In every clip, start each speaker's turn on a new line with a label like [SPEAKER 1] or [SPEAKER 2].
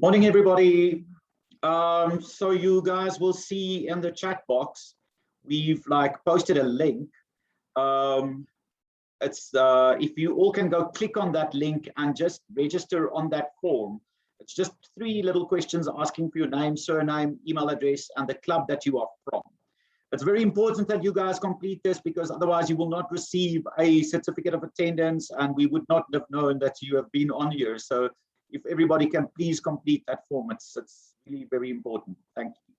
[SPEAKER 1] Morning, everybody. So you guys will see in the chat box, we've posted a link. It's if you all can go click on that link and just register on that form. It's just 3 little questions asking for your name, surname, email address, and the club that you are from. It's very important that you guys complete this because otherwise you will not receive a certificate of attendance and we would not have known that you have been on here. So if everybody can please complete that form, it's really very important. Thank you.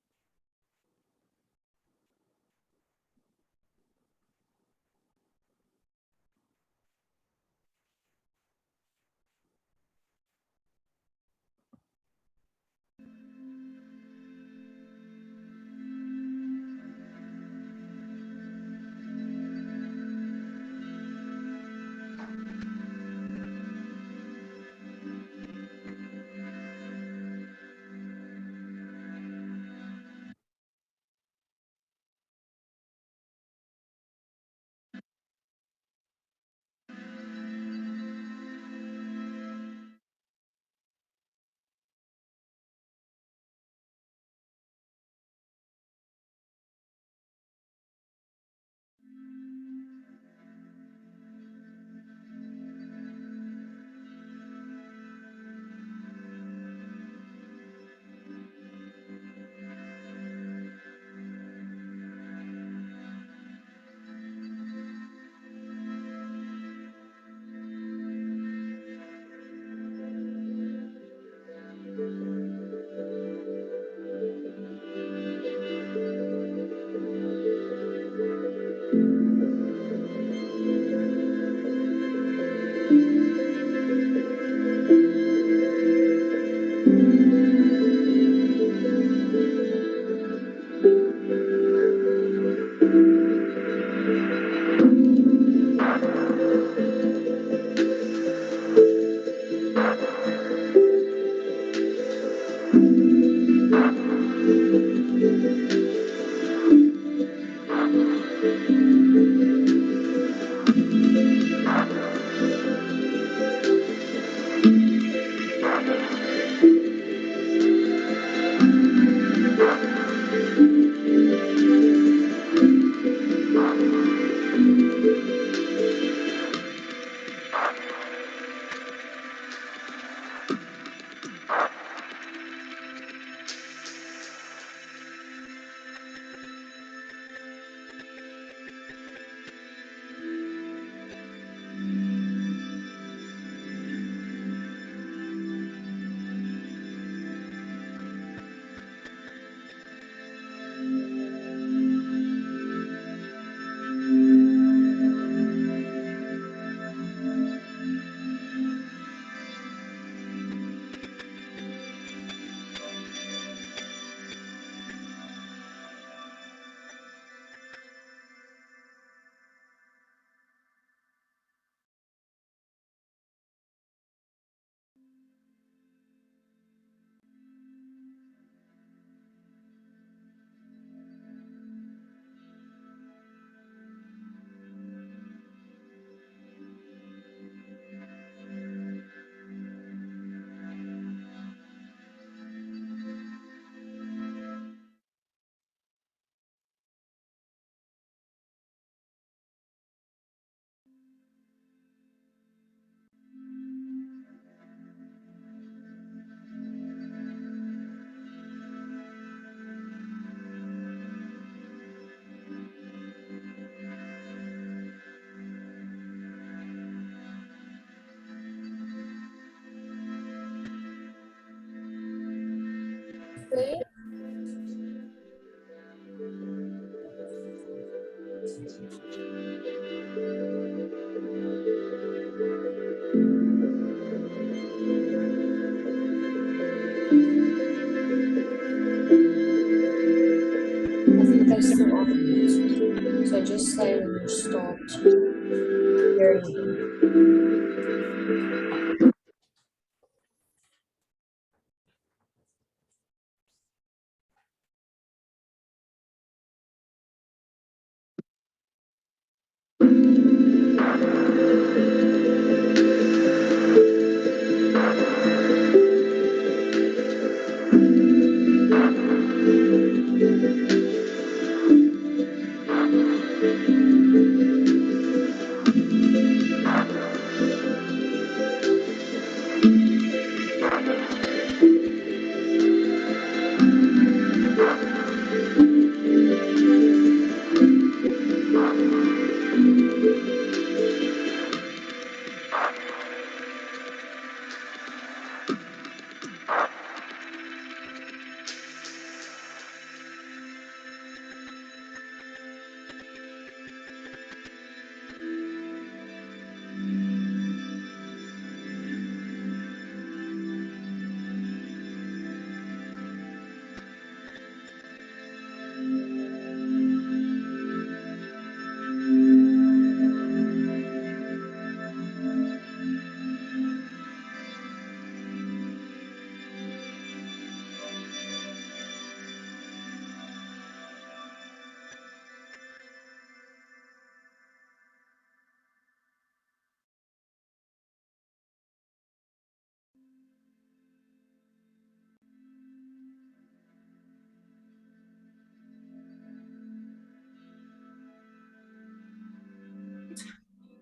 [SPEAKER 2] So just say when you're stopped hearing him.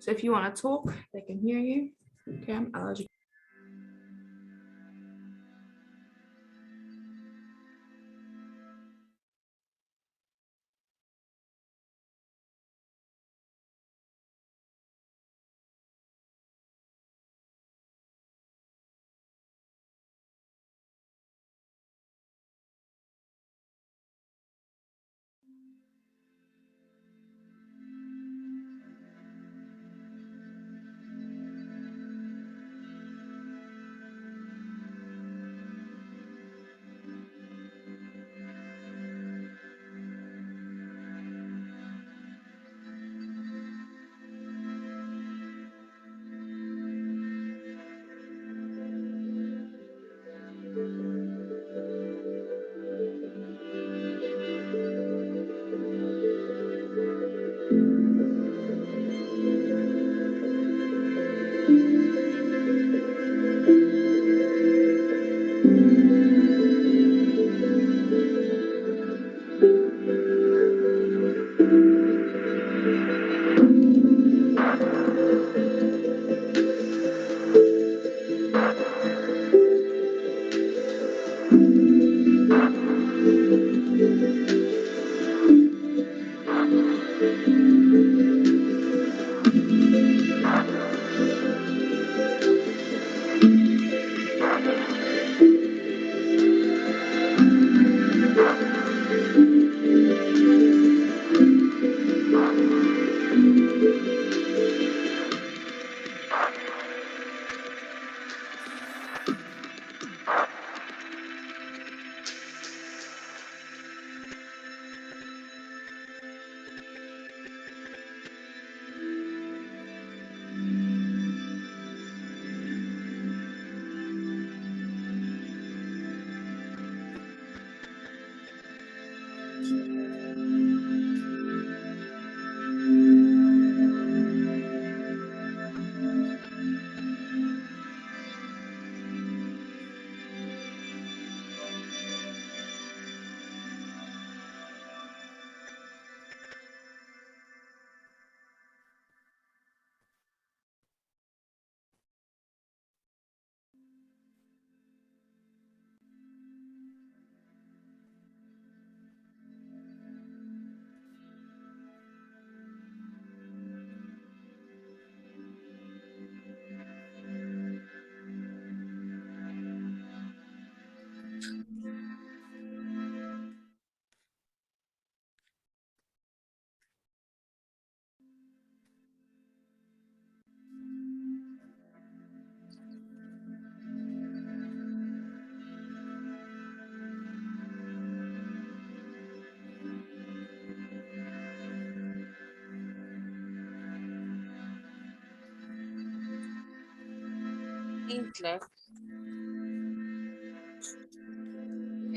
[SPEAKER 3] So if you want to talk, they can hear you. Okay, I'm allowed you.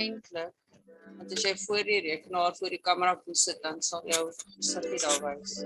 [SPEAKER 4] Eintlik. Want as jy voor die rekenaar voor die kamera kom sit, dan sal jou gesig nie daar wys.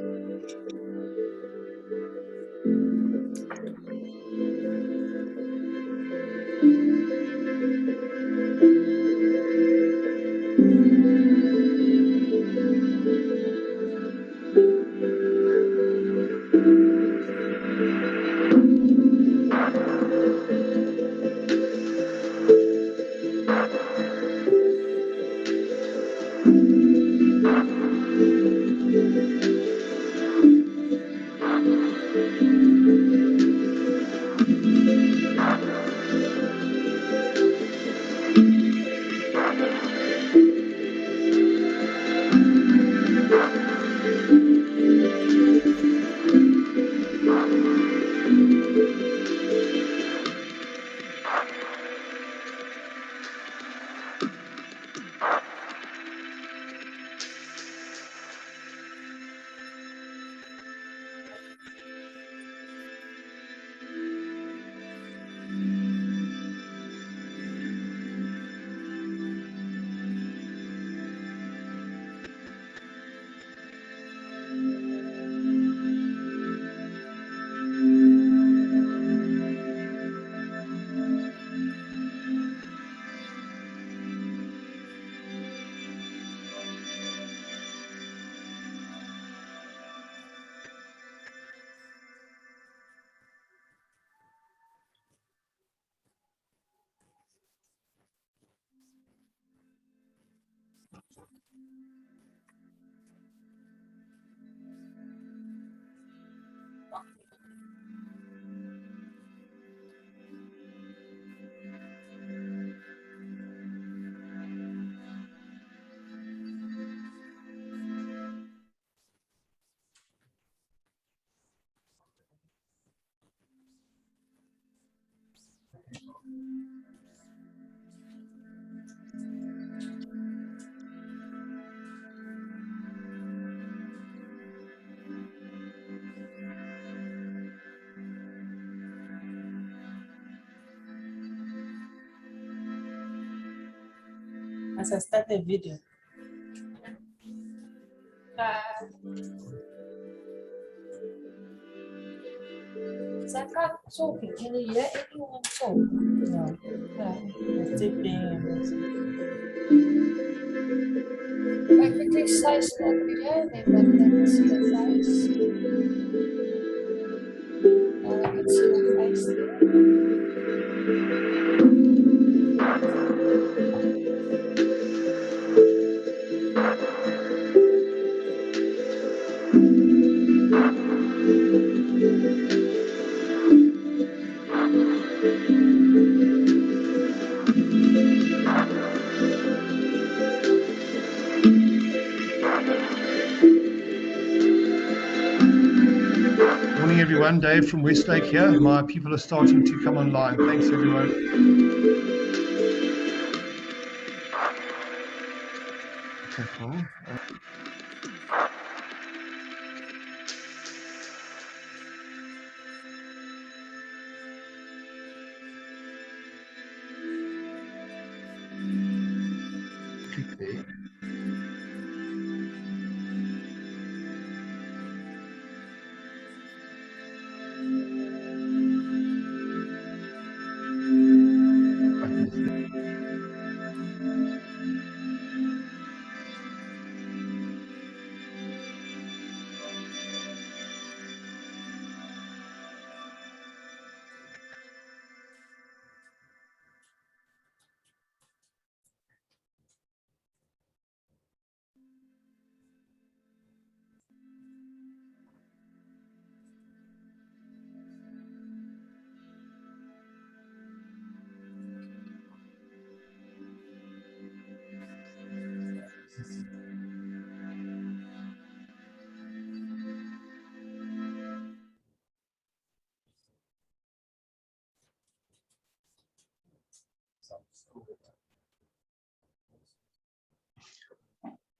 [SPEAKER 5] As I start the video. Zaka talking, can you hear anyone talk? No. They're tipping and
[SPEAKER 2] I quickly say start video, then maybe they can see your face. Now they can see your face there.
[SPEAKER 6] Morning, everyone. Dave from Westlake here. My people are starting to come online. Thanks, everyone. Okay, cool. Click there.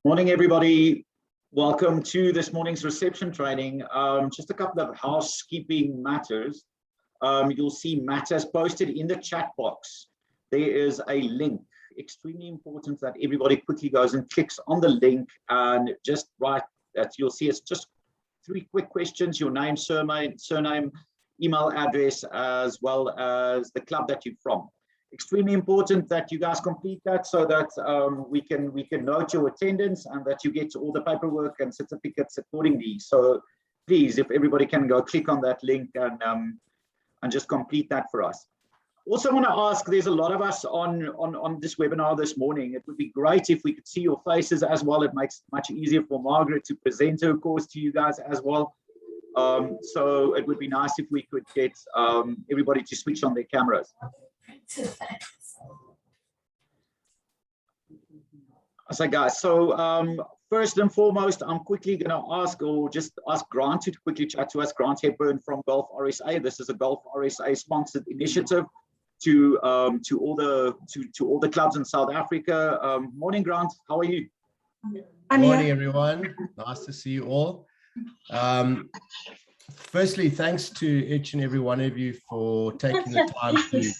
[SPEAKER 1] Morning, everybody. Welcome to this morning's reception training. Just a couple of housekeeping matters. You'll see matters posted in the chat box. There is a link. Extremely important that everybody quickly goes and clicks on the link and just write that. You'll see it's just 3 quick questions: your name, surname, email address, as well as the club that you're from. Extremely important that you guys complete that so that we can note your attendance and that you get all the paperwork and certificates accordingly. So please, if everybody can go click on that link and just complete that for us. Also want to ask, there's a lot of us on this webinar this morning. It would be great if we could see your faces as well. It makes it much easier for Margaret to present her course to you guys as well. So it would be nice if we could get everybody to switch on their cameras. So guys, first and foremost, I'm quickly going to ask, or just ask Grant to quickly chat to us. Grant Hepburn from Gulf RSA. This is a Gulf RSA sponsored initiative to all the clubs in South Africa. Morning, Grant. How are you?
[SPEAKER 7] Morning, everyone. Nice to see you all. Firstly, thanks to each and every one of you for taking the time to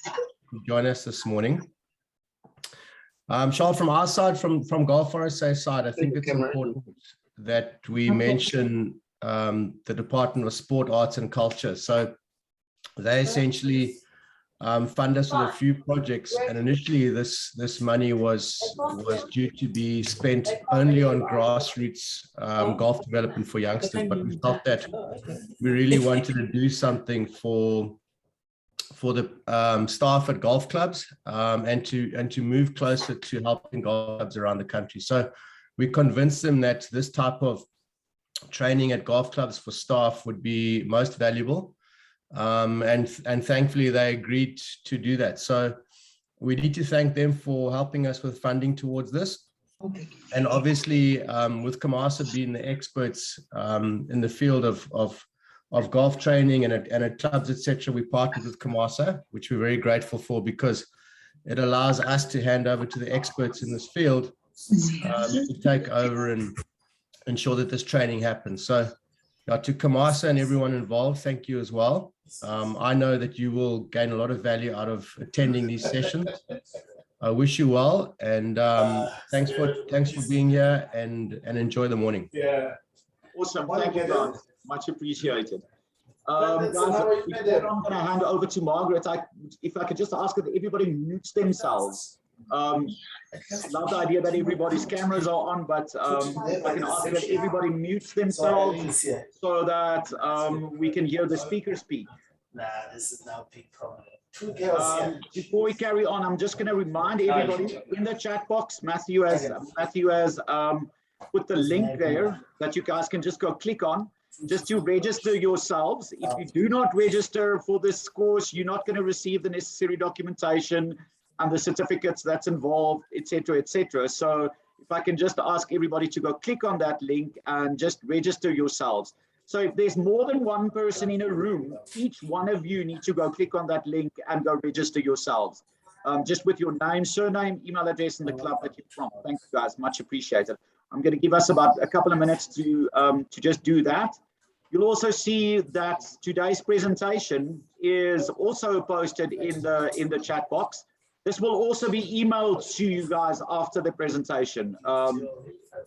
[SPEAKER 7] join us this morning. Charles, from our side, from Gulf RSA side, I think it's important that we mention the Department of Sport, Arts and Culture. So they essentially fund us with a few projects, and initially this money was due to be spent only on grassroots golf development for youngsters, but we felt that we really wanted to do something for the staff at golf clubs and to move closer to helping golf clubs around the country. So we convinced them that this type of training at golf clubs for staff would be most valuable. And thankfully they agreed to do that. So we need to thank them for helping us with funding towards this. And obviously with CMASA being the experts in the field of golf training and at clubs, etc., we partnered with CMASA, which we're very grateful for, because it allows us to hand over to the experts in this field to take over and ensure that this training happens. So to CMASA and everyone involved, thank you as well. I know that you will gain a lot of value out of attending these sessions. I wish you well, and thanks for being here, and enjoy the morning.
[SPEAKER 1] Yeah. Awesome. Thank you, guys. Much appreciated. Guys, before I'm going to hand over to Margaret, if I could just ask that everybody mutes themselves. Love the idea that everybody's cameras are on, but I can ask that everybody mutes themselves so that we can hear the speaker speak.
[SPEAKER 8] This is now big problem.
[SPEAKER 1] Before we carry on, I'm just going to remind everybody in the chat box, Matthew has put the link there that you guys can just go click on, just to register yourselves. If you do not register for this course, you're not going to receive the necessary documentation and the certificates that's involved, etc., etc. So if I can just ask everybody to go click on that link and just register yourselves. So if there's more than one person in a room, each one of you need to go click on that link and go register yourselves. Just with your name, surname, email address, and the club that you're from. Thank you, guys. Much appreciated. I'm going to give us about a couple of minutes to just do that. You'll also see that today's presentation is also posted in the chat box. This will also be emailed to you guys after the presentation.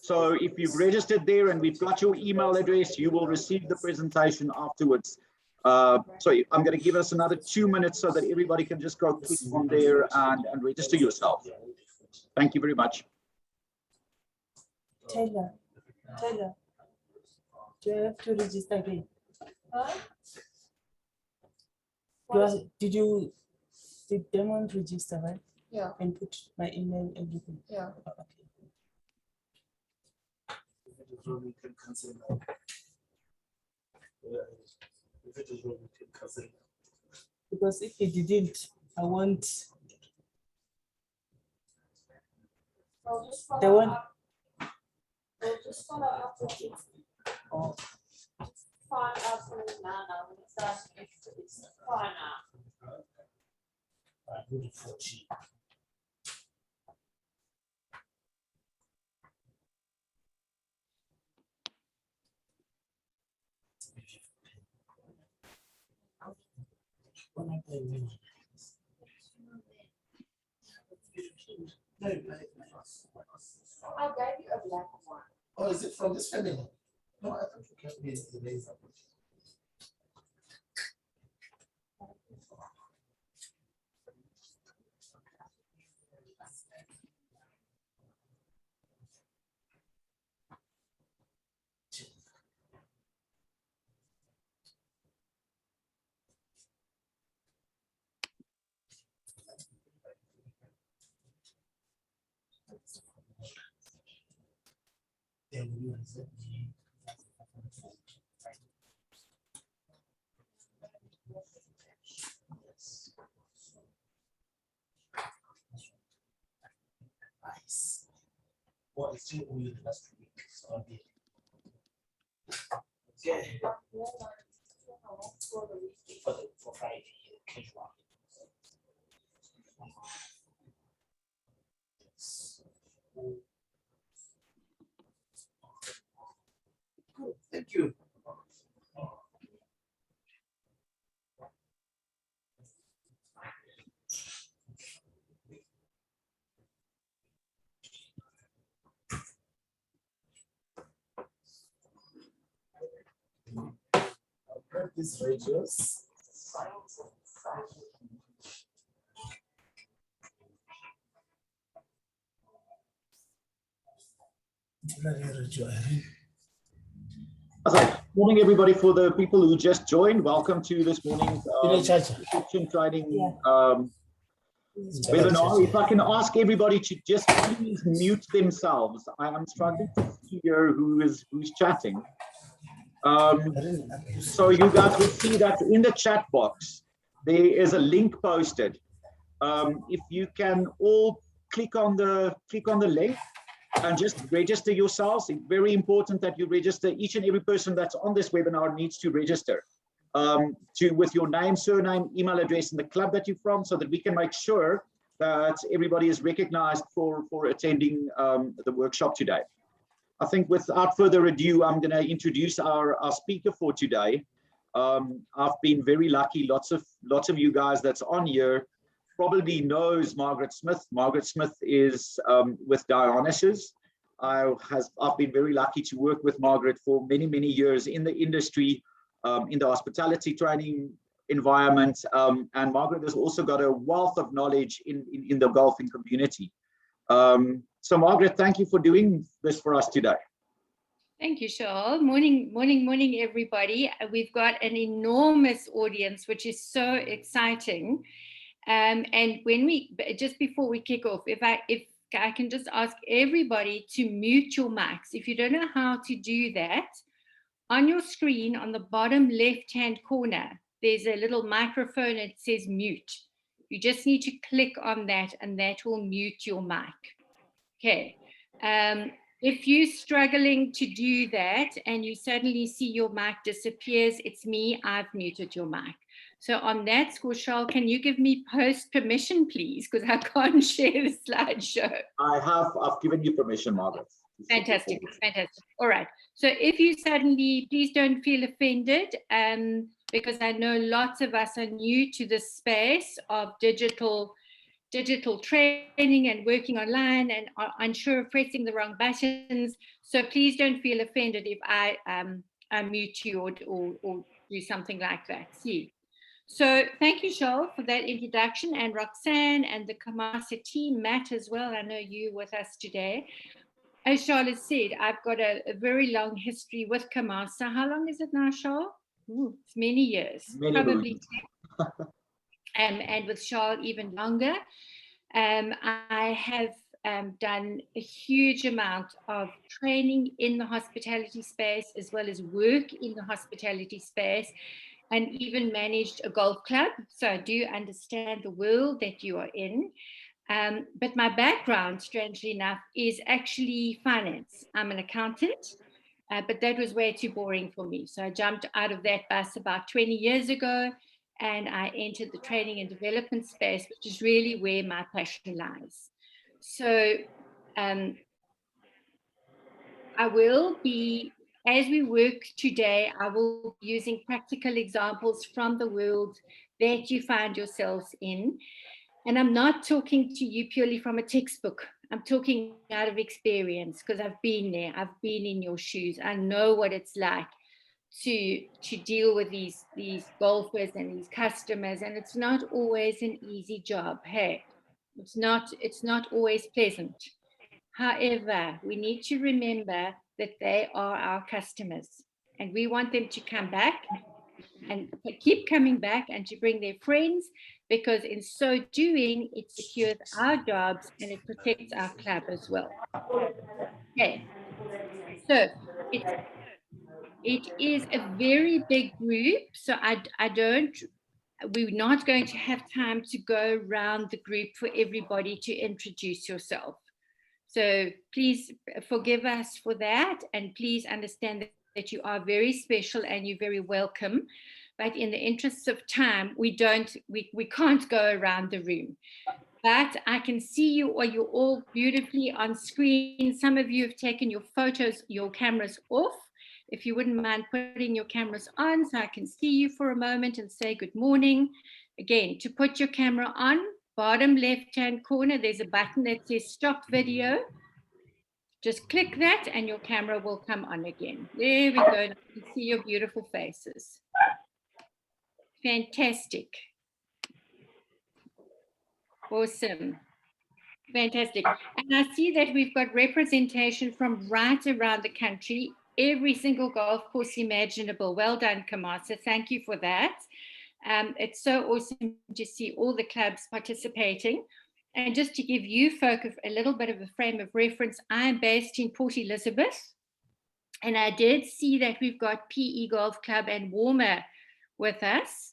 [SPEAKER 1] So if you've registered there and we've got your email address, you will receive the presentation afterwards. So I'm going to give us another 2 minutes so that everybody can just go click on there and register yourself. Thank you very much.
[SPEAKER 5] Taylor, do you have to register again? Did Demon register, right?
[SPEAKER 2] Yeah.
[SPEAKER 5] And put my email and everything.
[SPEAKER 2] Yeah.
[SPEAKER 5] Because if he didn't, I won't. The one.
[SPEAKER 9] We'll just follow up with you.
[SPEAKER 5] Oh.
[SPEAKER 9] Find out from Nana. It's fine now. I gave you a black one.
[SPEAKER 8] Oh, is it from this family? No, I thought you kept me the laser. Nice. Well, it's still only the last week. So I'll be. Okay. For Friday, casual. Good, thank you. This radius.
[SPEAKER 1] Morning, everybody. For the people who just joined, welcome to this morning's prescription training webinar. If I can ask everybody to just please mute themselves. I am struggling to see here who's chatting. So you guys will see that in the chat box there is a link posted. If you can all click on the link and just register yourselves. It's very important that you register. Each and every person that's on this webinar needs to register with your name, surname, email address, and the club that you're from, so that we can make sure that everybody is recognized for attending the workshop today. I think without further ado, I'm going to introduce our speaker for today. I've been very lucky. Lots of you guys that's on here probably knows Margaret Smith. Margaret Smith is with Dionysus. I've been very lucky to work with Margaret for many, many years in the industry, in the hospitality training environment. And Margaret has also got a wealth of knowledge in the golfing community. So Margaret, thank you for doing this for us today.
[SPEAKER 10] Thank you, Charles. Morning, everybody. We've got an enormous audience, which is so exciting. And just before we kick off, if I can just ask everybody to mute your mics. If you don't know how to do that, on your screen, on the bottom left-hand corner, there's a little microphone. It says mute. You just need to click on that, and that will mute your mic. Okay. If you're struggling to do that and you suddenly see your mic disappears, it's me. I've muted your mic. So on that score, Charles, can you give me post permission, please? Because I can't share the slideshow.
[SPEAKER 1] I've given you permission, Margaret.
[SPEAKER 10] Fantastic. All right. So if you suddenly, please don't feel offended, because I know lots of us are new to the space of digital training and working online and are unsure of pressing the wrong buttons. So please don't feel offended if I mute you or do something like that. See. So thank you, Charles, for that introduction, and Roxanne and the CMASA team, Matt as well. I know you with us today. As Charlotte said, I've got a very long history with CMASA. How long is it now, Charles? It's many years, probably 10. And with Charles even longer. I have done a huge amount of training in the hospitality space, as well as work in the hospitality space, and even managed a golf club. So I do understand the world that you are in. But my background, strangely enough, is actually finance. I'm an accountant, but that was way too boring for me. So I jumped out of that bus about 20 years ago, and I entered the training and development space, which is really where my passion lies. So I will be, as we work today, I will be using practical examples from the world that you find yourselves in. And I'm not talking to you purely from a textbook. I'm talking out of experience, because I've been there. I've been in your shoes. I know what it's like to deal with these golfers and these customers, and it's not always an easy job. Hey, it's not always pleasant. However, we need to remember that they are our customers, and we want them to come back and keep coming back, and to bring their friends, because in so doing, it secures our jobs and it protects our club as well. Okay. So it is a very big group. So we're not going to have time to go around the group for everybody to introduce yourself. So please forgive us for that. And please understand that you are very special and you're very welcome. But in the interests of time, we can't go around the room. But I can see you, or you're all beautifully on screen. Some of you have taken your photos, your cameras off. If you wouldn't mind putting your cameras on so I can see you for a moment and say good morning. Again, to put your camera on, bottom left-hand corner, there's a button that says stop video. Just click that and your camera will come on again. There we go. You can see your beautiful faces. Fantastic. Awesome. Fantastic. And I see that we've got representation from right around the country, every single golf course imaginable. Well done, CMASA. Thank you for that. It's so awesome to see all the clubs participating. And just to give you folk a little bit of a frame of reference, I'm based in Port Elizabeth. And I did see that we've got PE Golf Club and Warmer with us.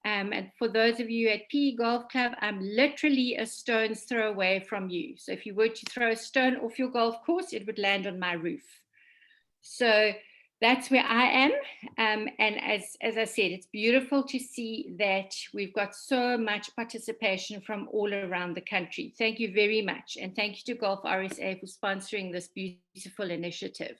[SPEAKER 10] And for those of you at PE Golf Club, I'm literally a stone's throw away from you. So if you were to throw a stone off your golf course, it would land on my roof. So that's where I am. And as I said, it's beautiful to see that we've got so much participation from all around the country. Thank you very much. And thank you to Golf RSA for sponsoring this beautiful initiative.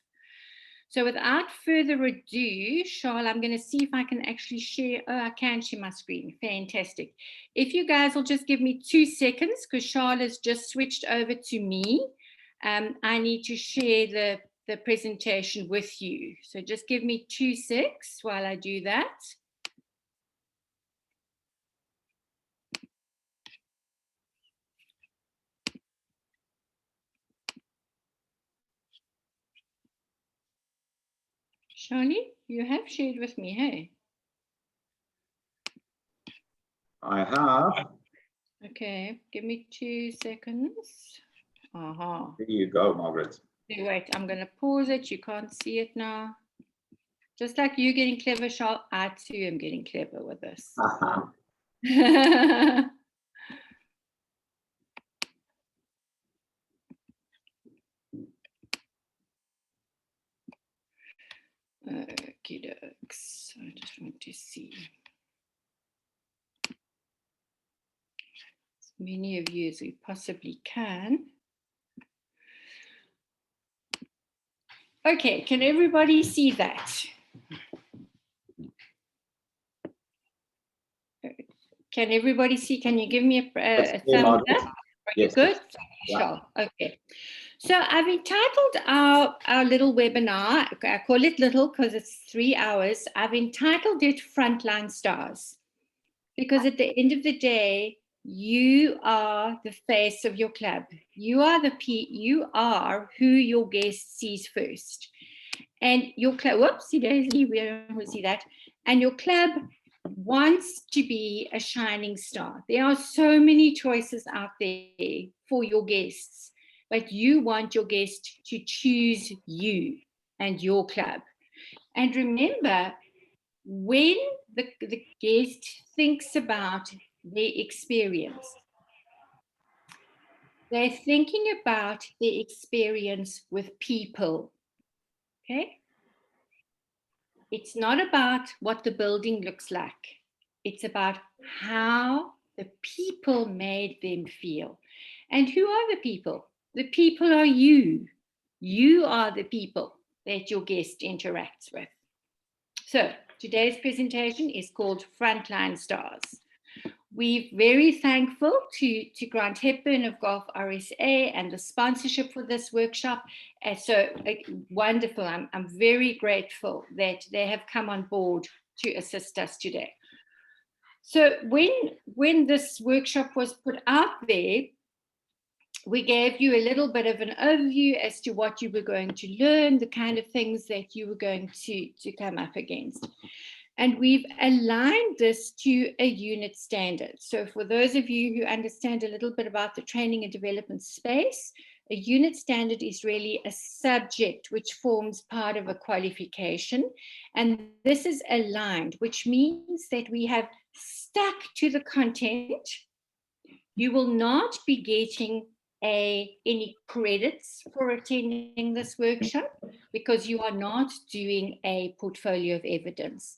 [SPEAKER 10] So without further ado, Charles, I'm going to see if I can actually share. Oh, I can share my screen. Fantastic. If you guys will just give me 2 seconds, because Charles has just switched over to me. I need to share the presentation with you. So just give me 2 secs while I do that. Charlie, you have shared with me, hey?
[SPEAKER 1] I have.
[SPEAKER 10] Okay, give me 2 seconds.
[SPEAKER 1] There you go, Margaret.
[SPEAKER 10] Wait, I'm going to pause it. You can't see it now. Just like you getting clever, Charles, I too am getting clever with this. Okie dokes. I just want to see as many of you as we possibly can. Okay, can everybody see that? Can everybody see? Can you give me a thumbs up? Are you good? Sure. Okay. So I've entitled our little webinar, I call it little because it's 3 hours. I've entitled it Frontline Stars, because at the end of the day, you are the face of your club. You are who your guest sees first. And your club, whoopsie daisy, we don't want to see that. And your club wants to be a shining star. There are so many choices out there for your guests, but you want your guest to choose you and your club. And remember, when the guest thinks about their experience, they're thinking about their experience with people, okay? It's not about what the building looks like. It's about how the people made them feel. And who are the people? The people are you. You are the people that your guest interacts with. So today's presentation is called Frontline Stars. We're very thankful to Grant Hepburn of Golf RSA and the sponsorship for this workshop. So wonderful. I'm very grateful that they have come on board to assist us today. So when this workshop was put out there, we gave you a little bit of an overview as to what you were going to learn, the kind of things that you were going to come up against. And we've aligned this to a unit standard. So for those of you who understand a little bit about the training and development space, A unit standard is really a subject which forms part of a qualification. And this is aligned, which means that we have stuck to the content. You will not be getting any credits for attending this workshop because you are not doing a portfolio of evidence.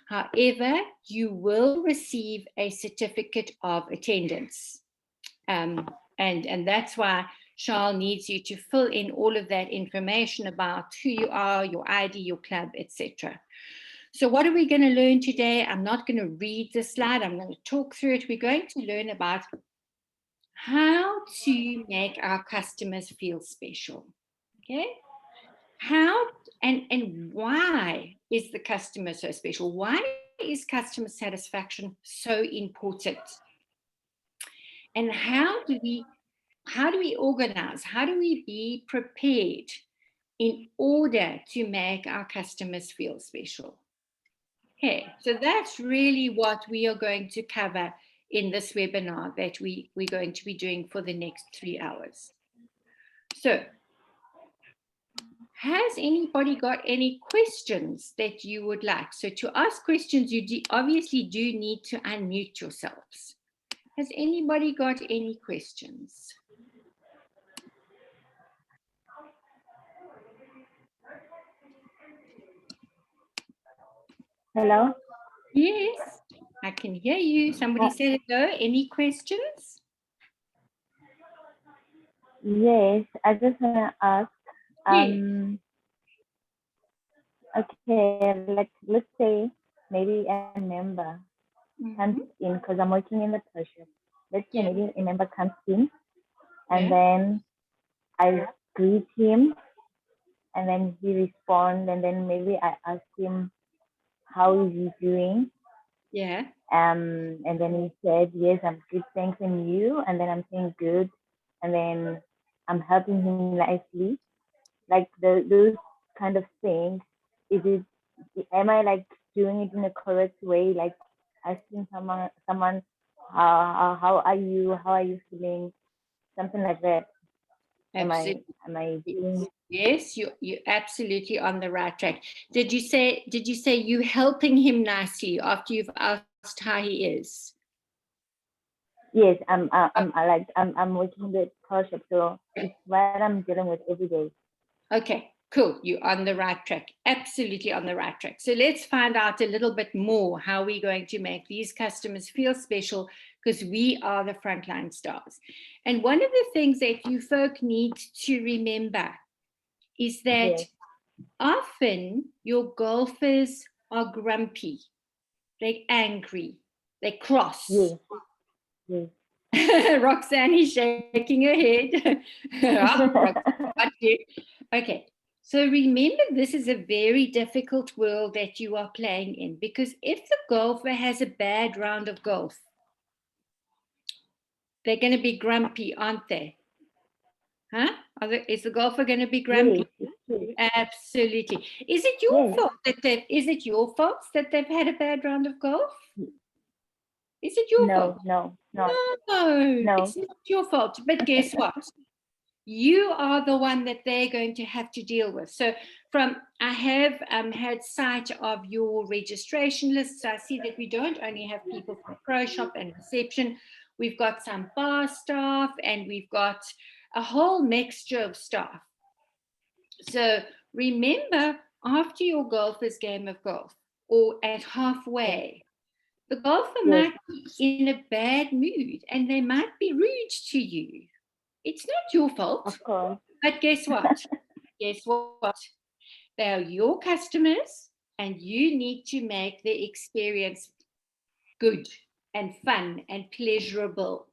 [SPEAKER 10] However, you will receive a certificate of attendance. And that's why Charles needs you to fill in all of that information about who you are, your ID, your club, etc. So what are we going to learn today? I'm not going to read the slide. I'm going to talk through it. We're going to learn about how to make our customers feel special. Okay? How and why is the customer so special? Why is customer satisfaction so important? And how do we organize? How do we be prepared in order to make our customers feel special? Okay, so that's really what we are going to cover in this webinar that we're going to be doing for the next 3 hours. So, has anybody got any questions that you would like? So to ask questions, you obviously do need to unmute yourselves. Has anybody got any questions?
[SPEAKER 11] Hello?
[SPEAKER 10] Yes, I can hear you. Somebody said hello. Any questions?
[SPEAKER 11] Yes, I just want to ask, okay, let's say maybe a member comes in, because I'm working in the pro shop. Let's say maybe a member comes in, and then I greet him, and then he responds, and then maybe I ask him, how is he doing?
[SPEAKER 10] Yeah.
[SPEAKER 11] And then he said, yes, I'm good, thanks, and you? And then I'm saying good, and then I'm helping him nicely. Like those kind of things. Am I like doing it in a correct way? Like asking someone, how are you? How are you feeling? Something like that. Am I doing?
[SPEAKER 10] Yes, you're absolutely on the right track. Did you say you helping him nicely after you've asked how he is?
[SPEAKER 11] Yes, I'm working the pro shop, so it's what I'm dealing with every day.
[SPEAKER 10] Okay, cool. You're on the right track. Absolutely on the right track. So let's find out a little bit more how we're going to make these customers feel special, because we are the frontline stars. And one of the things that you folk need to remember is that often your golfers are grumpy, they're angry, they're cross.
[SPEAKER 11] Yes.
[SPEAKER 10] Roxanne is shaking her head. Okay, so remember, this is a very difficult world that you are playing in, because if the golfer has a bad round of golf, they're going to be grumpy, aren't they? Huh? Is the golfer going to be grumpy? Yes. Absolutely. Is it your fault that they've had a bad round of golf? Is it your fault?
[SPEAKER 11] No,
[SPEAKER 10] it's not your fault. But guess what? You are the one that they're going to have to deal with. So I have had sight of your registration list. So I see that we don't only have people from Pro Shop and reception. We've got some bar staff, and we've got a whole mixture of staff. So remember, after your golfer's game of golf, or at halfway, the golfer might be in a bad mood and they might be rude to you. It's not your fault.
[SPEAKER 11] Of course.
[SPEAKER 10] But guess what? Guess what? They are your customers, and you need to make the experience good and fun and pleasurable.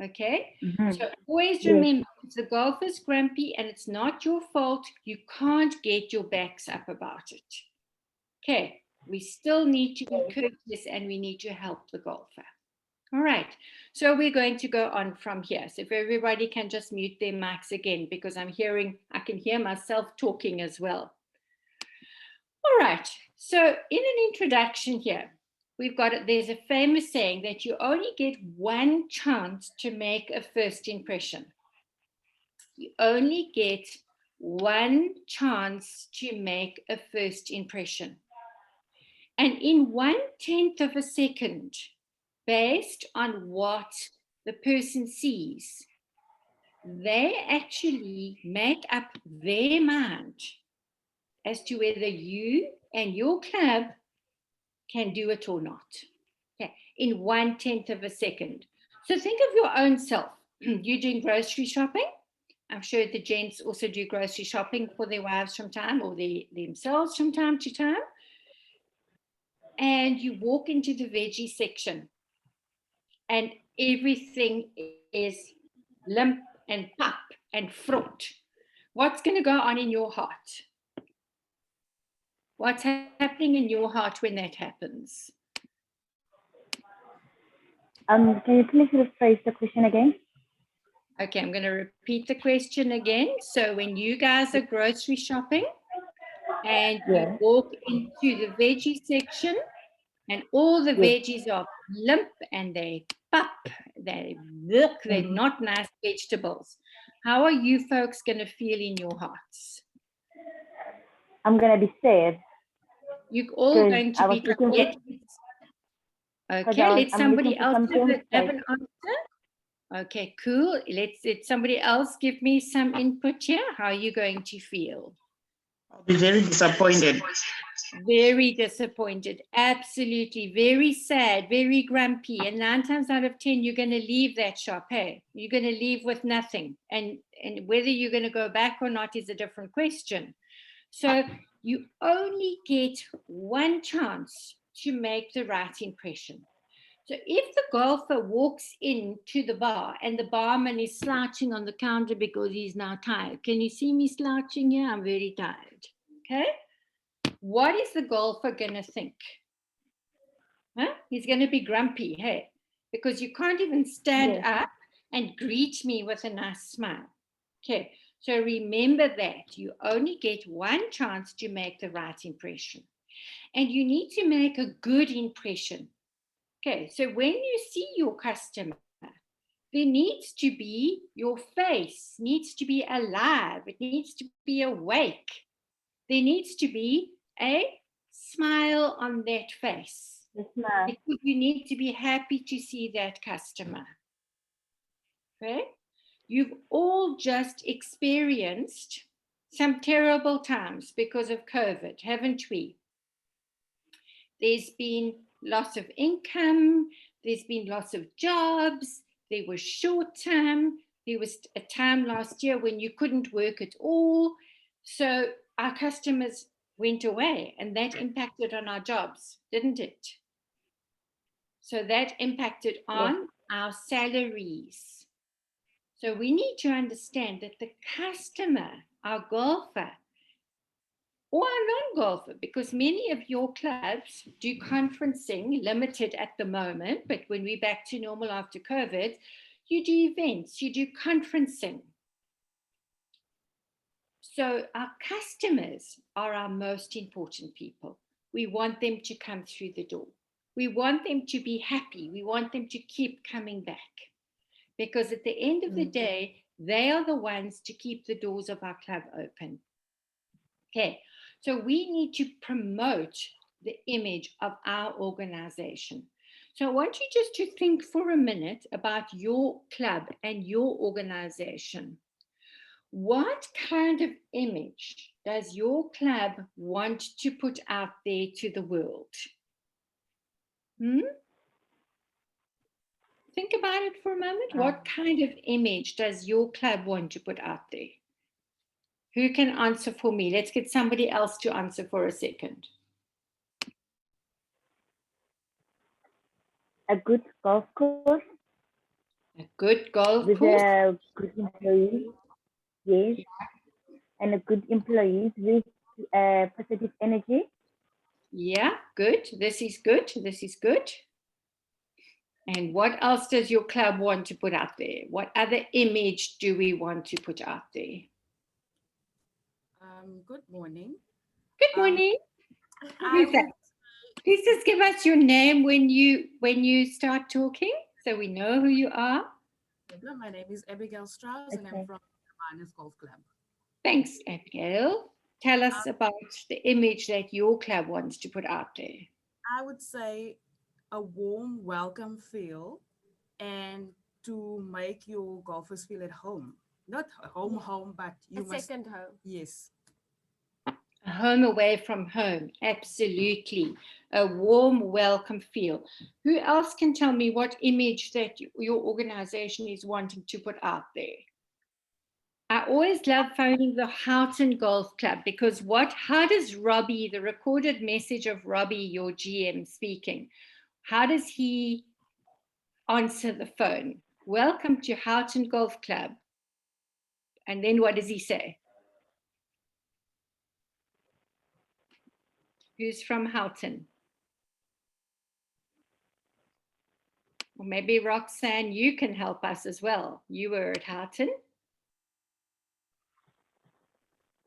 [SPEAKER 10] Okay? So always remember, if the golfer's grumpy and it's not your fault, you can't get your backs up about it. Okay? We still need to be courteous, and we need to help the golfer. All right, so we're going to go on from here. So if everybody can just mute their mics again, because I can hear myself talking as well. All right, so in an introduction here, there's a famous saying that you only get one chance to make a first impression. You only get one chance to make a first impression. And in 1/10 of a second, based on what the person sees, they actually make up their mind as to whether you and your club can do it or not. Okay, in 1/10 of a second. So think of your own self. You're doing grocery shopping. I'm sure the gents also do grocery shopping for their wives from time or themselves from time to time. And you walk into the veggie section and everything is limp and pap and fruit. What's going to go on in your heart? What's happening in your heart when that happens?
[SPEAKER 11] Can you please rephrase the question again?
[SPEAKER 10] Okay, I'm going to repeat the question again. So when you guys are grocery shopping and you walk into the veggie section and all the veggies are limp and they pop, they look, they're not nice vegetables. How are you folks going to feel in your hearts?
[SPEAKER 11] I'm going to be sad.
[SPEAKER 10] You're all going to be tired. Okay, let somebody else have an answer. Okay, cool. Let somebody else give me some input here. How are you going to feel?
[SPEAKER 12] I'll be very disappointed.
[SPEAKER 10] Very disappointed. Absolutely. Very sad, very grumpy. And 9 times out of 10, you're going to leave that shop. Hey, you're going to leave with nothing. And whether you're going to go back or not is a different question. So you only get one chance to make the right impression. So if the golfer walks into the bar and the barman is slouching on the counter because he's now tired. Can you see me slouching here? I'm very tired. Okay. What is the golfer going to think? Huh? He's going to be grumpy, hey, because you can't even stand up and greet me with a nice smile. Okay. So remember that you only get one chance to make the right impression. And you need to make a good impression. Okay, so when you see your customer, there needs to be, your face needs to be alive. It needs to be awake. There needs to be a smile on that face. Because you need to be happy to see that customer. Okay? You've all just experienced some terrible times because of COVID, haven't we? There's been loss of income, there's been loss of jobs, there was short term, there was a time last year when you couldn't work at all. So our customers went away and that impacted on our jobs, didn't it? So that impacted on our salaries. So we need to understand that the customer, our golfer, or a non-golfer, because many of your clubs do conferencing, limited at the moment, but when we're back to normal after COVID, you do events, you do conferencing. So our customers are our most important people. We want them to come through the door. We want them to be happy. We want them to keep coming back. Because at the end of the day, they are the ones to keep the doors of our club open. Okay. So we need to promote the image of our organization. So I want you just to think for a minute about your club and your organization. What kind of image does your club want to put out there to the world? Think about it for a moment. What kind of image does your club want to put out there? Who can answer for me? Let's get somebody else to answer for a second.
[SPEAKER 11] A good golf course.
[SPEAKER 10] A good golf
[SPEAKER 11] with
[SPEAKER 10] course.
[SPEAKER 11] A good employee. Yes. And a good employees with positive energy.
[SPEAKER 10] Yeah, good. This is good. This is good. And what else does your club want to put out there? What other image do we want to put out there?
[SPEAKER 13] Good morning.
[SPEAKER 10] Good morning. Who's that? Please just give us your name when you start talking, so we know who you are.
[SPEAKER 13] My name is Abigail Strauss, and I'm from Linus Golf Club.
[SPEAKER 10] Thanks, Abigail. Tell us about the image that your club wants to put out there.
[SPEAKER 13] I would say a warm welcome feel, and to make your golfers feel at home. Not home, but you must.
[SPEAKER 9] Second home.
[SPEAKER 13] Yes.
[SPEAKER 10] A home away from home, absolutely. A warm welcome feel. Who else can tell me what image that your organization is wanting to put out there? I always love phoning the Houghton Golf Club because how does Robbie, the recorded message of Robbie, your GM speaking, how does he answer the phone? Welcome to Houghton Golf Club. And then what does he say? Who's from Houghton? Or maybe Roxanne, you can help us as well. You were at Houghton.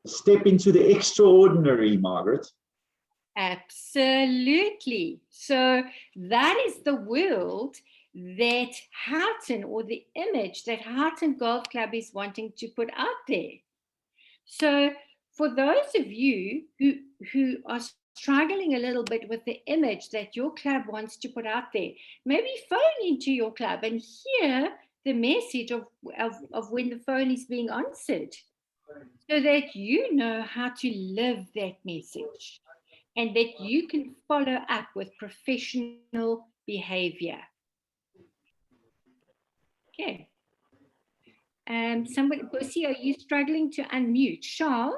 [SPEAKER 1] Step into the extraordinary, Margaret.
[SPEAKER 10] Absolutely. So that is the world that Houghton, or the image that Houghton Golf Club is wanting to put out there. So for those of you who are struggling a little bit with the image that your club wants to put out there, maybe phone into your club and hear the message of when the phone is being answered, so that you know how to live that message and that you can follow up with professional behavior. Okay. Somebody, Bussy, are you struggling to unmute? Charles?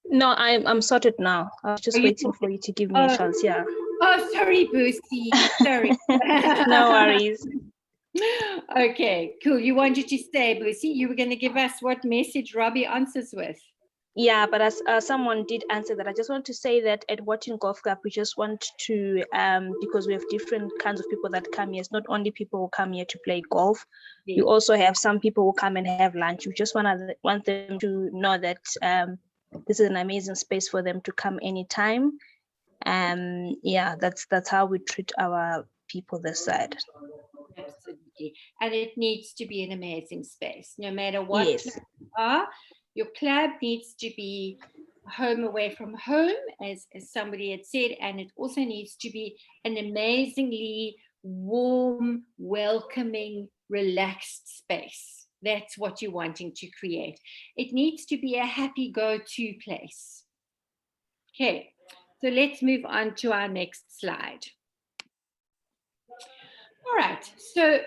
[SPEAKER 14] No, I'm sorted now. I was just waiting for you to give me a chance. Yeah.
[SPEAKER 10] Oh, sorry, Bussy. Sorry.
[SPEAKER 14] No worries.
[SPEAKER 10] Okay, cool. You wanted to say, Bussy, you were going to give us what message Robbie answers with.
[SPEAKER 14] Yeah, but as someone did answer that, I just want to say that at Watching Golf Club, we just want to, because we have different kinds of people that come here. It's not only people who come here to play golf. Yeah. You also have some people who come and have lunch. We just want them to know that this is an amazing space for them to come anytime. Yeah, that's how we treat our people this side.
[SPEAKER 10] Absolutely. And it needs to be an amazing space, no matter what
[SPEAKER 14] yes.
[SPEAKER 10] club you are. Your club needs to be home away from home, as somebody had said, and it also needs to be an amazingly warm, welcoming, relaxed space. That's what you're wanting to create. It needs to be a happy go-to place. Okay, so let's move on to our next slide. All right, so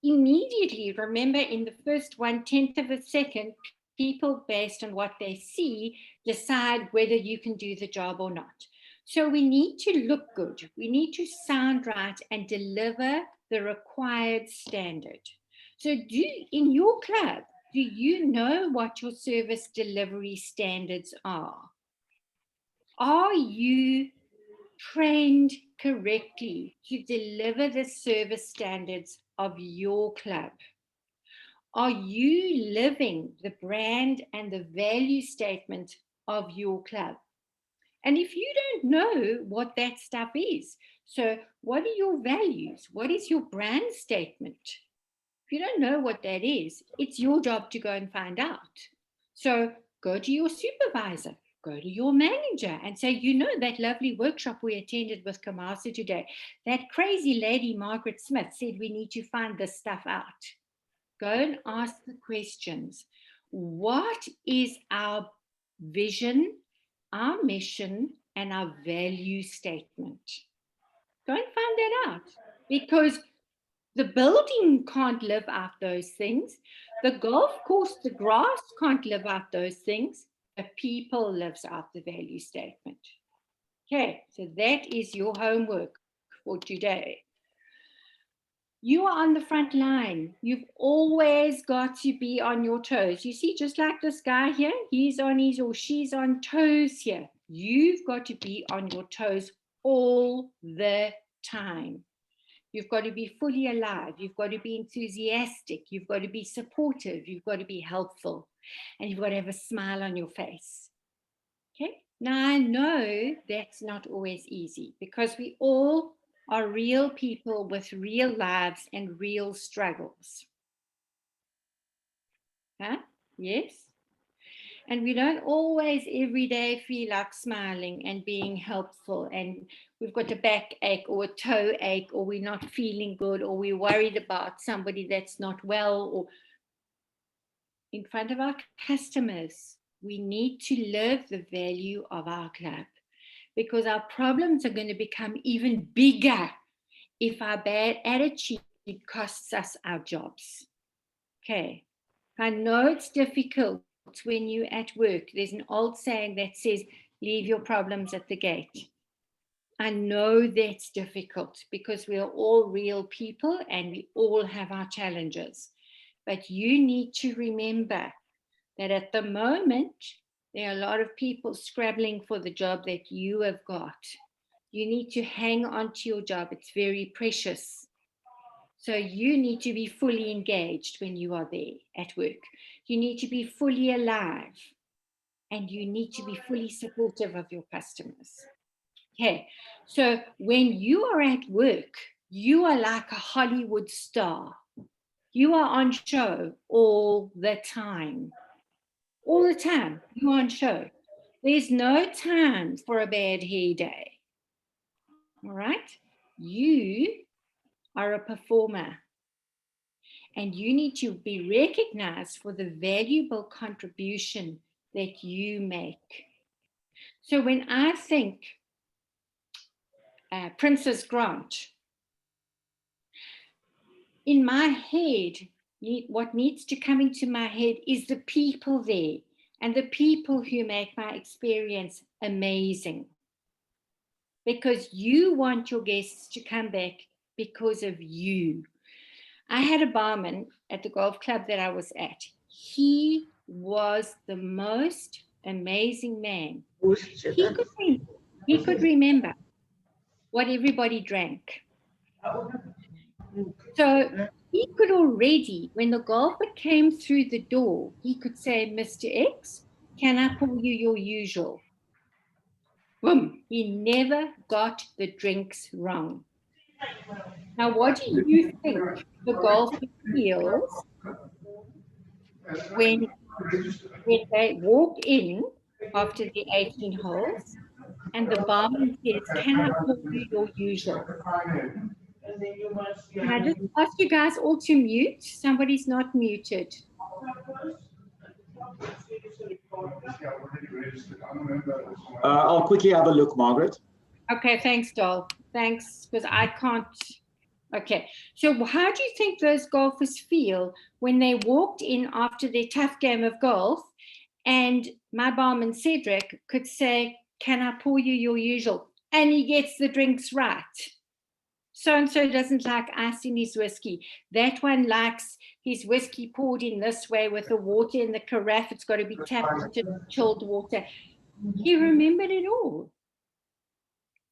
[SPEAKER 10] immediately, remember, in the first 1/10 of a second, people, based on what they see, decide whether you can do the job or not. So we need to look good. We need to sound right and deliver the required standard. So in your club, do you know what your service delivery standards are? Are you trained correctly to deliver the service standards of your club? Are you living the brand and the value statement of your club? And if you don't know what that stuff is, so what are your values? What is your brand statement? If you don't know what that is, it's your job to go and find out. So go to your supervisor, go to your manager and say, you know, that lovely workshop we attended with CMASA today, that crazy lady, Margaret Smith, said we need to find this stuff out. Go and ask the questions. What is our vision, our mission, and our value statement? Go and find that out, because the building can't live out those things. The golf course, the grass can't live out those things. The people lives out the value statement. Okay, so that is your homework for today. You are on the front line. You've always got to be on your toes. You see, just like this guy here, he's on his or she's on toes here. You've got to be on your toes all the time. You've got to be fully alive. You've got to be enthusiastic. You've got to be supportive. You've got to be helpful. And you've got to have a smile on your face. Okay? Now, I know that's not always easy, because we all are real people with real lives and real struggles. Huh? Yes? And we don't always every day feel like smiling and being helpful, and we've got a backache or a toe ache, or we're not feeling good, or we're worried about somebody that's not well, or in front of our customers. We need to live the value of our club, because our problems are going to become even bigger if our bad attitude costs us our jobs. Okay. I know it's difficult when you're at work. There's an old saying that says, leave your problems at the gate. I know that's difficult because we are all real people and we all have our challenges. But you need to remember that at the moment, there are a lot of people scrabbling for the job that you have got. You need to hang on to your job. It's very precious. So you need to be fully engaged when you are there at work. You need to be fully alive, and you need to be fully supportive of your customers. Okay, so when you are at work, you are like a Hollywood star. You are on show all the time. All the time, you're on show. There's no time for a bad hair day. All right? You are a performer. And you need to be recognized for the valuable contribution that you make. So when I think Princess Grant, in my head, what needs to come into my head is the people there and the people who make my experience amazing. Because you want your guests to come back because of you. I had a barman at the golf club that I was at. He was the most amazing man. He could remember what everybody drank. So he could already, when the golfer came through the door, he could say, Mr. X, can I pour you your usual? Boom. He never got the drinks wrong. Now, what do you think the golfer feels when they walk in after the 18 holes and the barman says, can I pour you your usual? Can I just ask you guys all to mute? Somebody's not muted.
[SPEAKER 1] I'll quickly have a look, Margaret.
[SPEAKER 10] Okay, thanks, Doll. Thanks, because I can't. Okay, so how do you think those golfers feel when they walked in after their tough game of golf and my barman Cedric could say, can I pour you your usual? And he gets the drinks right. So-and-so doesn't like ice in his whiskey. That one likes his whiskey poured in this way with the water in the carafe. It's got to be tapped into chilled water. He remembered it all.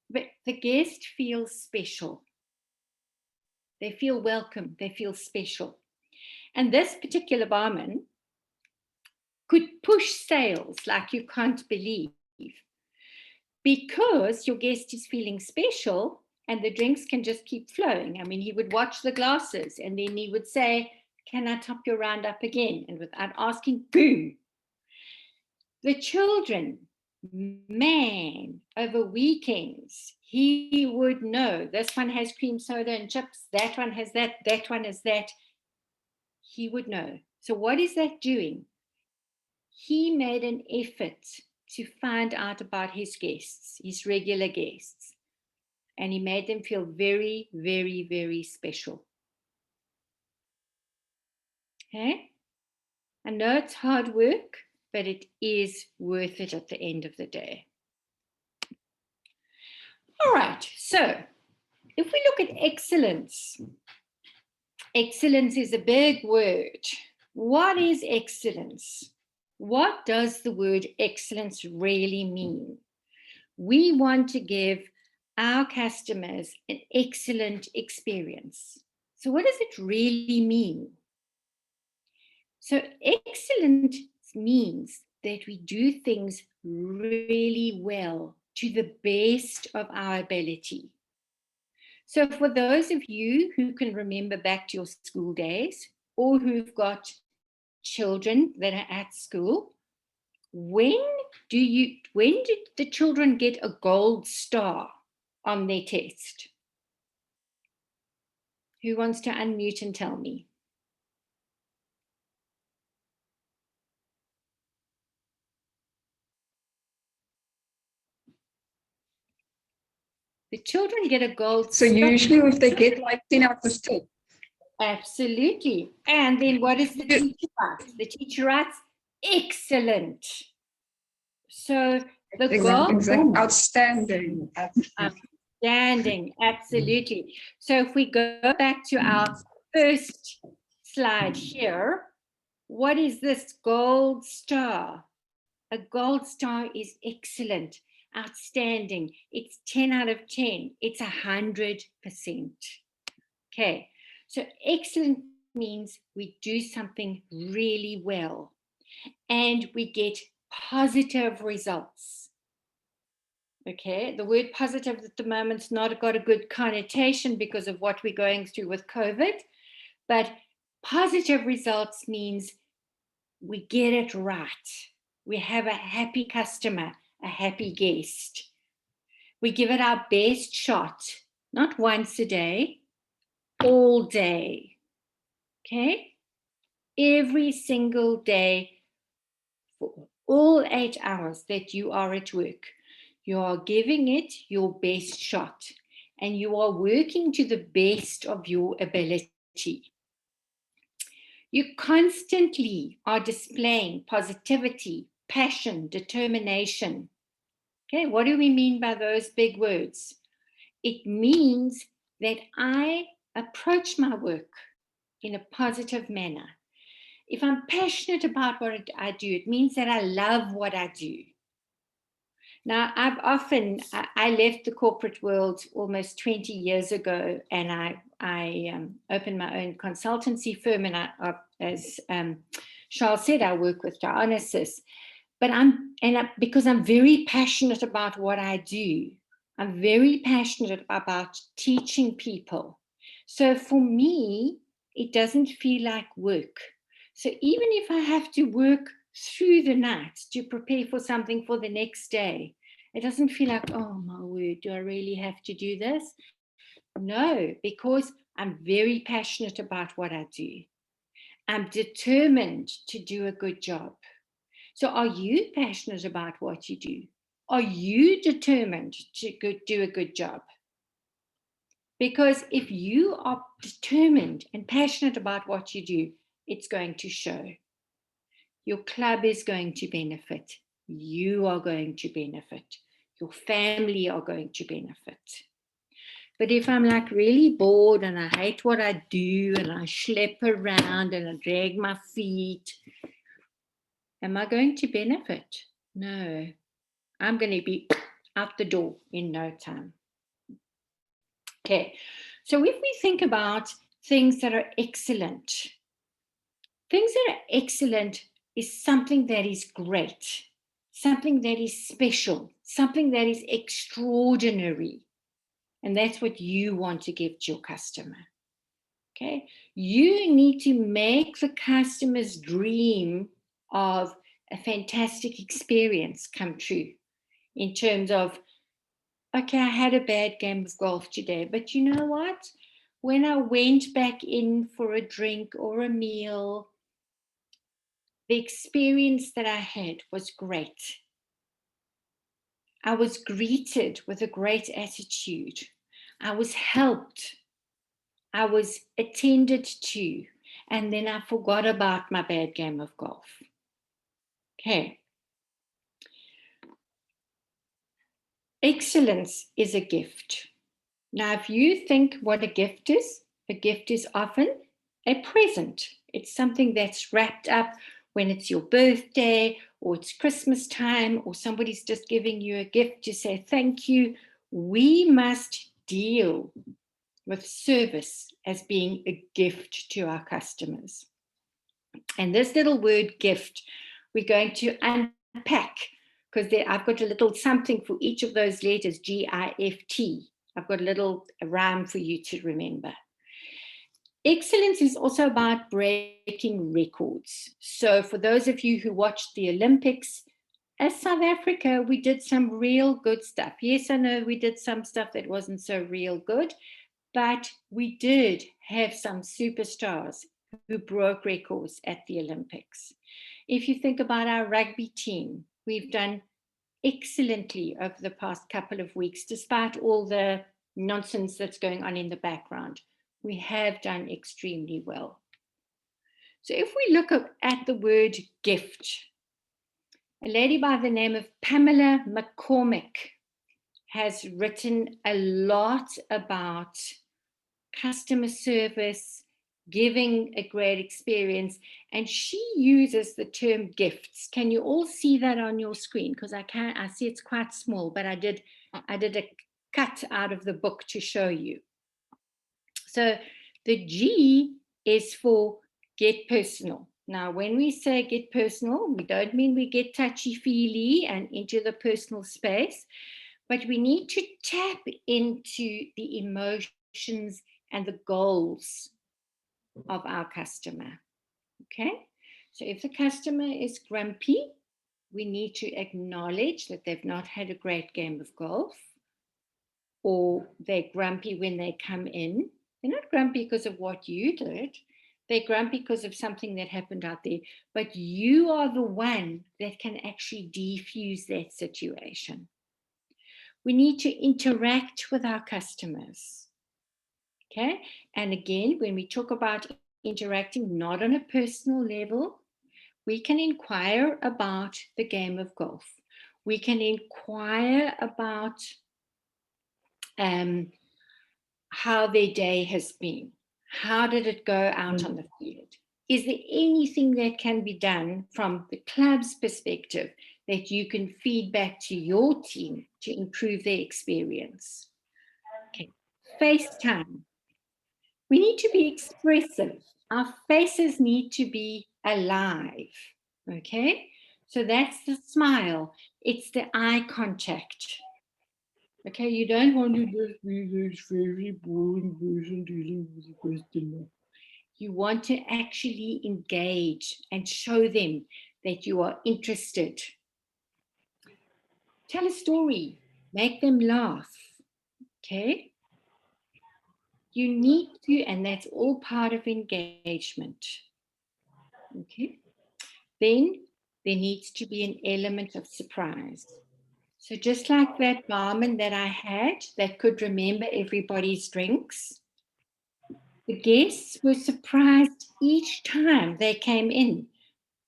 [SPEAKER 10] But the guest feels special. They feel welcome. They feel special. And this particular barman could push sales like you can't believe, because your guest is feeling special and the drinks can just keep flowing. I mean, he would watch the glasses and then he would say, can I top your round up again? And without asking, boom. The children, man, over weekends, he would know this one has cream soda and chips, that one has that one has that. He would know. So what is that doing? He made an effort to find out about his guests, his regular guests, and he made them feel very, very, very special. Okay? I know it's hard work, but it is worth it at the end of the day. All right, so if we look at excellence, excellence is a big word. What is excellence? What does the word excellence really mean? We want to give our customers an excellent experience. So what does it really mean? So excellent means that we do things really well to the best of our ability. So for those of you who can remember back to your school days, or who've got children that are at school, when did the children get a gold star on their test? Who wants to unmute and tell me? The children get a gold star.
[SPEAKER 15] So usually if they get like 10 out of 10.
[SPEAKER 10] Absolutely. And then what does the teacher write? The teacher writes, excellent. So the gold.
[SPEAKER 15] Outstanding.
[SPEAKER 10] Outstanding, absolutely. So if we go back to our first slide here, what is this gold star? A gold star is excellent, outstanding. It's 10 out of 10. It's 100%. Okay, so excellent means we do something really well and we get positive results. Okay, the word positive at the moment's not got a good connotation because of what we're going through with COVID, but positive results means we get it right. We have a happy customer, a happy guest. We give it our best shot, not once a day, all day. Okay, every single day for all 8 hours that you are at work. You are giving it your best shot and you are working to the best of your ability. You constantly are displaying positivity, passion, determination. Okay, what do we mean by those big words? It means that I approach my work in a positive manner. If I'm passionate about what I do, it means that I love what I do. Now, I left the corporate world almost 20 years ago, and I opened my own consultancy firm, and as Charles said, I work with Dionysus. But because I'm very passionate about what I do, I'm very passionate about teaching people. So for me, it doesn't feel like work. So even if I have to work through the night to prepare for something for the next day, it doesn't feel like, oh my word, do I really have to do this? No, because I'm very passionate about what I do. I'm determined to do a good job. So are you passionate about what you do? Are you determined to do a good job? Because if you are determined and passionate about what you do, it's going to show. Your club is going to benefit. You are going to benefit. Your family are going to benefit. But if I'm like really bored and I hate what I do and I schlep around and I drag my feet, am I going to benefit? No. I'm going to be out the door in no time. Okay. So if we think about things that are excellent, things that are excellent is something that is great, something that is special, something that is extraordinary. And that's what you want to give to your customer. Okay. You need to make the customer's dream of a fantastic experience come true in terms of, okay, I had a bad game of golf today, but you know what? When I went back in for a drink or a meal, the experience that I had was great. I was greeted with a great attitude. I was helped. I was attended to. And then I forgot about my bad game of golf. Okay. Excellence is a gift. Now, if you think what a gift is often a present. It's something that's wrapped up when it's your birthday or it's Christmas time or somebody's just giving you a gift to say thank you. We must deal with service as being a gift to our customers. And this little word gift, we're going to unpack because I've got a little something for each of those letters, G-I-F-T. I've got a little rhyme for you to remember. Excellence is also about breaking records. So for those of you who watched the Olympics, as South Africa, we did some real good stuff. Yes, I know we did some stuff that wasn't so real good, but we did have some superstars who broke records at the Olympics. If you think about our rugby team, we've done excellently over the past couple of weeks, despite all the nonsense that's going on in the background. We have done extremely well. So if we look at the word gift, a lady by the name of Pamela McCormick has written a lot about customer service, giving a great experience, and she uses the term gifts. Can you all see that on your screen? Because I see it's quite small, but I did a cut out of the book to show you. So the G is for get personal. Now, when we say get personal, we don't mean we get touchy-feely and into the personal space, but we need to tap into the emotions and the goals of our customer. Okay? So if the customer is grumpy, we need to acknowledge that they've not had a great game of golf, or they're grumpy when they come in. They're not grumpy because of what you did. They're grumpy because of something that happened out there. But you are the one that can actually defuse that situation. We need to interact with our customers. Okay? And again, when we talk about interacting not on a personal level, we can inquire about the game of golf. We can inquire about how their day has been. How did it go out on the field? Is there anything that can be done from the club's perspective that you can feed back to your team to improve their experience? Okay, FaceTime. We need to be expressive. Our faces need to be alive, okay? So that's the smile. It's the eye contact. Okay, you don't want to just be this very boring person dealing with the customer. You want to actually engage and show them that you are interested. Tell a story, make them laugh, okay? You need to, and that's all part of engagement, okay? Then there needs to be an element of surprise. So just like that barman that I had that could remember everybody's drinks, the guests were surprised each time they came in.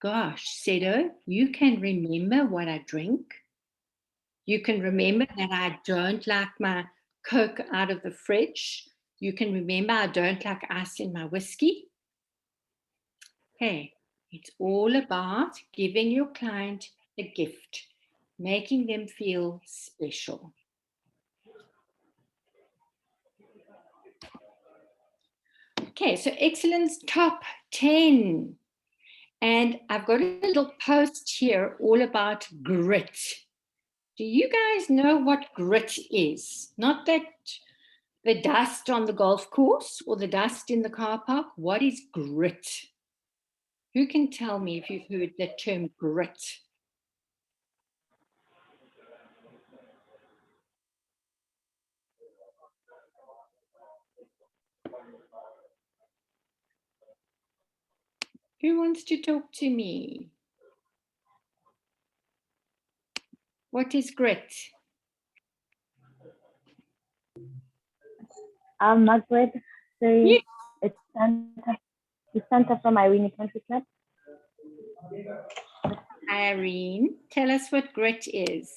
[SPEAKER 10] Gosh, Sedo, you can remember what I drink. You can remember that I don't like my Coke out of the fridge. You can remember I don't like ice in my whiskey. Hey, it's all about giving your client a gift, making them feel special. Okay, so excellence top 10. And I've got a little post here all about grit. Do you guys know what grit is? Not that the dust on the golf course or the dust in the car park. What is grit? Who can tell me if you've heard the term grit? Who wants to talk to me? What is grit?
[SPEAKER 11] Margaret, sorry, it's Santa from Irene Country Club.
[SPEAKER 10] Irene, tell us what grit is.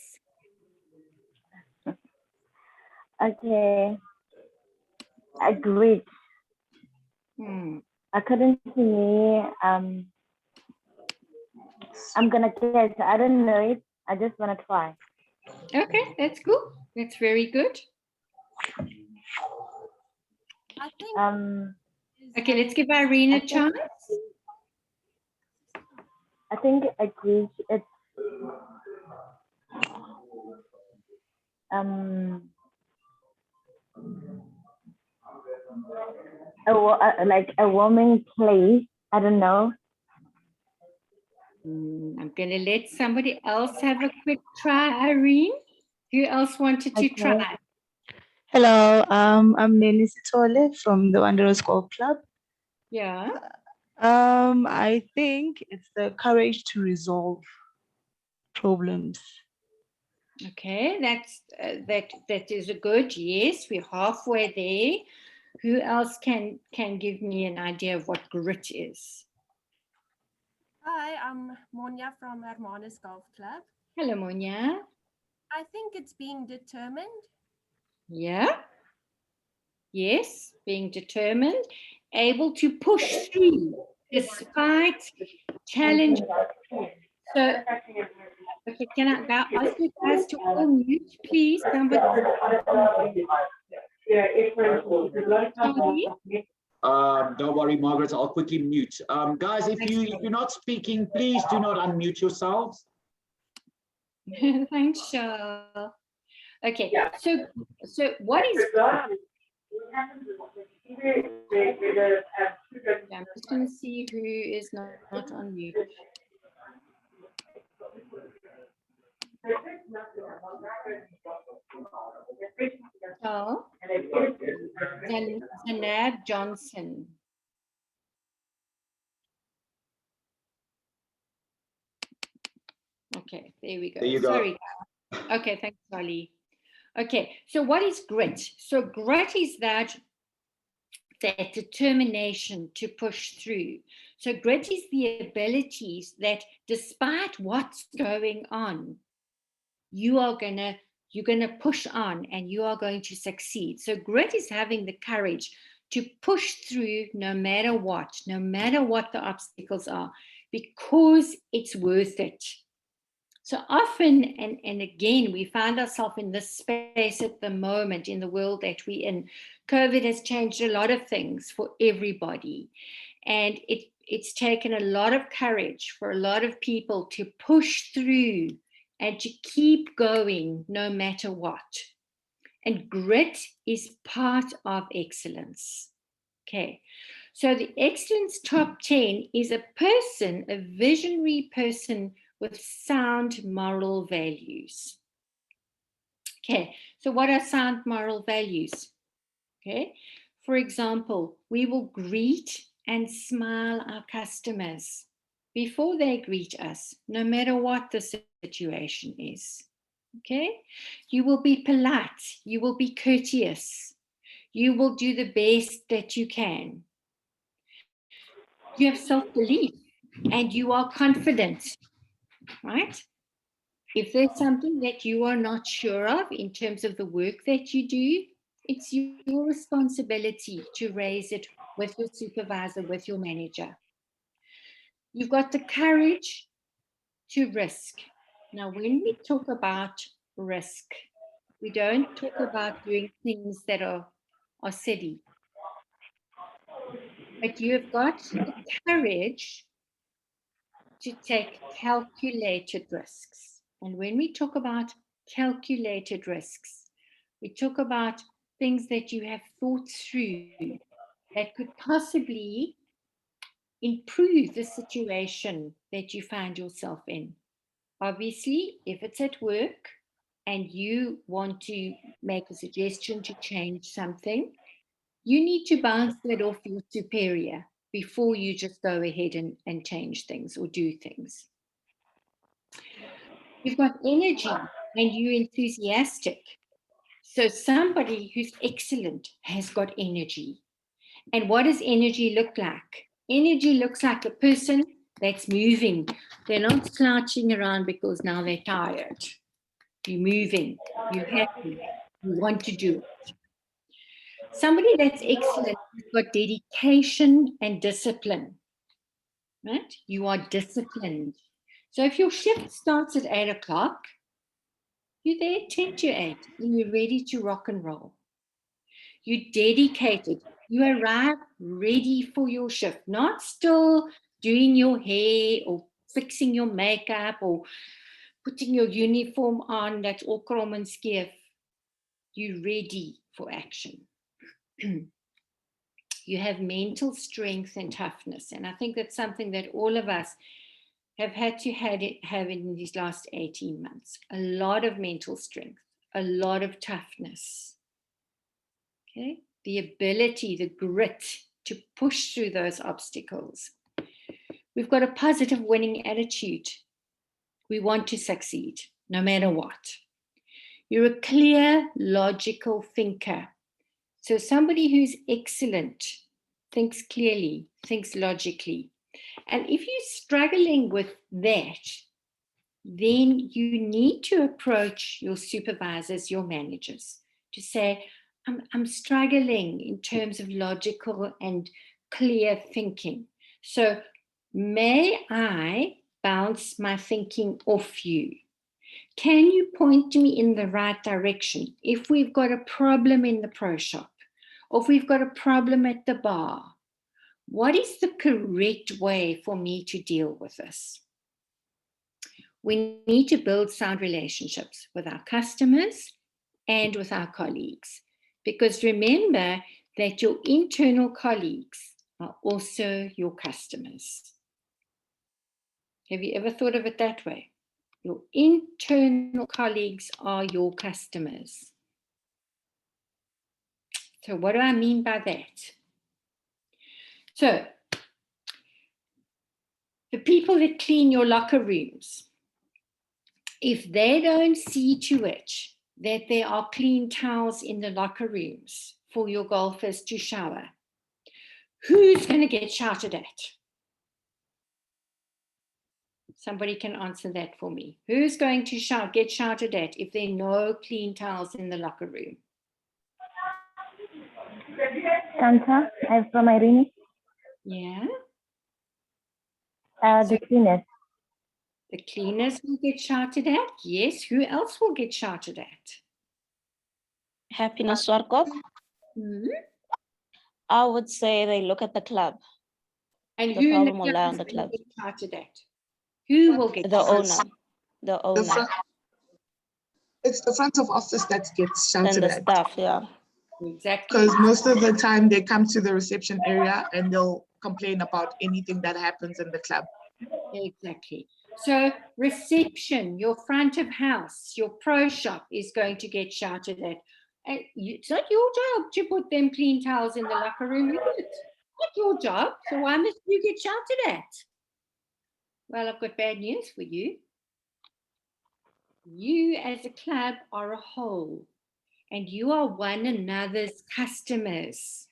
[SPEAKER 11] Okay, grit. According to me, I'm gonna guess. I don't know it. I just wanna try.
[SPEAKER 10] Okay, that's cool. That's very good.
[SPEAKER 13] I think.
[SPEAKER 10] Okay, let's give Irene a chance.
[SPEAKER 11] I think grit. It's like a warming place. I don't know.
[SPEAKER 10] I'm going to let somebody else have a quick try, Irene. Who else wanted to try?
[SPEAKER 16] Hello, I'm Neni Sitole from the Wanderers Golf Club.
[SPEAKER 10] Yeah.
[SPEAKER 16] I think it's the courage to resolve problems.
[SPEAKER 10] Okay, that is a good, yes, we're halfway there. Who else can give me an idea of what grit is?
[SPEAKER 17] Hi, I'm Monia from Hermanus Golf Club.
[SPEAKER 10] Hello, Monia.
[SPEAKER 17] I think it's being determined.
[SPEAKER 10] Yeah. Yes, being determined, able to push through despite challenge. So, okay, can I ask you guys to all mute, please? Somebody.
[SPEAKER 1] Don't worry, Margaret, I'll quickly mute. Guys, if you're not speaking, please do not unmute yourselves.
[SPEAKER 10] Thanks, Cheryl. Okay, so what is... I'm just going to see who is not on mute. Oh, Zanab Johnson. Okay, there we go.
[SPEAKER 1] There you go.
[SPEAKER 10] Sorry. Okay, thanks, Charlie. Okay, so what is grit? So grit is that determination to push through. So grit is the abilities that despite what's going on, you're gonna push on and you are going to succeed. So grit is having the courage to push through no matter what the obstacles are, because it's worth it. So often, and again, we find ourselves in this space at the moment in the world that we're in. COVID has changed a lot of things for everybody. And it's taken a lot of courage for a lot of people to push through and to keep going no matter what. And grit is part of excellence. Okay. So the excellence top 10 is a person, a visionary person with sound moral values. Okay, so what are sound moral values? Okay, for example, we will greet and smile our customers before they greet us, no matter what the situation is. Okay, you will be polite, you will be courteous, you will do the best that you can. You have self-belief and you are confident, right? If there's something that you are not sure of in terms of the work that you do, it's your responsibility to raise it with your supervisor, with your manager. You've got the courage to risk. Now, when we talk about risk, we don't talk about doing things that are silly. But you've got the courage to take calculated risks. And when we talk about calculated risks, we talk about things that you have thought through that could possibly improve the situation that you find yourself in. Obviously, if it's at work and you want to make a suggestion to change something, you need to bounce that off your superior before you just go ahead and change things or do things. You've got energy and you're enthusiastic. So somebody who's excellent has got energy. And what does energy look like? Energy looks like a person that's moving. They're not slouching around because now they're tired. You're moving, you're happy, you want to do it. Somebody that's excellent has got dedication and discipline, right? You are disciplined. So if your shift starts at 8 o'clock, you're there 10 to 8 and you're ready to rock and roll. You're dedicated. You arrive ready for your shift, not still doing your hair or fixing your makeup or putting your uniform on that's all krom and skeef. You're ready for action. You have mental strength and toughness. And I think that's something that all of us have had to have in these last 18 months. A lot of mental strength, a lot of toughness. Okay? The ability, the grit to push through those obstacles. We've got a positive winning attitude. We want to succeed, no matter what. You're a clear, logical thinker. So somebody who's excellent thinks clearly, thinks logically. And if you're struggling with that, then you need to approach your supervisors, your managers, to say, I'm struggling in terms of logical and clear thinking. So may I bounce my thinking off you? Can you point me in the right direction? If we've got a problem in the pro shop, or if we've got a problem at the bar, what is the correct way for me to deal with this? We need to build sound relationships with our customers and with our colleagues. Because remember that your internal colleagues are also your customers. Have you ever thought of it that way? Your internal colleagues are your customers. So what do I mean by that? So the people that clean your locker rooms, if they don't see to it that there are clean towels in the locker rooms for your golfers to shower, who's going to get shouted at? Somebody can answer that for me. Who's going to get shouted at if there are no clean towels in the locker room?
[SPEAKER 11] Santa, I'm from Irene.
[SPEAKER 10] Yeah.
[SPEAKER 11] The cleaners.
[SPEAKER 10] The cleaners will get shouted at. Yes. Who else will get shouted at?
[SPEAKER 18] Happiness Swarkop. I would say they look at the club.
[SPEAKER 10] And
[SPEAKER 18] the
[SPEAKER 10] who in the
[SPEAKER 18] problem will
[SPEAKER 10] club
[SPEAKER 18] lie
[SPEAKER 10] is
[SPEAKER 18] on the
[SPEAKER 10] going
[SPEAKER 18] club.
[SPEAKER 10] to get shouted at? Who will get
[SPEAKER 18] The
[SPEAKER 10] shouted
[SPEAKER 18] owner. The owner.
[SPEAKER 19] It's the front of office that gets shouted
[SPEAKER 18] And the
[SPEAKER 19] at.
[SPEAKER 18] staff, yeah.
[SPEAKER 10] Exactly.
[SPEAKER 19] Because most of the time they come to the reception area and they'll complain about anything that happens in the club.
[SPEAKER 10] Exactly. So reception, your front of house, your pro shop is going to get shouted at. And it's not your job to put them clean towels in the locker room, is it? Not your job. So why must you get shouted at? Well, I've got bad news for you. You as a club are a whole, and you are one another's customers.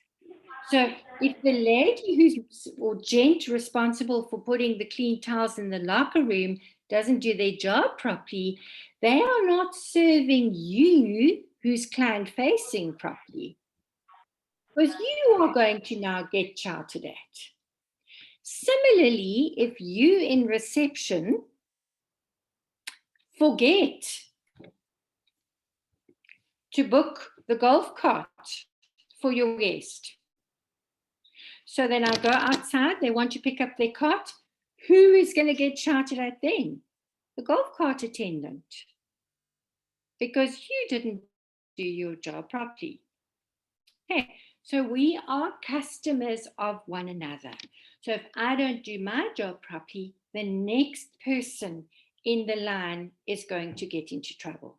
[SPEAKER 10] So if the lady or gent responsible for putting the clean towels in the locker room doesn't do their job properly, they are not serving you, who's client facing, properly. Because you are going to now get shouted at. Similarly, if you in reception forget to book the golf cart for your guest, so then I go outside, they want to pick up their cart, who is going to get shouted at then? The golf cart attendant. Because you didn't do your job properly. Okay, so we are customers of one another. So if I don't do my job properly, the next person in the line is going to get into trouble.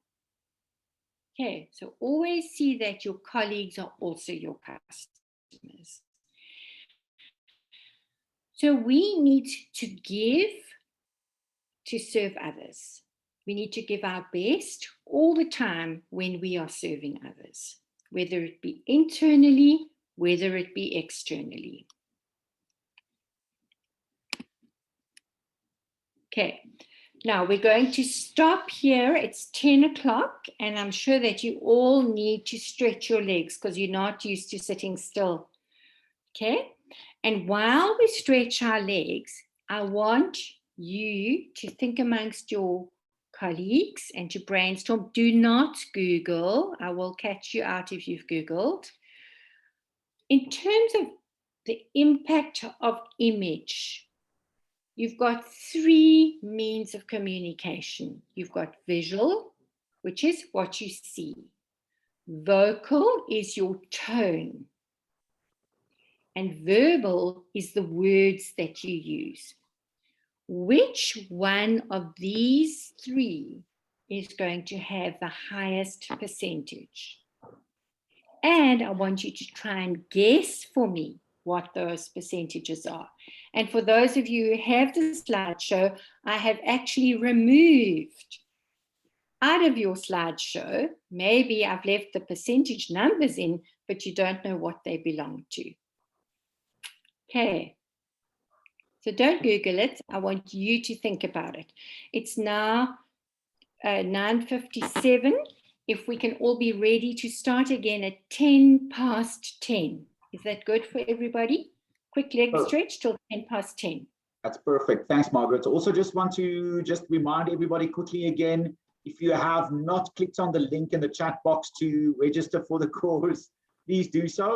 [SPEAKER 10] Okay, so always see that your colleagues are also your customers. So we need to give to serve others. We need to give our best all the time when we are serving others, whether it be internally, whether it be externally. Okay, now we're going to stop here. It's 10 o'clock, and I'm sure that you all need to stretch your legs because you're not used to sitting still. Okay, and while we stretch our legs, I want you to think amongst your colleagues and to brainstorm. Do not Google. I will catch you out if you've Googled. In terms of the impact of image, you've got three means of communication. You've got visual, which is what you see. Vocal is your tone. and verbal is the words that you use. Which one of these three is going to have the highest percentage? And I want you to try and guess for me what those percentages are. And for those of you who have the slideshow, I have actually removed out of your slideshow, maybe I've left the percentage numbers in, but you don't know what they belong to. Okay. So don't Google it. I want you to think about it. It's now 9:57. If we can all be ready to start again at 10:10. Is that good for everybody? Quick leg stretch till 10:10.
[SPEAKER 1] That's perfect. Thanks, Margaret. Also just want to remind everybody quickly again, if you have not clicked on the link in the chat box to register for the course, please do so.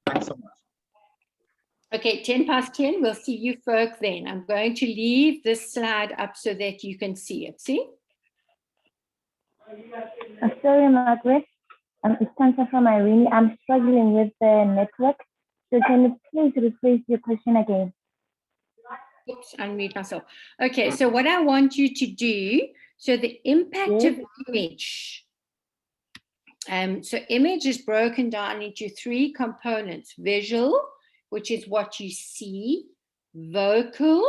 [SPEAKER 1] Thanks so much.
[SPEAKER 10] Okay, 10:10. We'll see you folk then. I'm going to leave this slide up so that you can see it. See?
[SPEAKER 11] Sorry, Margaret. It's Tansa from Irene. I'm struggling with the network. So can you please rephrase your question again?
[SPEAKER 10] Oops, unmute myself. Okay, so what I want you to do, so the impact of image. So image is broken down into three components: visual, which is what you see; vocal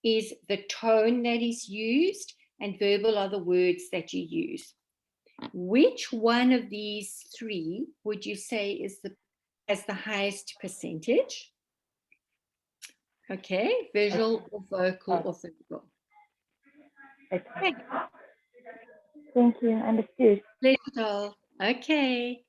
[SPEAKER 10] is the tone that is used; and verbal are the words that you use. Which one of these three would you say has the highest percentage? Okay, visual or vocal or verbal.
[SPEAKER 11] Okay. Thank you. Understood.
[SPEAKER 10] Pleasure. Okay.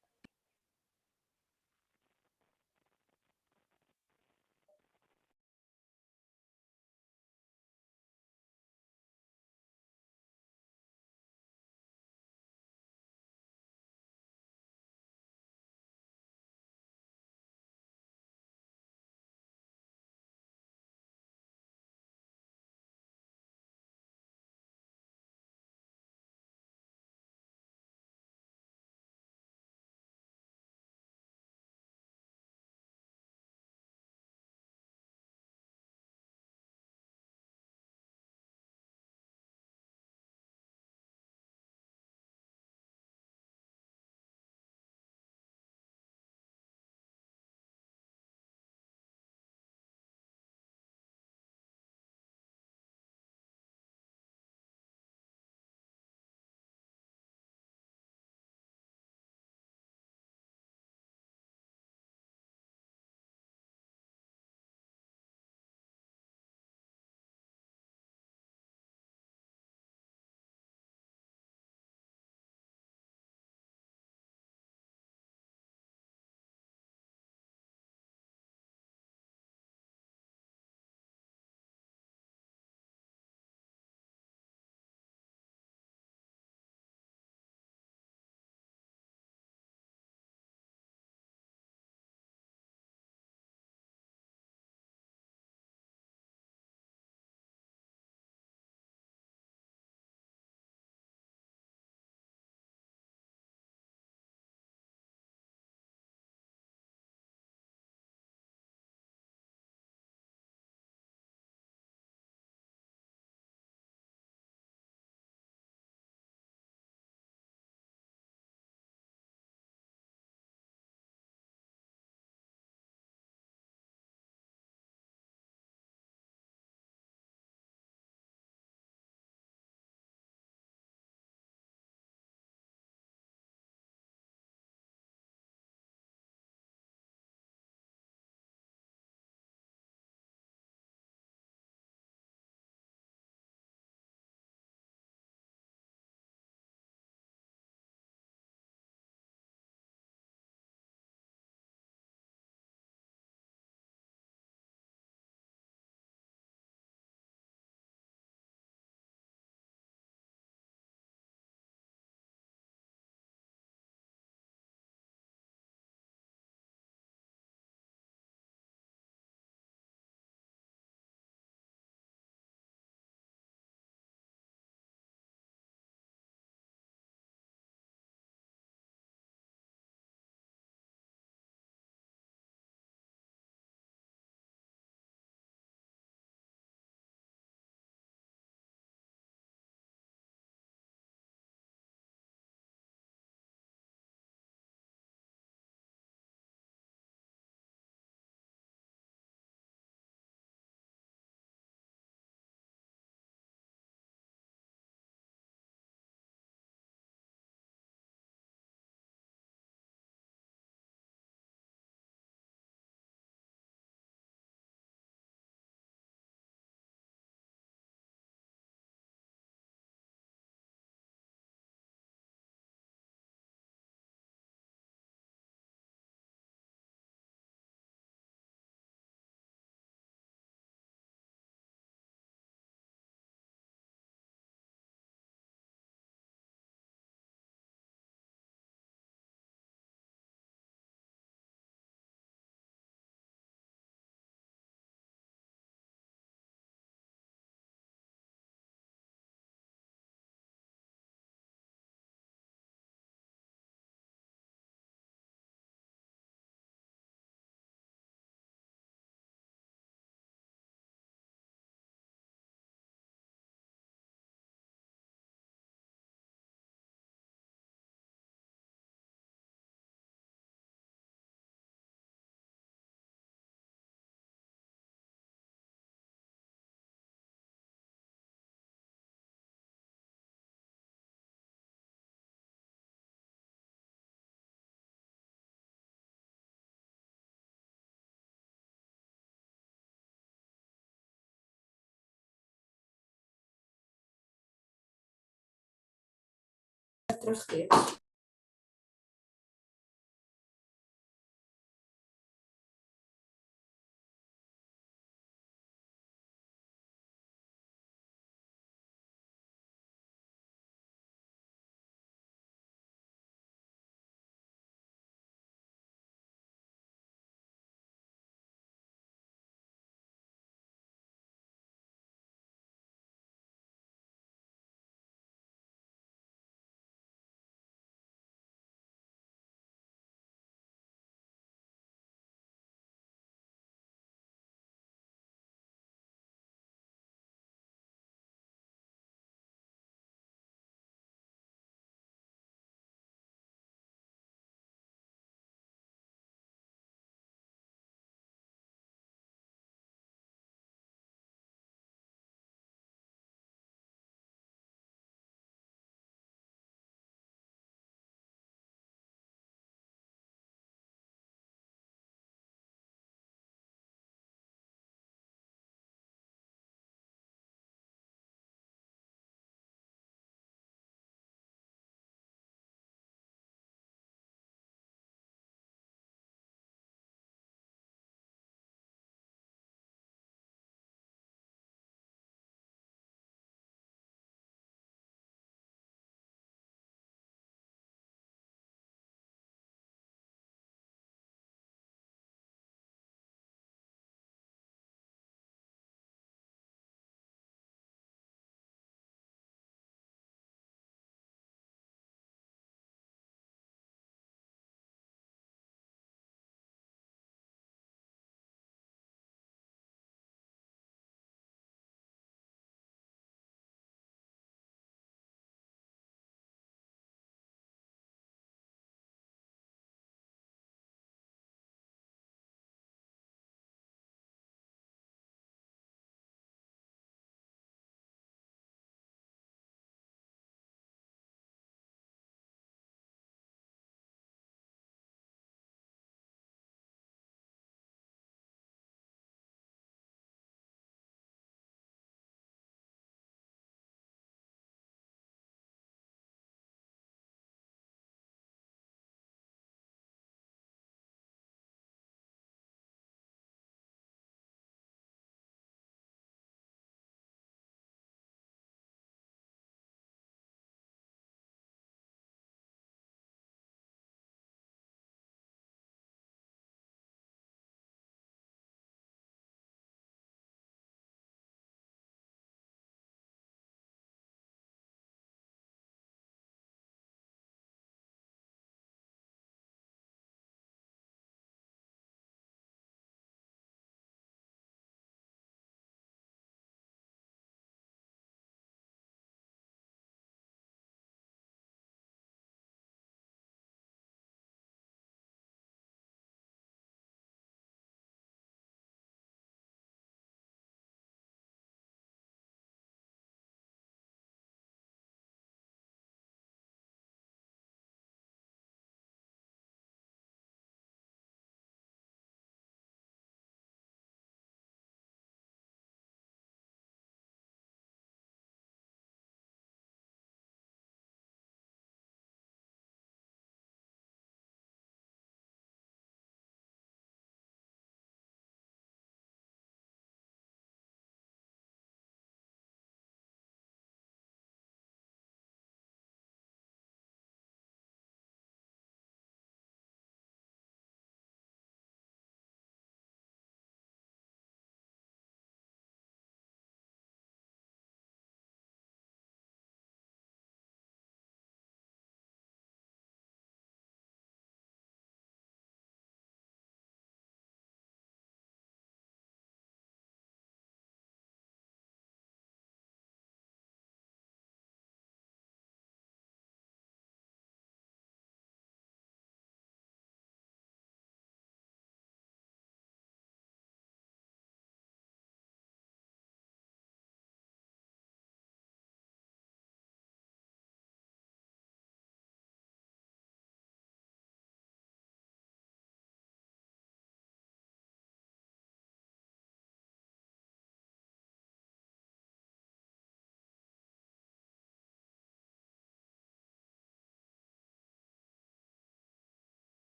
[SPEAKER 5] terugkeer.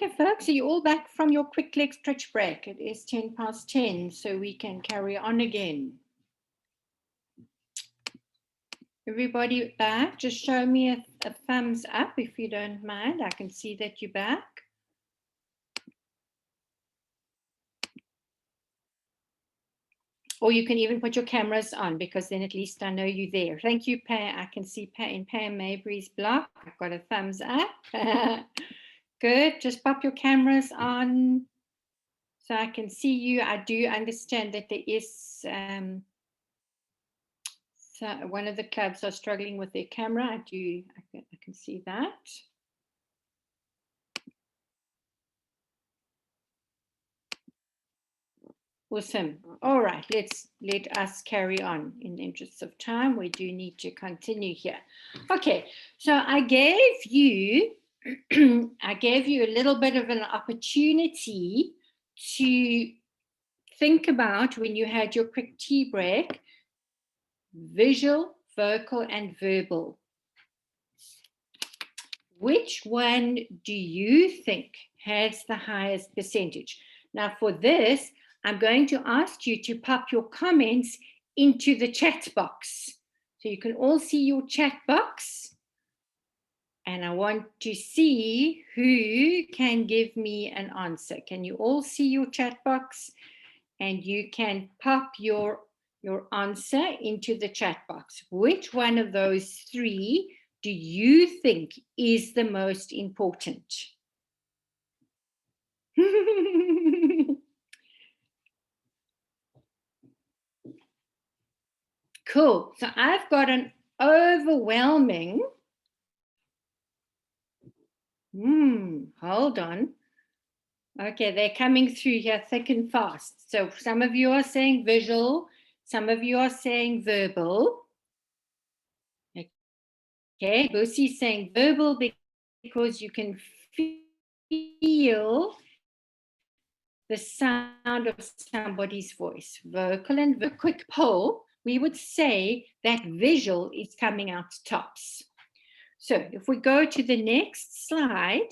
[SPEAKER 10] Okay, folks, are you all back from your quick leg stretch break? It is 10:10, so we can carry on again. Everybody back? Just show me a thumbs up if you don't mind. I can see that you're back. Or you can even put your cameras on, because then at least I know you're there. Thank you, Pam. I can see in Pam Mabry's block. I've got a thumbs up. Good. Just pop your cameras on so I can see you. I do understand that there is so one of the clubs are struggling with their camera. I can see that. Awesome. All right, let us carry on. In the interest of time, we do need to continue here. Okay, so I gave you a little bit of an opportunity to think about, when you had your quick tea break, visual, vocal, and verbal. Which one do you think has the highest percentage? Now for this, I'm going to ask you to pop your comments into the chat box. So you can all see your chat box. And I want to see who can give me an answer. Can you all see your chat box? And you can pop your answer into the chat box. Which one of those three do you think is the most important? Cool. So I've got an overwhelming. Hold on. Okay, they're coming through here thick and fast. So some of you are saying visual, some of you are saying verbal. Okay, Bosie's saying verbal because you can feel the sound of somebody's voice. Vocal and a quick poll, we would say that visual is coming out tops. So if we go to the next slide,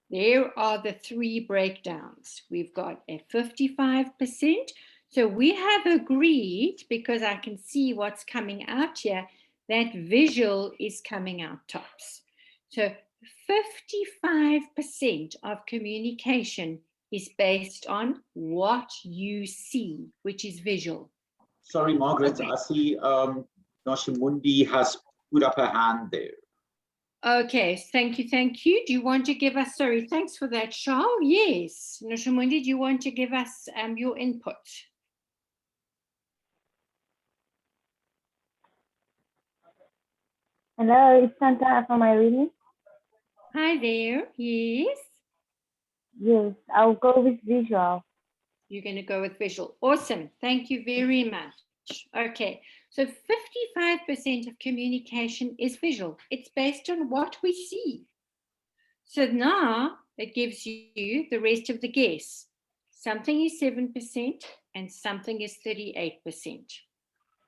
[SPEAKER 10] there are the three breakdowns. We've got a 55%. So we have agreed, because I can see what's coming out here, that visual is coming out tops. So 55% of communication is based on what you see, which is visual.
[SPEAKER 1] Sorry, Margaret, I see Noshimundi has put up her hand there.
[SPEAKER 10] Okay, thank you, thank you. Do you want to give us, sorry, thanks for that, Charles. Yes, Noshimundi, do you want to give us your input?
[SPEAKER 11] Hello, it's Santa from Irene.
[SPEAKER 10] Hi there, yes?
[SPEAKER 11] Yes, I'll go with visual.
[SPEAKER 10] You're going to go with visual. Awesome, thank you very much. Okay, so 55% of communication is visual. It's based on what we see. So now it gives you the rest of the guess. Something is 7% and something is 38%.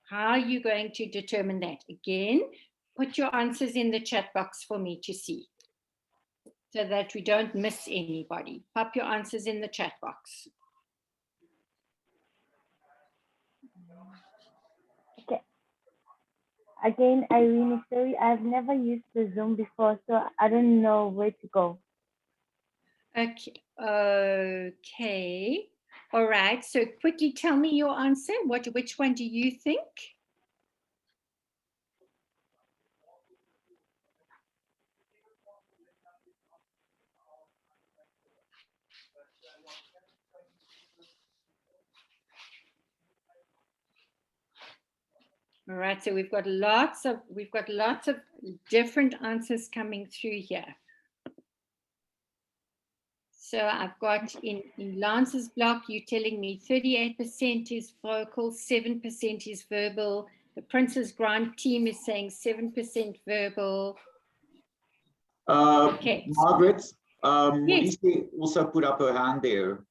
[SPEAKER 10] How are you going to determine that? Again, put your answers in the chat box for me to see, so that we don't miss anybody. Pop your answers in the chat box.
[SPEAKER 11] Okay. Again, Irene, sorry, I've never used the Zoom before, so I don't know where to go.
[SPEAKER 10] Okay. Okay. All right. So quickly tell me your answer. Which one do you think? All right, so we've got lots of different answers coming through here. So I've got in Lance's block, you're telling me 38% is vocal, 7% is verbal. The Princess Grant team is saying 7% verbal. Okay.
[SPEAKER 1] Margaret,
[SPEAKER 10] Yes.
[SPEAKER 1] Maurice also put up her hand there.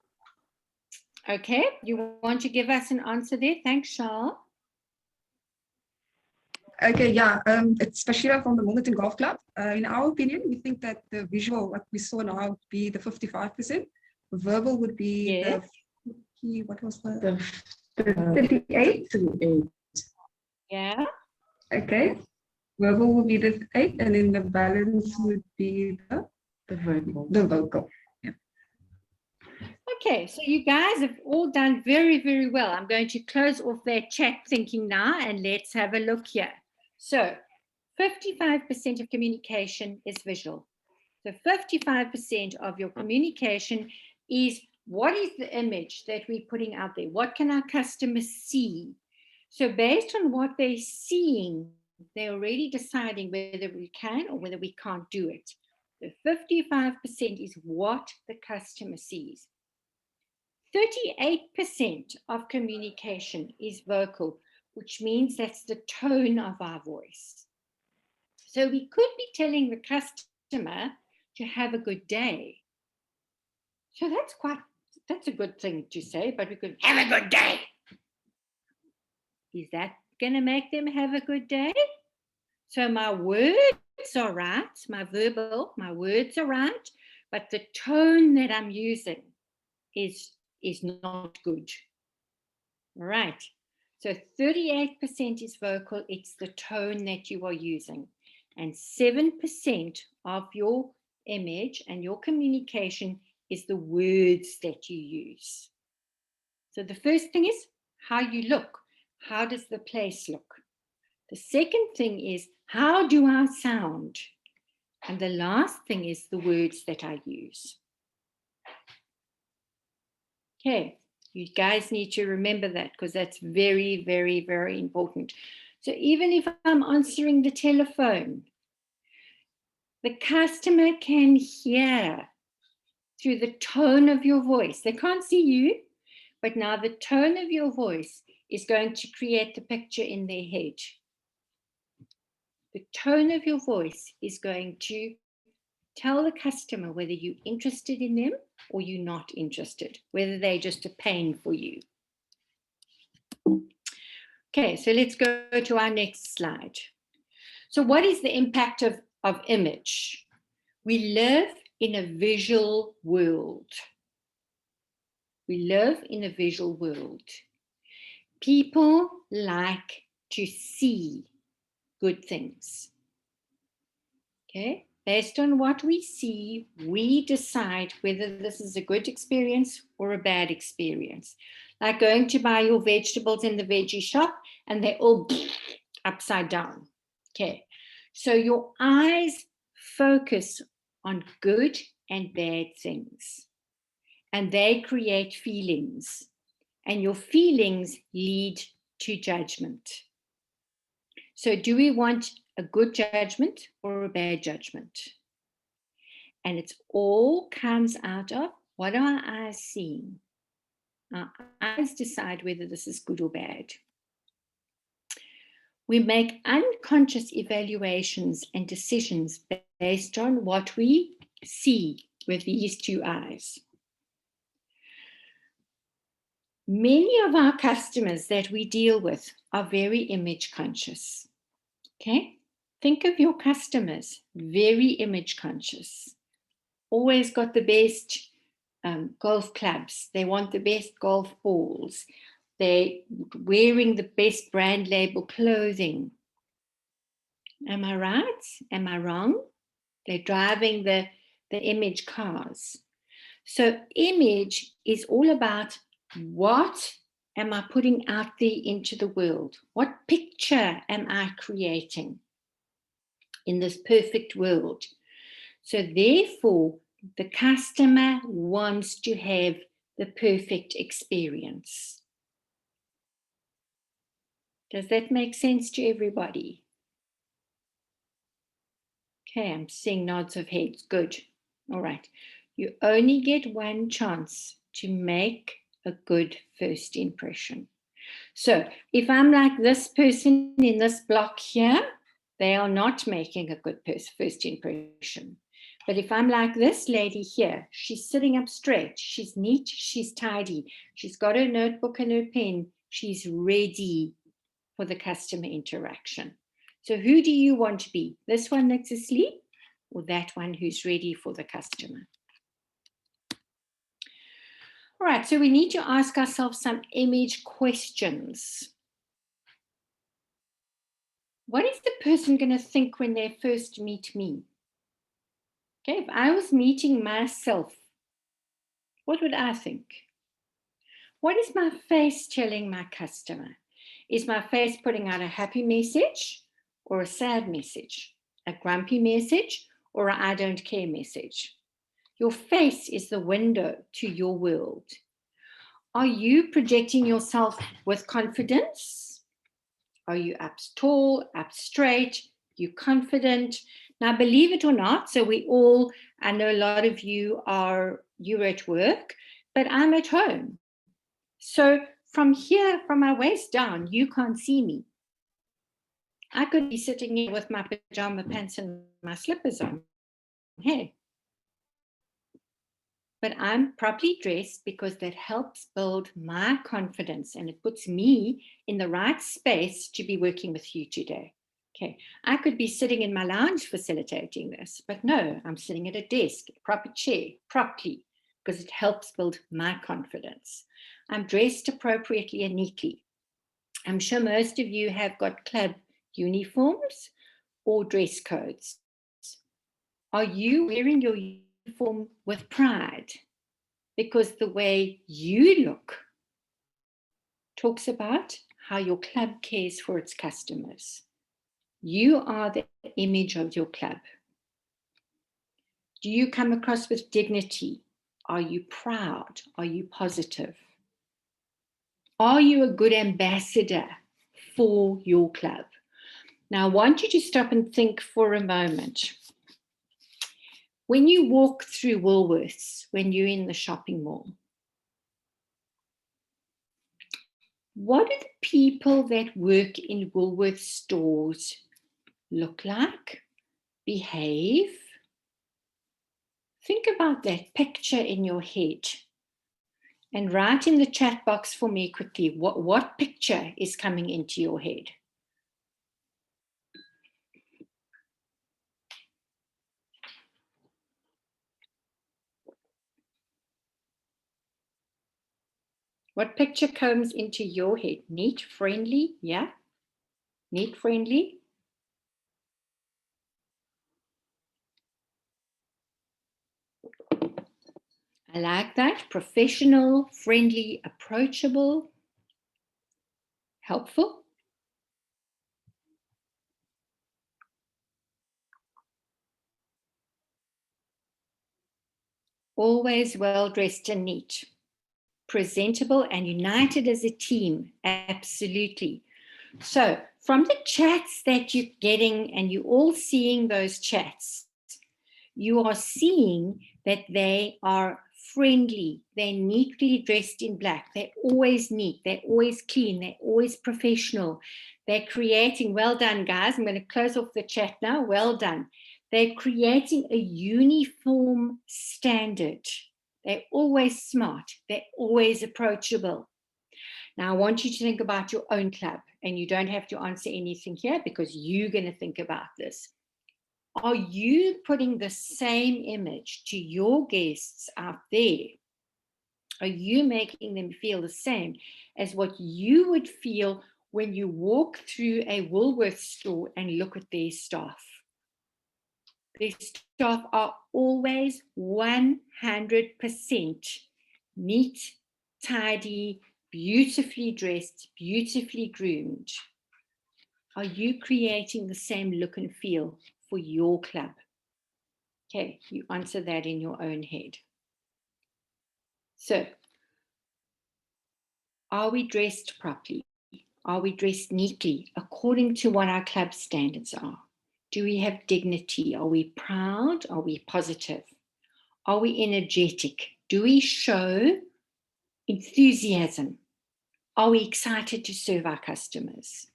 [SPEAKER 10] Okay, you want to give us an answer there? Thanks, Charles.
[SPEAKER 15] Okay, yeah, it's Bashira from the Milnerton Golf Club. In our opinion, we think that the visual, what we saw now, would be the 55%. Verbal would be what was the 38? 38.
[SPEAKER 10] Yeah.
[SPEAKER 15] Okay. Verbal would be the 8, and then the balance would be the vocal. The vocal. Yeah.
[SPEAKER 10] Okay, so you guys have all done very, very well. I'm going to close off that chat thinking now, and let's have a look here. So 55% of communication is visual. So 55% of your communication is what is the image that we're putting out there? What can our customers see? So based on what they're seeing, they're already deciding whether we can or whether we can't do it. So 55% is what the customer sees. 38% of communication is vocal, which means that's the tone of our voice. So we could be telling the customer to have a good day. So that's a good thing to say, but we could have a good day. Is that going to make them have a good day? So my words are right, my words are right, but the tone that I'm using is not good. All right. So 38% is vocal. It's the tone that you are using. And 7% of your image and your communication is the words that you use. So the first thing is how you look. How does the place look? The second thing is how do I sound? And the last thing is the words that I use. Okay, you guys need to remember that because that's very, very, very important. So even if I'm answering the telephone, the customer can hear through the tone of your voice. They can't see you, but now the tone of your voice is going to create the picture in their head. The tone of your voice is going to tell the customer whether you're interested in them or you're not interested, whether they're just a pain for you. Okay, so let's go to our next slide. So what is the impact of image? We live in a visual world. We live in a visual world. People like to see good things. Okay, based on what we see, we decide whether this is a good experience or a bad experience. Like going to buy your vegetables in the veggie shop and they're all upside down. Okay, so your eyes focus on good and bad things, and they create feelings, and your feelings lead to judgment. So do we want a good judgment or a bad judgment? And it all comes out of what are our eyes seeing? Our eyes decide whether this is good or bad. We make unconscious evaluations and decisions based on what we see with these two eyes. Many of our customers that we deal with are very image conscious. Okay, think of your customers, very image conscious. Always got the best golf clubs. They want the best golf balls. They're wearing the best brand label clothing. Am I right? Am I wrong? They're driving the image cars. So image is all about what am I putting out there into the world? What picture am I creating in this perfect world? So therefore, the customer wants to have the perfect experience. Does that make sense to everybody? Okay, I'm seeing nods of heads. Good. All right. You only get one chance to make a good first impression. So if I'm like this person in this block here, they are not making a good first impression. But if I'm like this lady here, she's sitting up straight, she's neat, she's tidy, she's got her notebook and her pen, she's ready for the customer interaction. So who do you want to be? This one that's asleep or that one who's ready for the customer? All right, so we need to ask ourselves some image questions. What is the person going to think when they first meet me? Okay, if I was meeting myself, what would I think? What is my face telling my customer? Is my face putting out a happy message or a sad message? A grumpy message or a I don't care message? Your face is the window to your world. Are you projecting yourself with confidence? Are you up tall, up straight? You confident? Now, believe it or not, so we all, I know a lot of you you're at work, but I'm at home. So from here, from my waist down, you can't see me. I could be sitting here with my pajama pants and my slippers on. Hey. But I'm properly dressed because that helps build my confidence and it puts me in the right space to be working with you today. Okay, I could be sitting in my lounge facilitating this, but no, I'm sitting at a desk, a proper chair, properly, because it helps build my confidence. I'm dressed appropriately and neatly. I'm sure most of you have got club uniforms or dress codes. Are you wearing your uniform with pride? Because the way you look talks about how your club cares for its customers. You are the image of your club. Do you come across with dignity? Are you proud? Are you positive? Are you a good ambassador for your club? Now, I want you to stop and think for a moment. When you walk through Woolworths, when you're in the shopping mall, what do the people that work in Woolworths stores look like, behave? Think about that picture in your head and write in the chat box for me quickly what picture is coming into your head. What picture comes into your head? Neat, friendly, yeah? Neat, friendly. I like that. Professional, friendly, approachable, helpful. Always well-dressed and neat. Presentable and united as a team, absolutely. So from the chats that you're getting, and you're all seeing those chats, you are seeing that they are friendly, they're neatly dressed in black, they're always neat, they're always clean, they're always professional, they're creating, well done guys, I'm going to close off the chat now, well done. They're creating a uniform standard. They're always smart, they're always approachable. Now I want you to think about your own club, and you don't have to answer anything here because you're going to think about this. Are you putting the same image to your guests out there? Are you making them feel the same as what you would feel when you walk through a Woolworths store and look at their staff? Their staff are always 100% neat, tidy, beautifully dressed, beautifully groomed. Are you creating the same look and feel for your club? Okay, you answer that in your own head. So, are we dressed properly? Are we dressed neatly according to what our club standards are? Do we have dignity? Are we proud? Are we positive? Are we energetic? Do we show enthusiasm? Are we excited to serve our customers?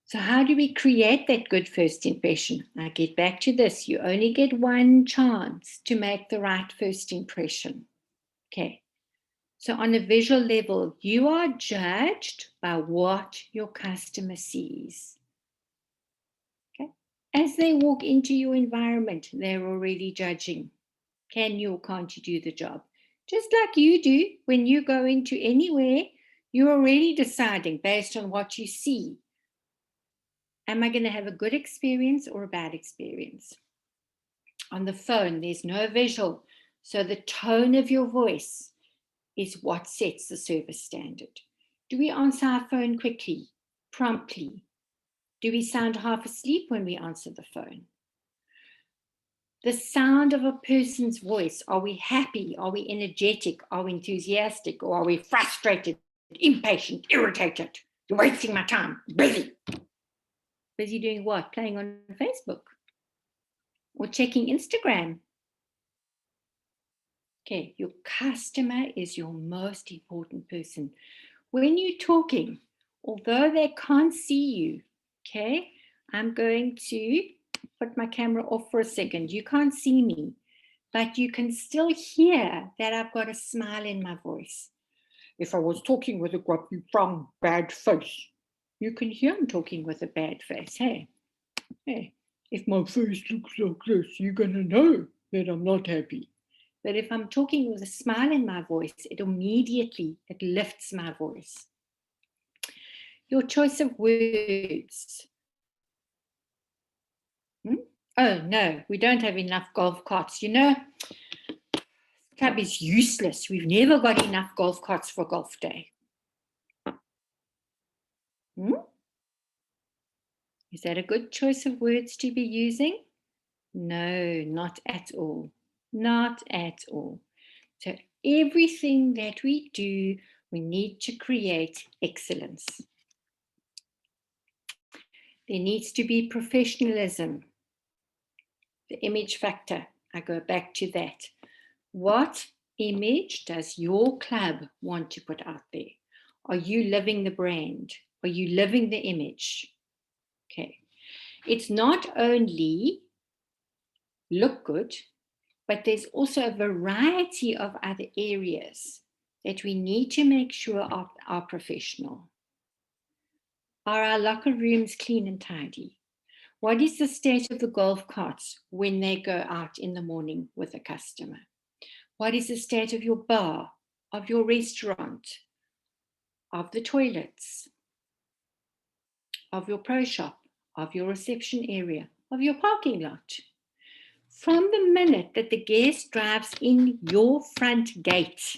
[SPEAKER 10] So how do we create that good first impression? I get back to this. You only get one chance to make the right first impression. Okay. So on a visual level, you are judged by what your customer sees. Okay? As they walk into your environment, they're already judging. Can you or can't you do the job? Just like you do when you go into anywhere, you're already deciding based on what you see. Am I going to have a good experience or a bad experience? On the phone, there's no visual. So the tone of your voice is what sets the service standard. Do we answer our phone quickly, promptly? Do we sound half asleep when we answer the phone? The sound of a person's voice. Are we happy? Are we energetic? Are we enthusiastic? Or are we frustrated, impatient, irritated? You're wasting my time. Busy. Busy doing what? Playing on Facebook or checking Instagram. Okay, your customer is your most important person. When you're talking, although they can't see you, okay, I'm going to put my camera off for a second. You can't see me, but you can still hear that I've got a smile in my voice. If I was talking with a grumpy, frown, bad face, you can hear I'm talking with a bad face. Hey, if my face looks like this, you're going to know that I'm not happy. But if I'm talking with a smile in my voice, it lifts my voice. Your choice of words. Oh, no, we don't have enough golf carts. You know, this club is useless. We've never got enough golf carts for golf day. Is that a good choice of words to be using? No, not at all. Not at all. So everything that we do, we need to create excellence. There needs to be professionalism. The image factor, I go back to that. What image does your club want to put out there? Are you living the brand? Are you living the image? Okay. It's not only look good, but there's also a variety of other areas that we need to make sure are professional. Are our locker rooms clean and tidy? What is the state of the golf carts when they go out in the morning with a customer? What is the state of your bar, of your restaurant, of the toilets, of your pro shop, of your reception area, of your parking lot? From the minute that the guest drives in your front gate,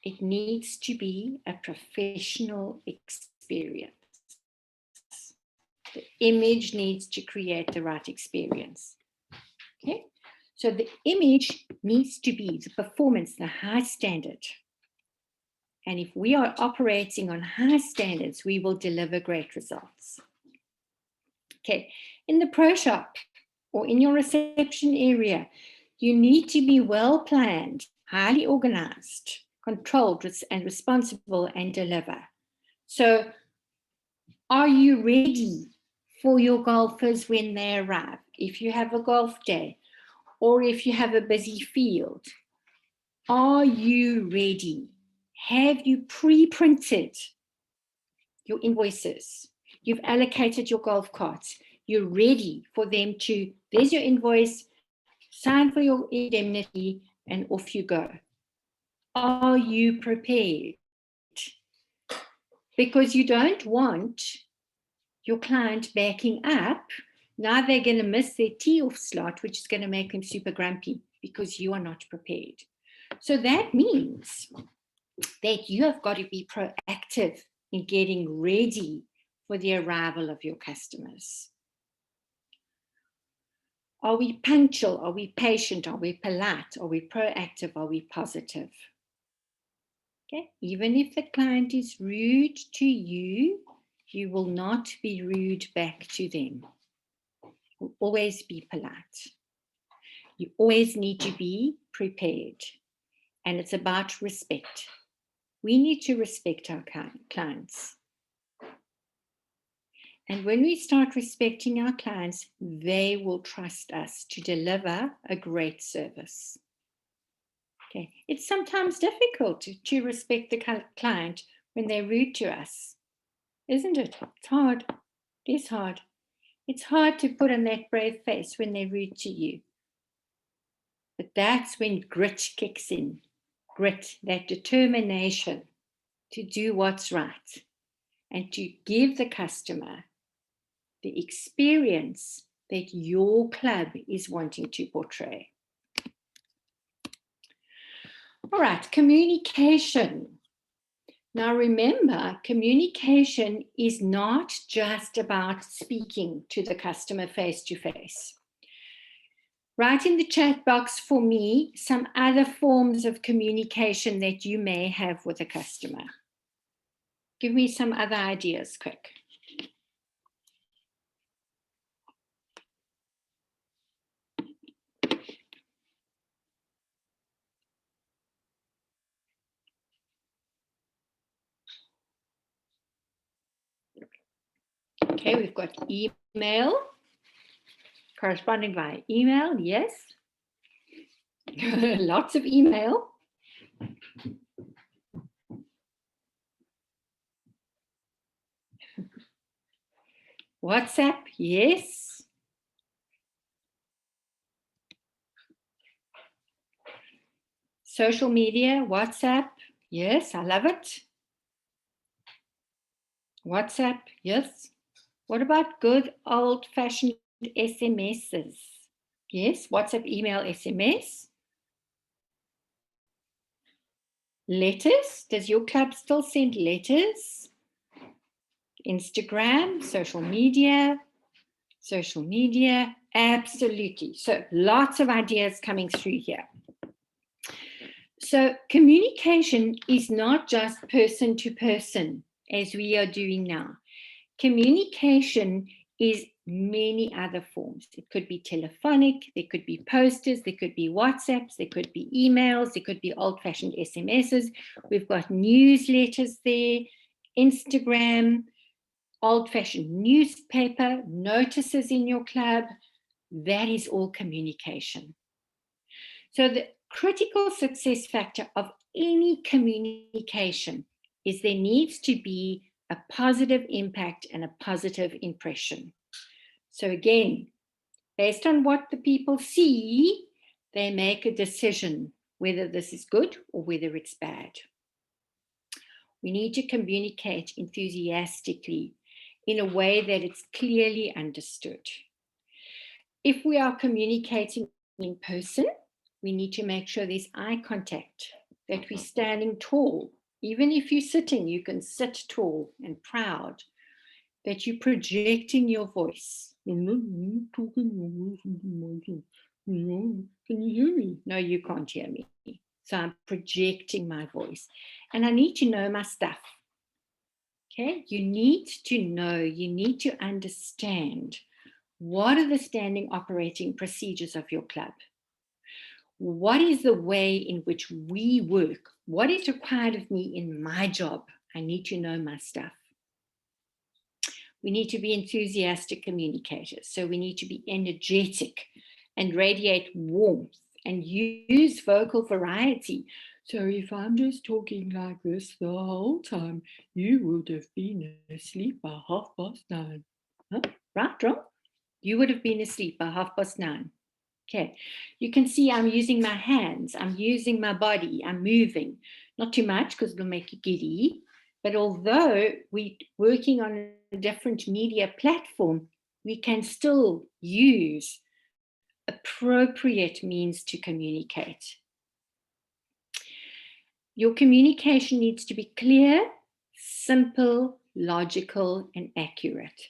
[SPEAKER 10] it needs to be a professional experience. The image needs to create the right experience. Okay, so the image needs to be the performance, the high standard. And if we are operating on high standards, we will deliver great results. Okay, in the pro shop or in your reception area, you need to be well planned, highly organized, controlled and responsible, and deliver. So are you ready for your golfers when they arrive? If you have a golf day or if you have a busy field, are you ready? Have you pre-printed your invoices? You've allocated your golf carts. You're ready for them to, there's your invoice, sign for your indemnity, and off you go. Are you prepared? Because you don't want your client backing up. Now they're going to miss their tee-off slot, which is going to make them super grumpy because you are not prepared. So that means that you have got to be proactive in getting ready for the arrival of your customers. Are we punctual? Are we patient? Are we polite? Are we proactive? Are we positive? Okay, even if the client is rude to you, you will not be rude back to them. You'll always be polite. You always need to be prepared. And it's about respect. We need to respect our clients. And when we start respecting our clients, they will trust us to deliver a great service. Okay, it's sometimes difficult to respect the client when they're rude to us, isn't it? It's hard. It is hard. It's hard to put on that brave face when they're rude to you. But that's when grit kicks in. Grit, that determination to do what's right and to give the customer the experience that your club is wanting to portray. All right, communication. Now remember, communication is not just about speaking to the customer face to face. Write in the chat box for me some other forms of communication that you may have with a customer. Give me some other ideas, quick. Okay, we've got email, corresponding via email, yes. Lots of email. WhatsApp, yes. Social media, WhatsApp, yes, I love it. WhatsApp, yes. What about good old-fashioned SMSs? Yes, WhatsApp, email, SMS. Letters, does your club still send letters? Instagram, social media, absolutely. So lots of ideas coming through here. So communication is not just person to person as we are doing now. Communication is many other forms. It could be telephonic, there could be posters, there could be WhatsApps, there could be emails, there could be old-fashioned SMSs. We've got newsletters there, Instagram, old-fashioned newspaper, notices in your club. That is all communication. So the critical success factor of any communication is there needs to be a positive impact and a positive impression. So again, based on what the people see, they make a decision whether this is good or whether it's bad. We need to communicate enthusiastically in a way that it's clearly understood. If we are communicating in person, we need to make sure there's eye contact, that we're standing tall. Even if you're sitting, you can sit tall and proud, that you're projecting your voice. Can you hear me? No, you can't hear me. So I'm projecting my voice. And I need to know my stuff. Okay, you need to know, you need to understand what are the standing operating procedures of your club. What is the way in which we work? What is required of me in my job? I need to know my stuff. We need to be enthusiastic communicators. So we need to be energetic and radiate warmth and use vocal variety. So if I'm just talking like this the whole time, you would have been asleep by 9:30. Huh? Right, wrong? You would have been asleep by 9:30. Okay, you can see I'm using my hands, I'm using my body, I'm moving. Not too much because it'll make you giddy. But although we're working on a different media platform, we can still use appropriate means to communicate. Your communication needs to be clear, simple, logical, and accurate.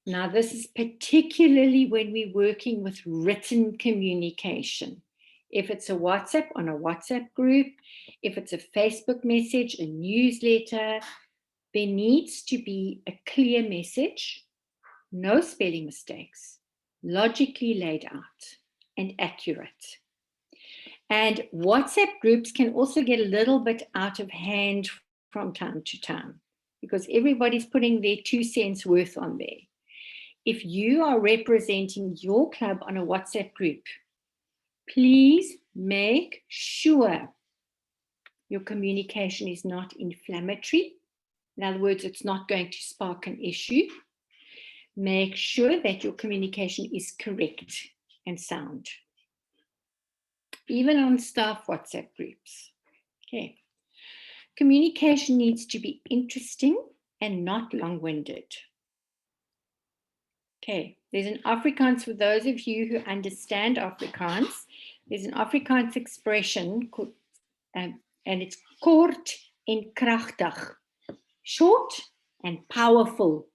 [SPEAKER 10] Now, this is particularly when we're working with written communication. If it's a WhatsApp on a WhatsApp group, if it's a Facebook message, a newsletter, there needs to be a clear message, no spelling mistakes, logically laid out and accurate. And WhatsApp groups can also get a little bit out of hand from time to time because everybody's putting their 2 cents worth on there. If you are representing your club on a WhatsApp group, please make sure Your communication is not inflammatory. In other words, it's not going to spark an issue. Make sure that your communication is correct and sound. Even on staff WhatsApp groups. Okay. Communication needs to be interesting and not long-winded. Okay, there's an Afrikaans, for those of you who understand Afrikaans, there's an Afrikaans expression called, and it's kort en kragtig, short and powerful.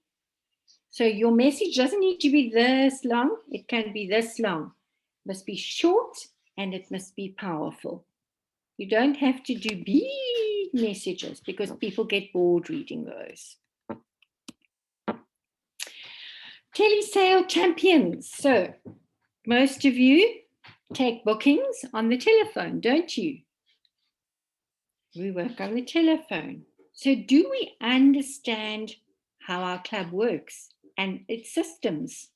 [SPEAKER 10] So your message doesn't need to be this long, it can be this long. It must be short and it must be powerful. You don't have to do big messages because people get bored reading those. Telesale champions. So most of you take bookings on the telephone, don't you? We work on the telephone. So do we understand how our club works and its systems?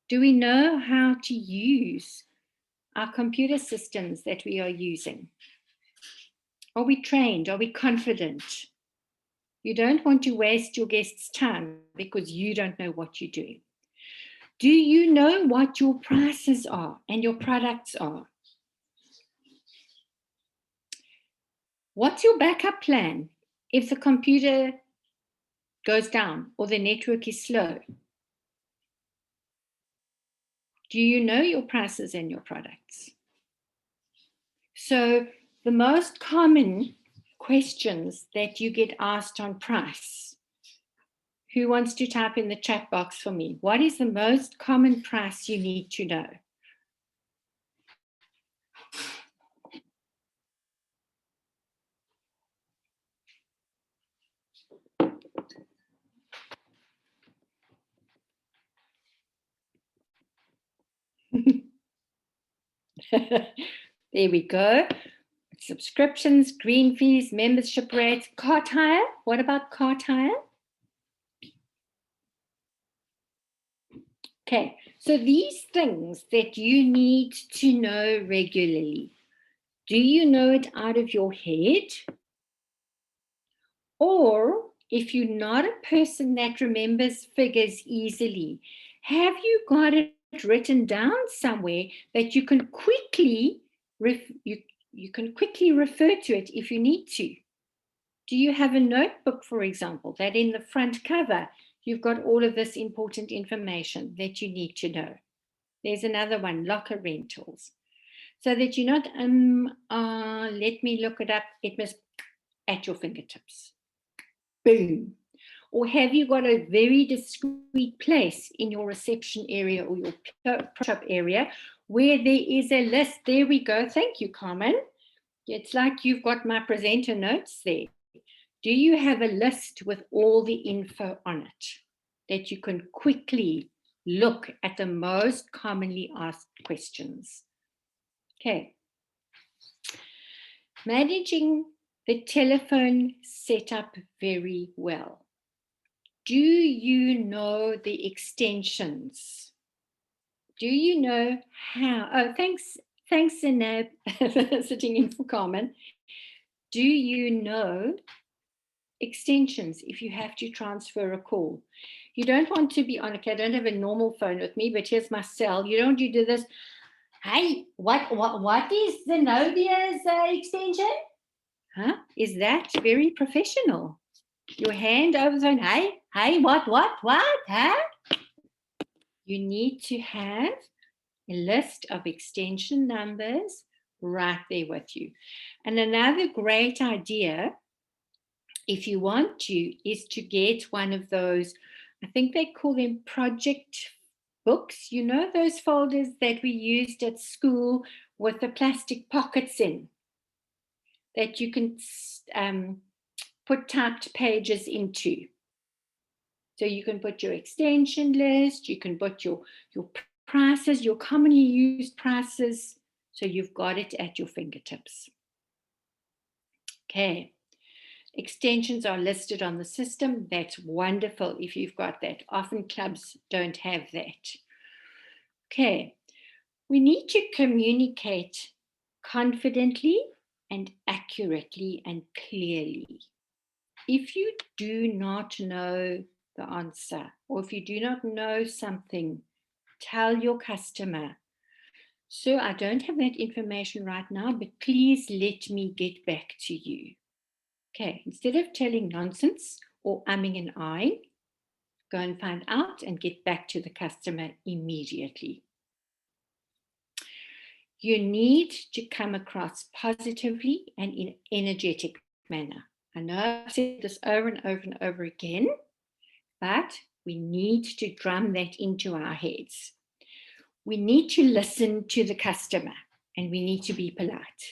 [SPEAKER 10] Do we know how to use our computer systems that we are using? Are we trained? Are we confident? You don't want to waste your guests' time because you don't know what you're doing. Do you know what your prices are and your products are? What's your backup plan if the computer goes down or the network is slow? Do you know your prices and your products? So the most common questions that you get asked on price. Who wants to type in the chat box for me? What is the most common price you need to know? There we go. Subscriptions, green fees, membership rates, cart hire. What about cart hire? Okay, so these things that you need to know regularly, do you know it out of your head? Or if you're not a person that remembers figures easily, have you got it written down somewhere that you can quickly refer to it if you need to? Do you have a notebook, for example, that in the front cover, you've got all of this important information that you need to know? There's another one, locker rentals. So that you're not, let me look it up. It must at your fingertips. Boom. Or have you got a very discreet place in your reception area or your shop area where there is a list? There we go. Thank you, Carmen. It's like you've got my presenter notes there. Do you have a list with all the info on it that you can quickly look at the most commonly asked questions? Okay. Managing the telephone setup very well. Do you know the extensions? Do you know how? Oh, thanks, Zinab, sitting in for Carmen. Do you know extensions if you have to transfer a call? You don't want to be on, okay, I don't have a normal phone with me, but here's my cell. You don't, you do this. Hey, what is Zenobia's extension? Huh? Is that very professional? Your hand over the phone. Hey, what, huh? You need to have a list of extension numbers right there with you. And another great idea, if you want to, is to get one of those, I think they call them project books, you know, those folders that we used at school with the plastic pockets in, that you can put typed pages into. So you can put your extension list, you can put your prices, your commonly used prices, so you've got it at your fingertips. Okay. Extensions are listed on the system. That's wonderful if you've got that. Often clubs don't have that. Okay. We need to communicate confidently and accurately and clearly. If you do not know the answer, or if you do not know something, tell your customer, "Sir, I don't have that information right now, but please let me get back to you." Okay, instead of telling nonsense or umming and ahhing, go and find out and get back to the customer immediately. You need to come across positively and in an energetic manner. I know I've said this over and over and over again, but we need to drum that into our heads. We need to listen to the customer and we need to be polite.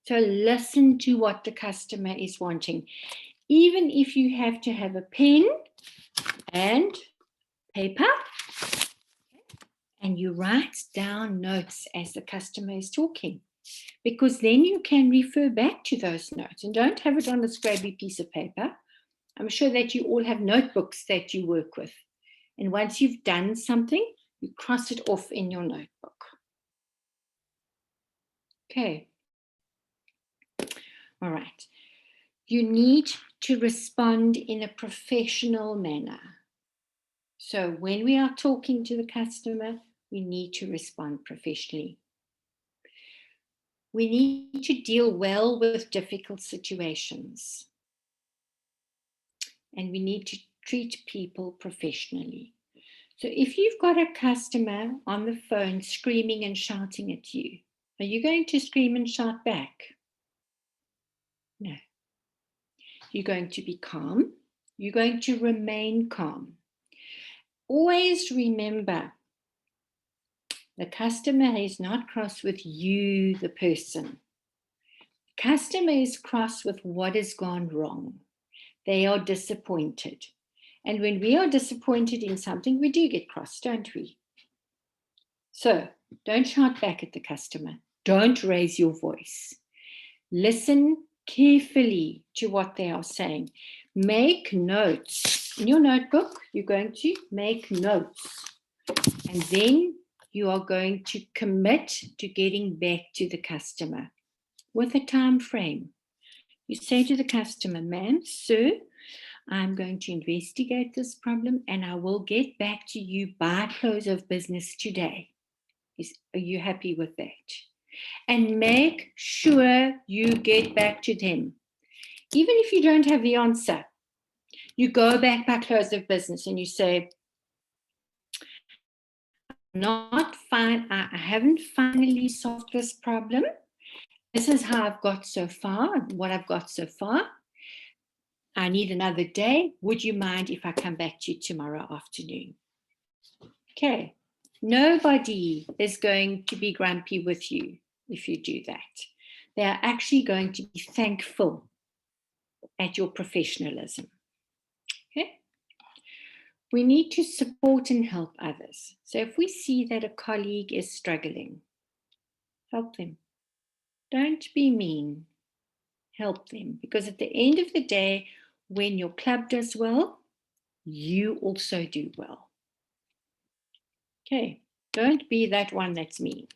[SPEAKER 10] So listen to what the customer is wanting. Even if you have to have a pen and paper, and you write down notes as the customer is talking, because then you can refer back to those notes and don't have it on a scrabby piece of paper. I'm sure that you all have notebooks that you work with. And once you've done something, you cross it off in your notebook. Okay. All right. You need to respond in a professional manner. So when we are talking to the customer, we need to respond professionally. We need to deal well with difficult situations. And we need to treat people professionally. So if you've got a customer on the phone screaming and shouting at you, are you going to scream and shout back? No. You're going to be calm. You're going to remain calm. Always remember, the customer is not cross with you, the person. The customer is cross with what has gone wrong. They are disappointed. And when we are disappointed in something, we do get cross, don't we? So don't shout back at the customer. Don't raise your voice. Listen carefully to what they are saying. Make notes. In your notebook, you're going to make notes. And then you are going to commit to getting back to the customer with a time frame. You say to the customer, "Ma'am, sir, I'm going to investigate this problem and I will get back to you by close of business today." Are you happy with that? And make sure you get back to them. Even if you don't have the answer, you go back by close of business and you say, I haven't finally solved this problem. This is how I've got so far, what I've got so far. I need another day. Would you mind if I come back to you tomorrow afternoon? Okay. Nobody is going to be grumpy with you if you do that. They are actually going to be thankful at your professionalism. Okay. We need to support and help others. So if we see that a colleague is struggling, help them. Don't be mean. Help them. Because at the end of the day, when your club does well, you also do well. Okay. Don't be that one that's mean.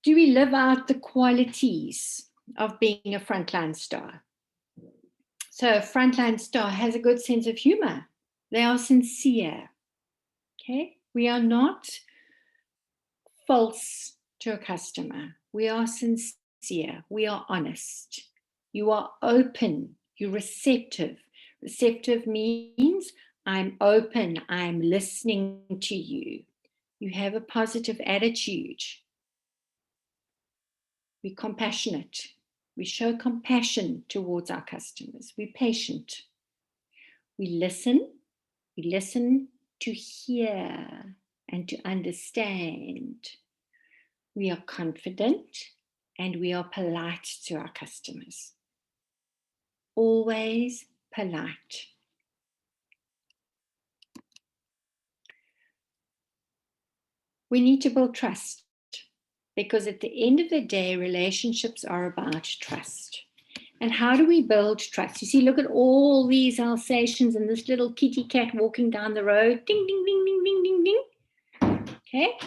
[SPEAKER 10] Do we live out the qualities of being a frontline star? So a frontline star has a good sense of humor. They are sincere. Okay? We are not false to a customer. We are sincere. We are honest. You are open. You're receptive. Receptive means I'm open. I'm listening to you. You have a positive attitude. We're compassionate. We show compassion towards our customers. We're patient. We listen. We listen to hear and to understand. We are confident and we are polite to our customers. Always polite. We need to build trust, because at the end of the day, relationships are about trust. And how do we build trust? You see, look at all these Alsatians and this little kitty cat walking down the road. Ding, ding, ding, ding, ding, ding, ding. Okay?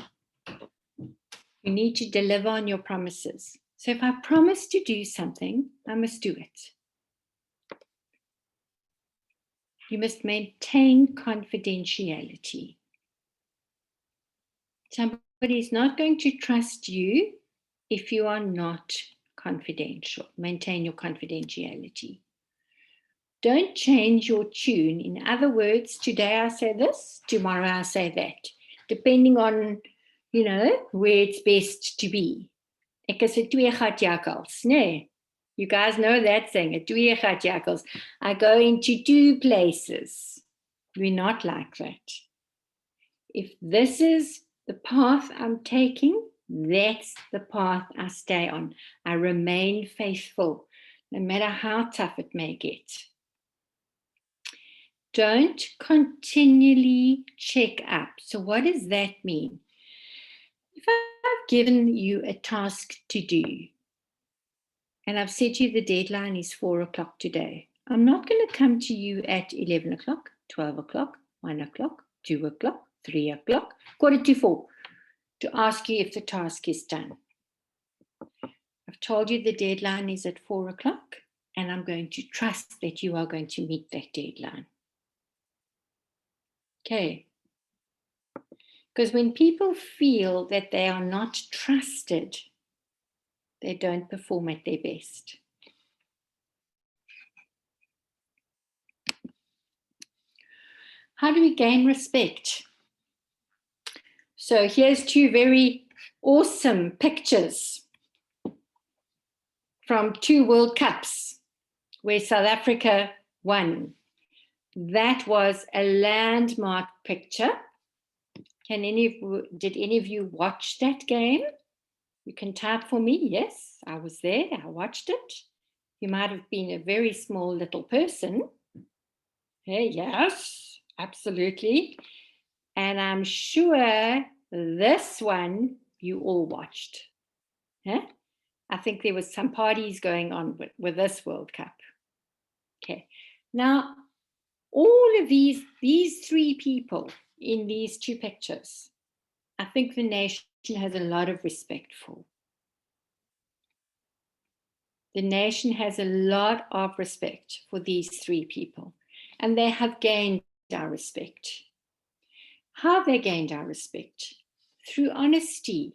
[SPEAKER 10] You need to deliver on your promises. So if I promise to do something, I must do it. You must maintain confidentiality. Somebody is not going to trust you if you are not confidential. Maintain your confidentiality. Don't change your tune. In other words, today I say this, tomorrow I say that, depending on, you know, where it's best to be. Ek is 'n twee gat jakkals, nee. You guys know that saying, 'n twee gat jakkals. I go into two places. We're not like that. If this is the path I'm taking, that's the path I stay on. I remain faithful, no matter how tough it may get. Don't continually check up. So what does that mean? If I've given you a task to do, and I've said to you the deadline is 4 o'clock today, I'm not going to come to you at 11 o'clock, 12 o'clock, 1 o'clock, 2 o'clock, 3 o'clock, 3:45 to ask you if the task is done. I've told you the deadline is at 4 o'clock, and I'm going to trust that you are going to meet that deadline. Okay. Because when people feel that they are not trusted, they don't perform at their best. How do we gain respect? So here's two very awesome pictures from 2 World Cups where South Africa won. That was a landmark picture. Did any of you watch that game? You can type for me. Yes, I was there. I watched it. You might have been a very small little person. Hey, yes, absolutely. And I'm sure this one you all watched. Huh? I think there was some parties going on with this World Cup. Okay. Now, all of these 3 people in these 2 pictures, I think the nation has a lot of respect for. The nation has a lot of respect for these 3 people, and they have gained our respect. How have they gained our respect? Through honesty.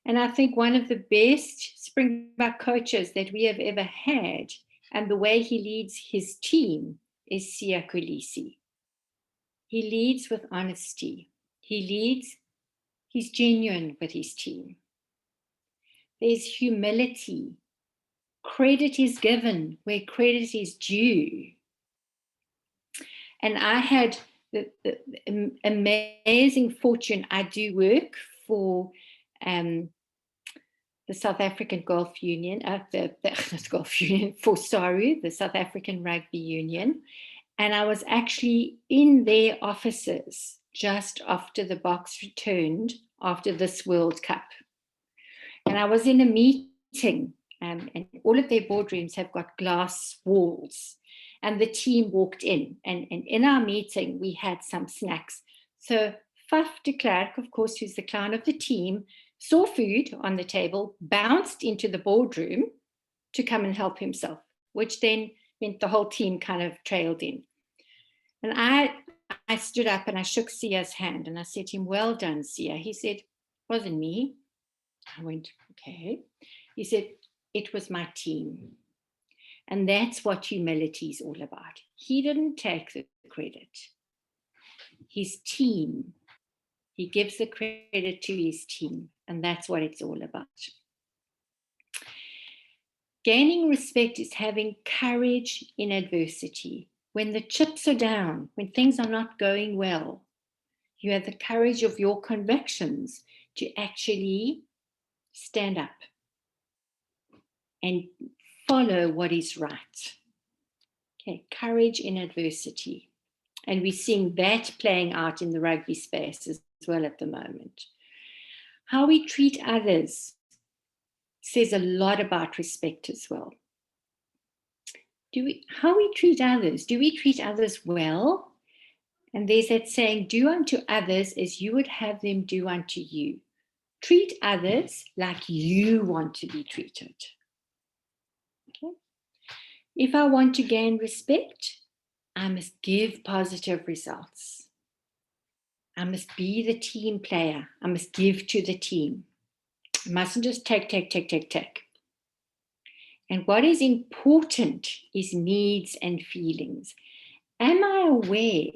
[SPEAKER 10] And I think one of the best Springbok coaches that we have ever had, and the way he leads his team, is Siya Kolisi. He leads with honesty. He's genuine with his team. There's humility. Credit is given where credit is due. And I had the amazing fortune. I do work for the South African Golf Union, Golf Union for SARU, the South African Rugby Union. And I was actually in their offices just after the box returned after this World Cup. And I was in a meeting, and all of their boardrooms have got glass walls. And the team walked in, and in our meeting, we had some snacks. So Faf de Klerk, of course, who's the clown of the team, saw food on the table, bounced into the boardroom to come and help himself, which then meant the whole team kind of trailed in. And I stood up and I shook Sia's hand and I said to him, "Well done, Sia." He said, "Wasn't me." I went, "Okay." He said, "It was my team." And that's what humility is all about. He didn't take the credit. His team. He gives the credit to his team. And that's what it's all about. Gaining respect is having courage in adversity. When the chips are down, when things are not going well, you have the courage of your convictions to actually stand up and follow what is right. Okay, courage in adversity. And we're seeing that playing out in the rugby space as well at the moment. How we treat others says a lot about respect as well. How we treat others? Do we treat others well? And there's that saying, "Do unto others as you would have them do unto you." Treat others like you want to be treated. Okay? If I want to gain respect, I must give positive results. I must be the team player. I must give to the team. I mustn't just take. And what is important is needs and feelings. Am I aware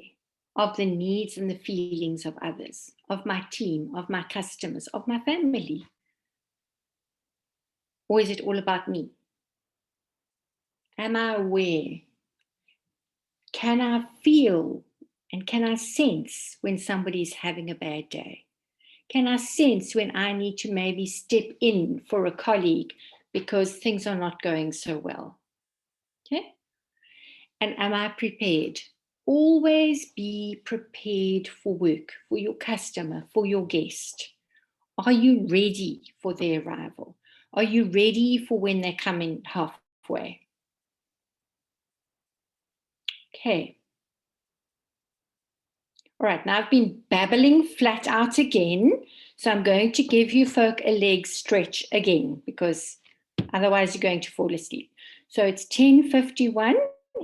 [SPEAKER 10] of the needs and the feelings of others, of my team, of my customers, of my family? Or is it all about me? Am I aware? Can I feel and can I sense when somebody's having a bad day? Can I sense when I need to maybe step in for a colleague because things are not going so well? Okay? And am I prepared? Always be prepared for work, for your customer, for your guest. Are you ready for their arrival? Are you ready for when they come in halfway? Okay. All right, now I've been babbling flat out again. So I'm going to give you folk a leg stretch again because otherwise you're going to fall asleep. So it's 10:51.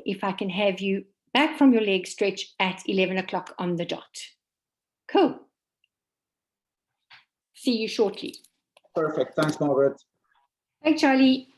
[SPEAKER 10] If I can have you back from your leg stretch at 11 o'clock on the dot. Cool. See you shortly.
[SPEAKER 1] Perfect. Thanks, Margaret.
[SPEAKER 10] Hey, Charlie.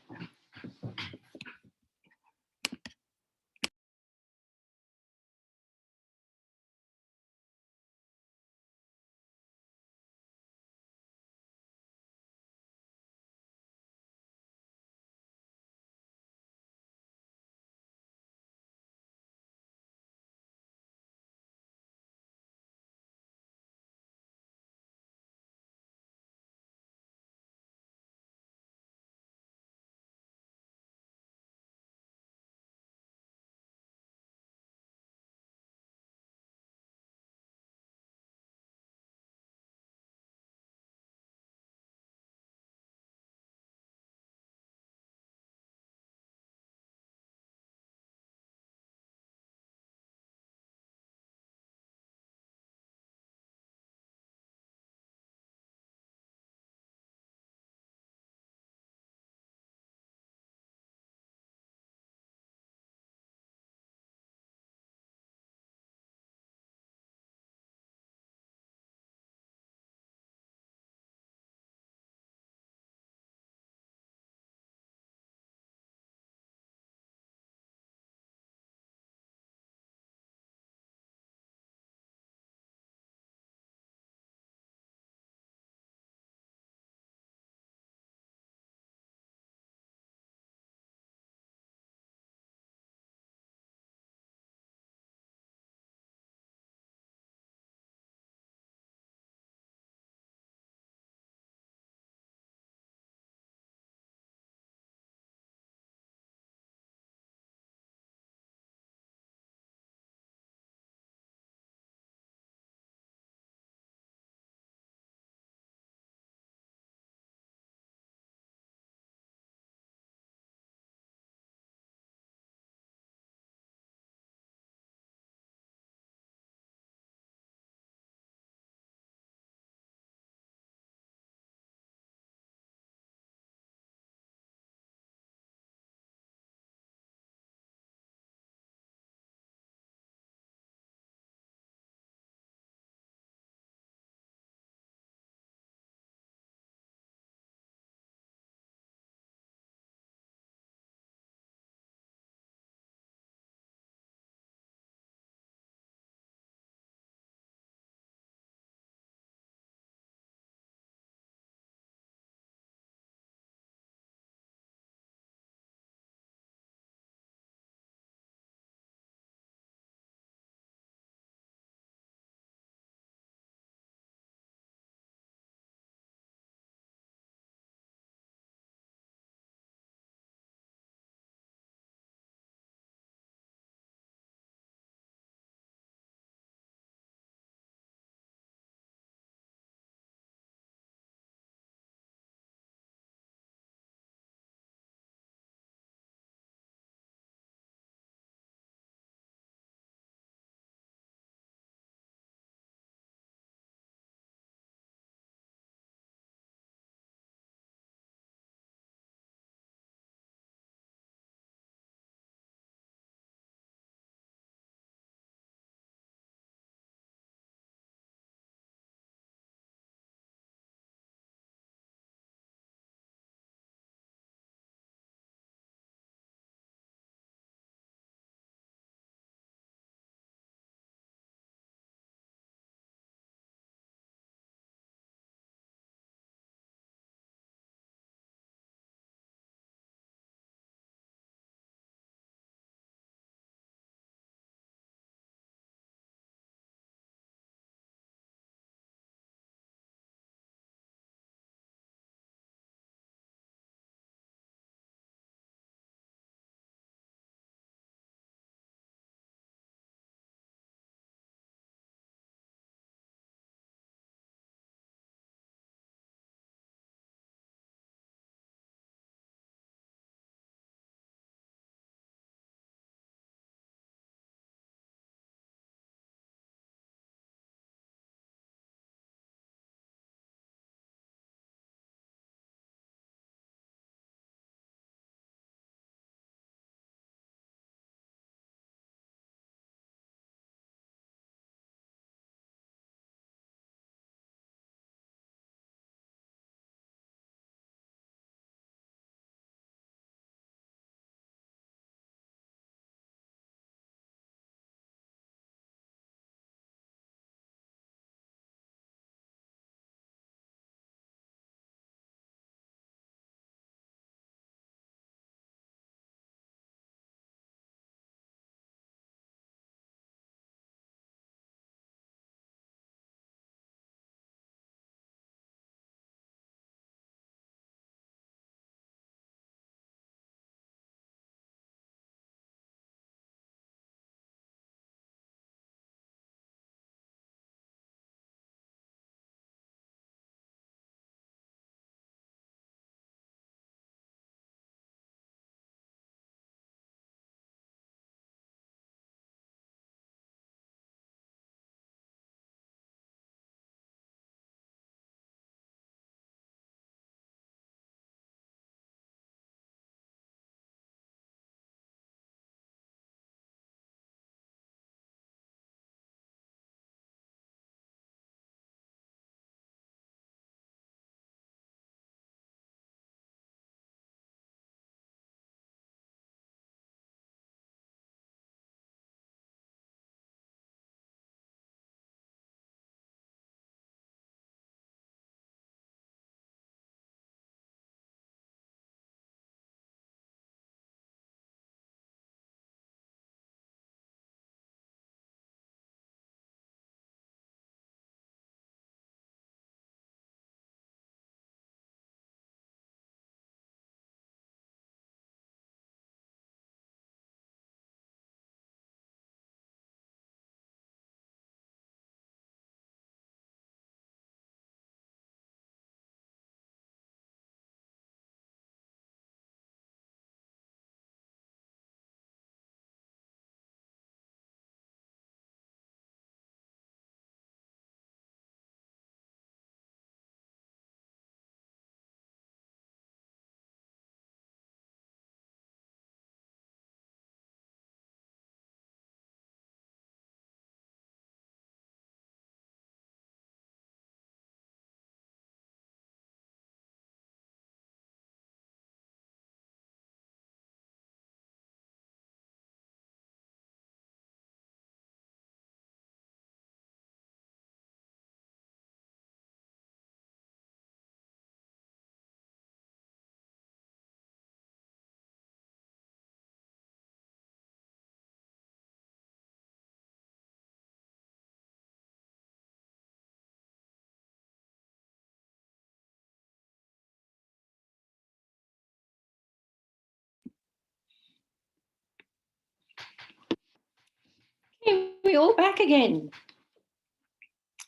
[SPEAKER 10] we're all back again.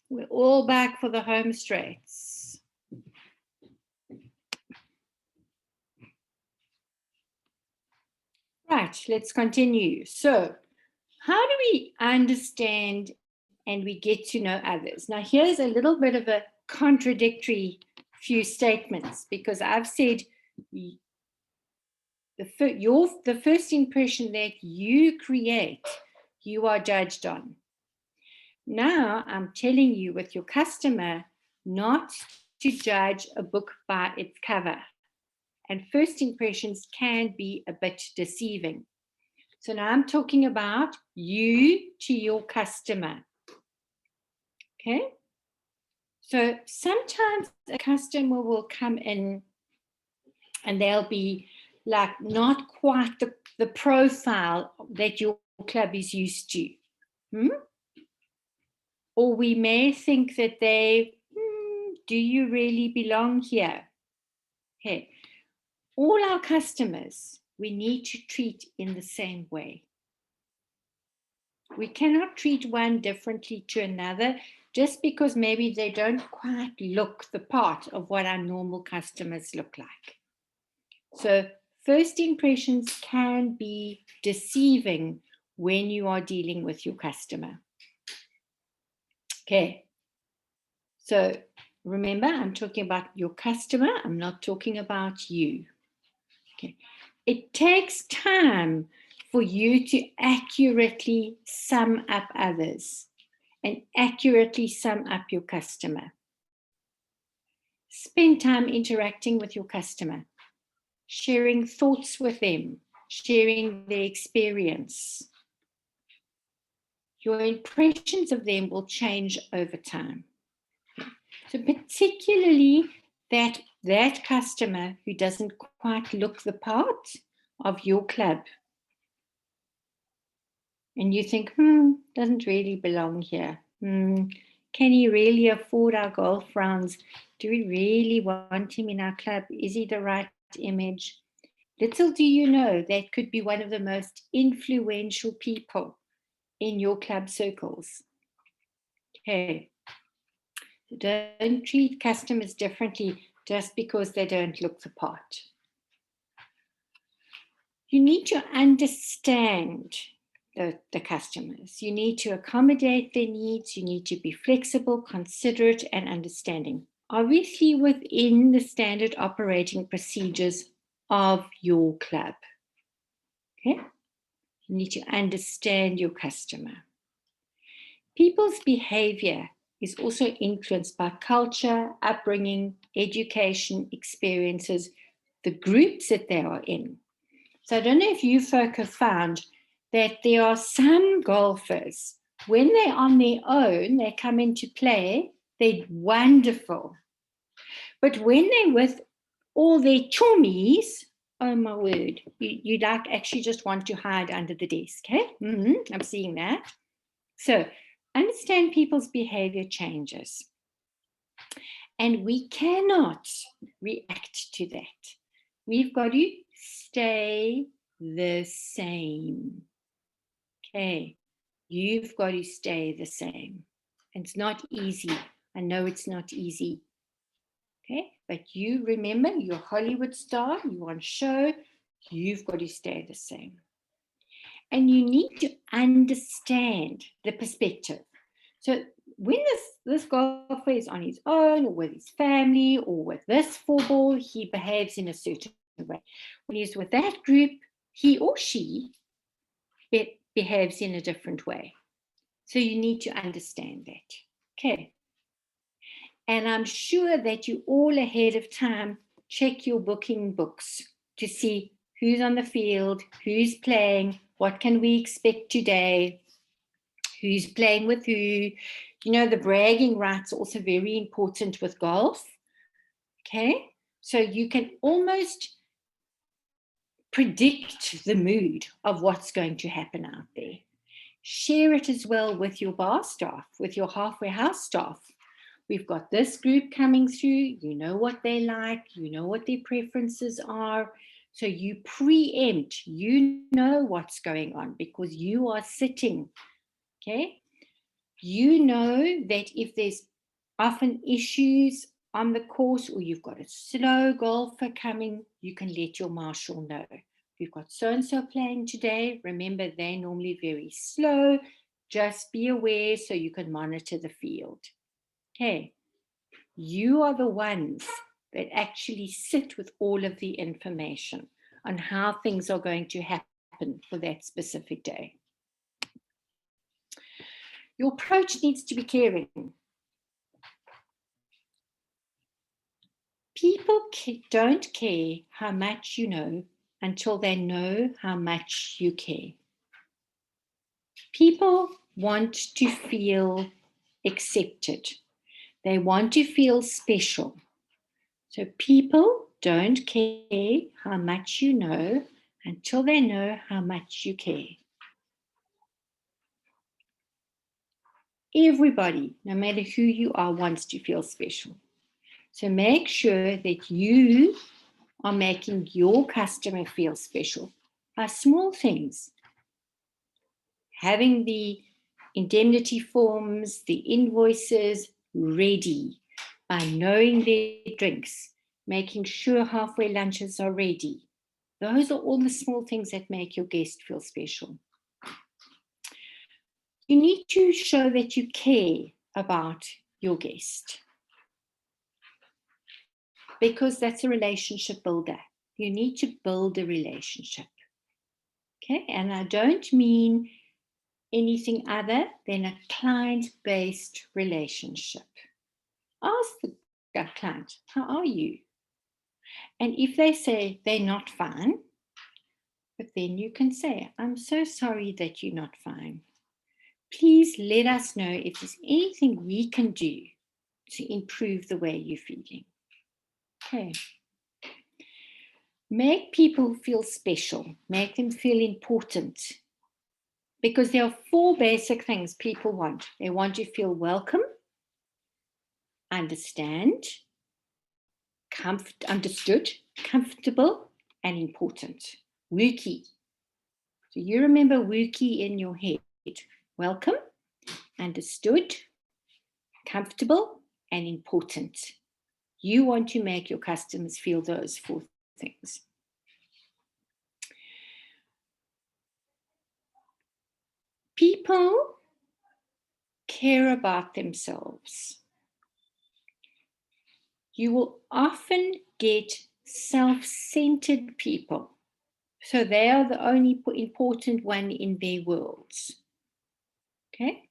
[SPEAKER 10] We're all back for the home straights. Right, let's continue. So, how do we understand and we get to know others? Now, here's a little bit of a contradictory few statements, because I've said the first impression that you create, you are judged on. Now, I'm telling you with your customer not to judge a book by its cover. And first impressions can be a bit deceiving. So now I'm talking about you to your customer. Okay? So sometimes a customer will come in and they'll be like not quite the profile that your club is used to. Or we may think that they, do you really belong here? Okay. All our customers, we need to treat in the same way. We cannot treat one differently to another just because maybe they don't quite look the part of what our normal customers look like. So first impressions can be deceiving when you are dealing with your customer. Okay. So remember, I'm talking about your customer. I'm not talking about you. Okay. It takes time for you to accurately sum up others and accurately sum up your customer. Spend time interacting with your customer, sharing thoughts with them, sharing their experience. Your impressions of them will change over time. So particularly that customer who doesn't quite look the part of your club. And you think, doesn't really belong here. Can he really afford our golf rounds? Do we really want him in our club? Is he the right image? Little do you know, that could be one of the most influential people in your club circles. Okay. Don't treat customers differently just because they don't look the part. You need to understand the customers. You need to accommodate their needs. You need to be flexible, considerate, and understanding. Obviously within the standard operating procedures of your club. Okay? You need to understand your customer. People's behavior is also influenced by culture, upbringing, education, experiences, the groups that they are in. So I don't know if you folk have found that there are some golfers, when they're on their own, they come into play, they're wonderful. But when they're with all their chummies, oh my word, you like actually just want to hide under the desk, okay? I'm seeing that. So understand people's behavior changes. And we cannot react to that. We've got to stay the same. Okay, you've got to stay the same. It's not easy. I know it's not easy. Okay, but you remember, you're a Hollywood star, you're on show, you've got to stay the same. And you need to understand the perspective. So when this golfer is on his own or with his family or with this four ball, he behaves in a certain way. When he's with that group, he or she behaves in a different way. So you need to understand that. Okay. And I'm sure that you all ahead of time check your booking books to see who's on the field, who's playing, what can we expect today, who's playing with who. You know, the bragging rights are also very important with golf. Okay, so you can almost predict the mood of what's going to happen out there. Share it as well with your bar staff, with your halfway house staff. We've got this group coming through, you know what they like, you know what their preferences are. So you preempt, you know what's going on because you are sitting Okay, you know that if there's often issues on the course or you've got a slow golfer coming, you can let your marshal know. We've got so-and-so playing today. Remember, they're normally very slow. Just be aware so you can monitor the field. Okay, you are the ones that actually sit with all of the information on how things are going to happen for that specific day. Your approach needs to be caring. People don't care how much you know until they know how much you care. People want to feel accepted. They want to feel special. So people don't care how much you know until they know how much you care. Everybody, no matter who you are, wants to feel special. So make sure that you are making your customer feel special by small things. Having the indemnity forms, the invoices ready, by knowing their drinks, making sure halfway lunches are ready. Those are all the small things that make your guest feel special. You need to show that you care about your guest, because that's a relationship builder. You need to build a relationship. Okay, and I don't mean anything other than a client-based relationship. Ask the client, how are you? And if they say they're not fine, but then you can say, I'm so sorry that you're not fine. Please let us know if there's anything we can do to improve the way you're feeling. Okay. Make people feel special. Make them feel important. Because there are 4 basic things people want. They want to feel welcome, understand, understood, comfortable, and important. Wookie. So you remember Wookie in your head. Welcome, understood, comfortable, and important. You want to make your customers feel those 4 things. People care about themselves. You will often get self-centered people. So they are the only important one in their worlds. Okay?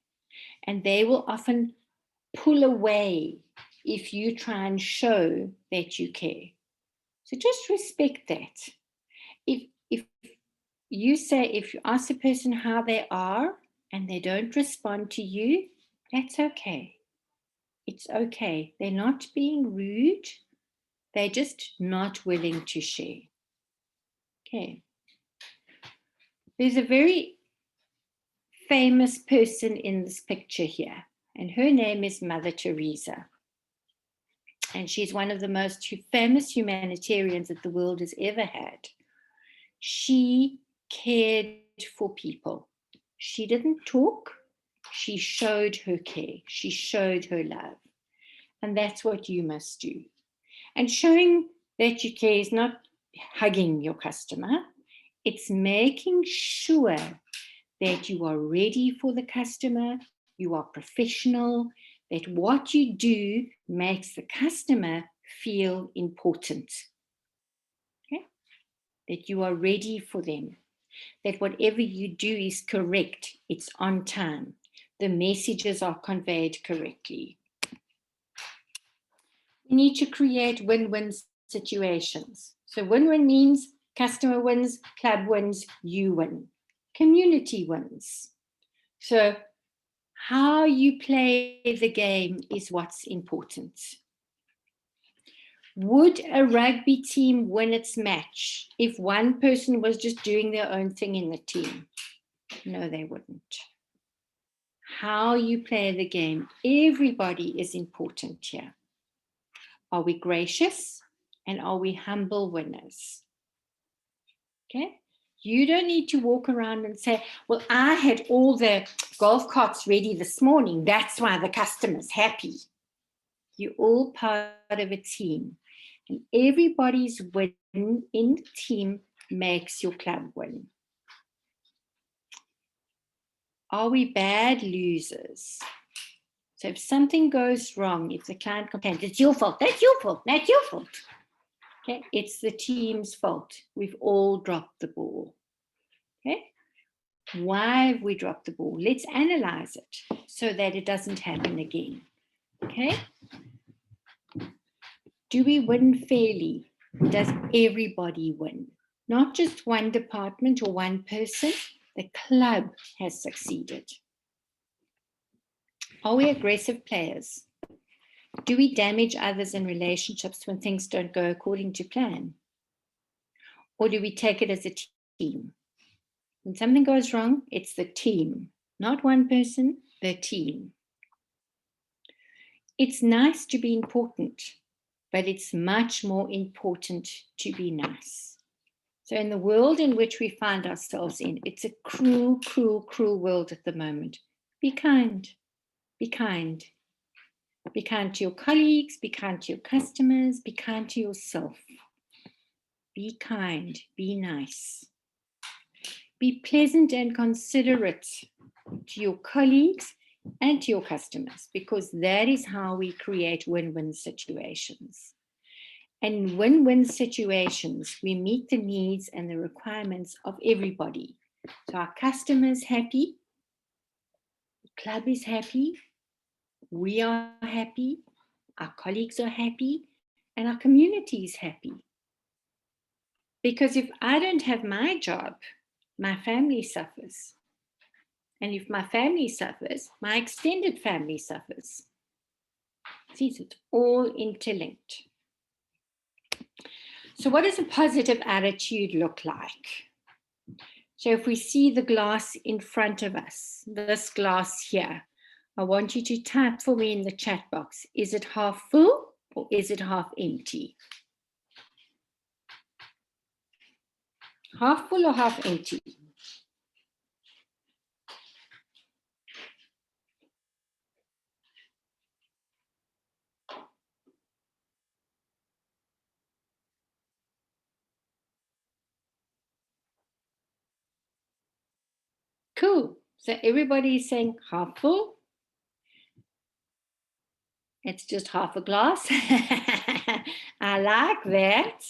[SPEAKER 10] And they will often pull away if you try and show that you care. So just respect that. If you say, if you ask a person how they are and they don't respond to you, that's okay. It's okay. They're not being rude. They're just not willing to share. Okay. There's a very famous person in this picture here, and her name is Mother Teresa. And she's one of the most famous humanitarians that the world has ever had. She cared for people. She didn't talk. She showed her care. She showed her love. And that's what you must do. And showing that you care is not hugging your customer. It's making sure that you are ready for the customer, you are professional, that what you do makes the customer feel important. Okay? That you are ready for them, that whatever you do is correct, it's on time, the messages are conveyed correctly. We need to create win-win situations. So win-win means customer wins, club wins, you win, community wins. So how you play the game is what's important. Would a rugby team win its match if one person was just doing their own thing in the team? No, they wouldn't. How you play the game, everybody is important here. Are we gracious and are we humble winners? Okay, You don't need to walk around and say, well, I had all the golf carts ready this morning. That's why the customer's happy. You're all part of a team. And everybody's win in the team makes your club win. Are we bad losers? So if something goes wrong, if the client complains, it's your fault, that's your fault, that's your fault. Okay, it's the team's fault. We've all dropped the ball. Okay, why have we dropped the ball? Let's analyze it so that it doesn't happen again. Okay, do we win fairly? Does everybody win? Not just one department or one person, the club has succeeded. Are we aggressive players? Do we damage others in relationships when things don't go according to plan? Or do we take it as a team? When something goes wrong, it's the team, not one person, the team. It's nice to be important, but it's much more important to be nice. So in the world in which we find ourselves in, it's a cruel, cruel, cruel world at the moment. Be kind, be kind. Be kind to your colleagues, be kind to your customers, be kind to yourself. Be kind, be nice. Be pleasant and considerate to your colleagues and to your customers, because that is how we create win-win situations. And in win-win situations, we meet the needs and the requirements of everybody. So our customer's happy, the club is happy, we are happy, our colleagues are happy, and our community is happy. Because if I don't have my job, my family suffers. And if my family suffers, my extended family suffers. See, it's all interlinked. So what does a positive attitude look like? So if we see the glass in front of us, this glass here, I want you to type for me in the chat box. Is it half full or is it half empty? Half full or half empty? Cool. So everybody is saying half full. It's just half a glass. I like that.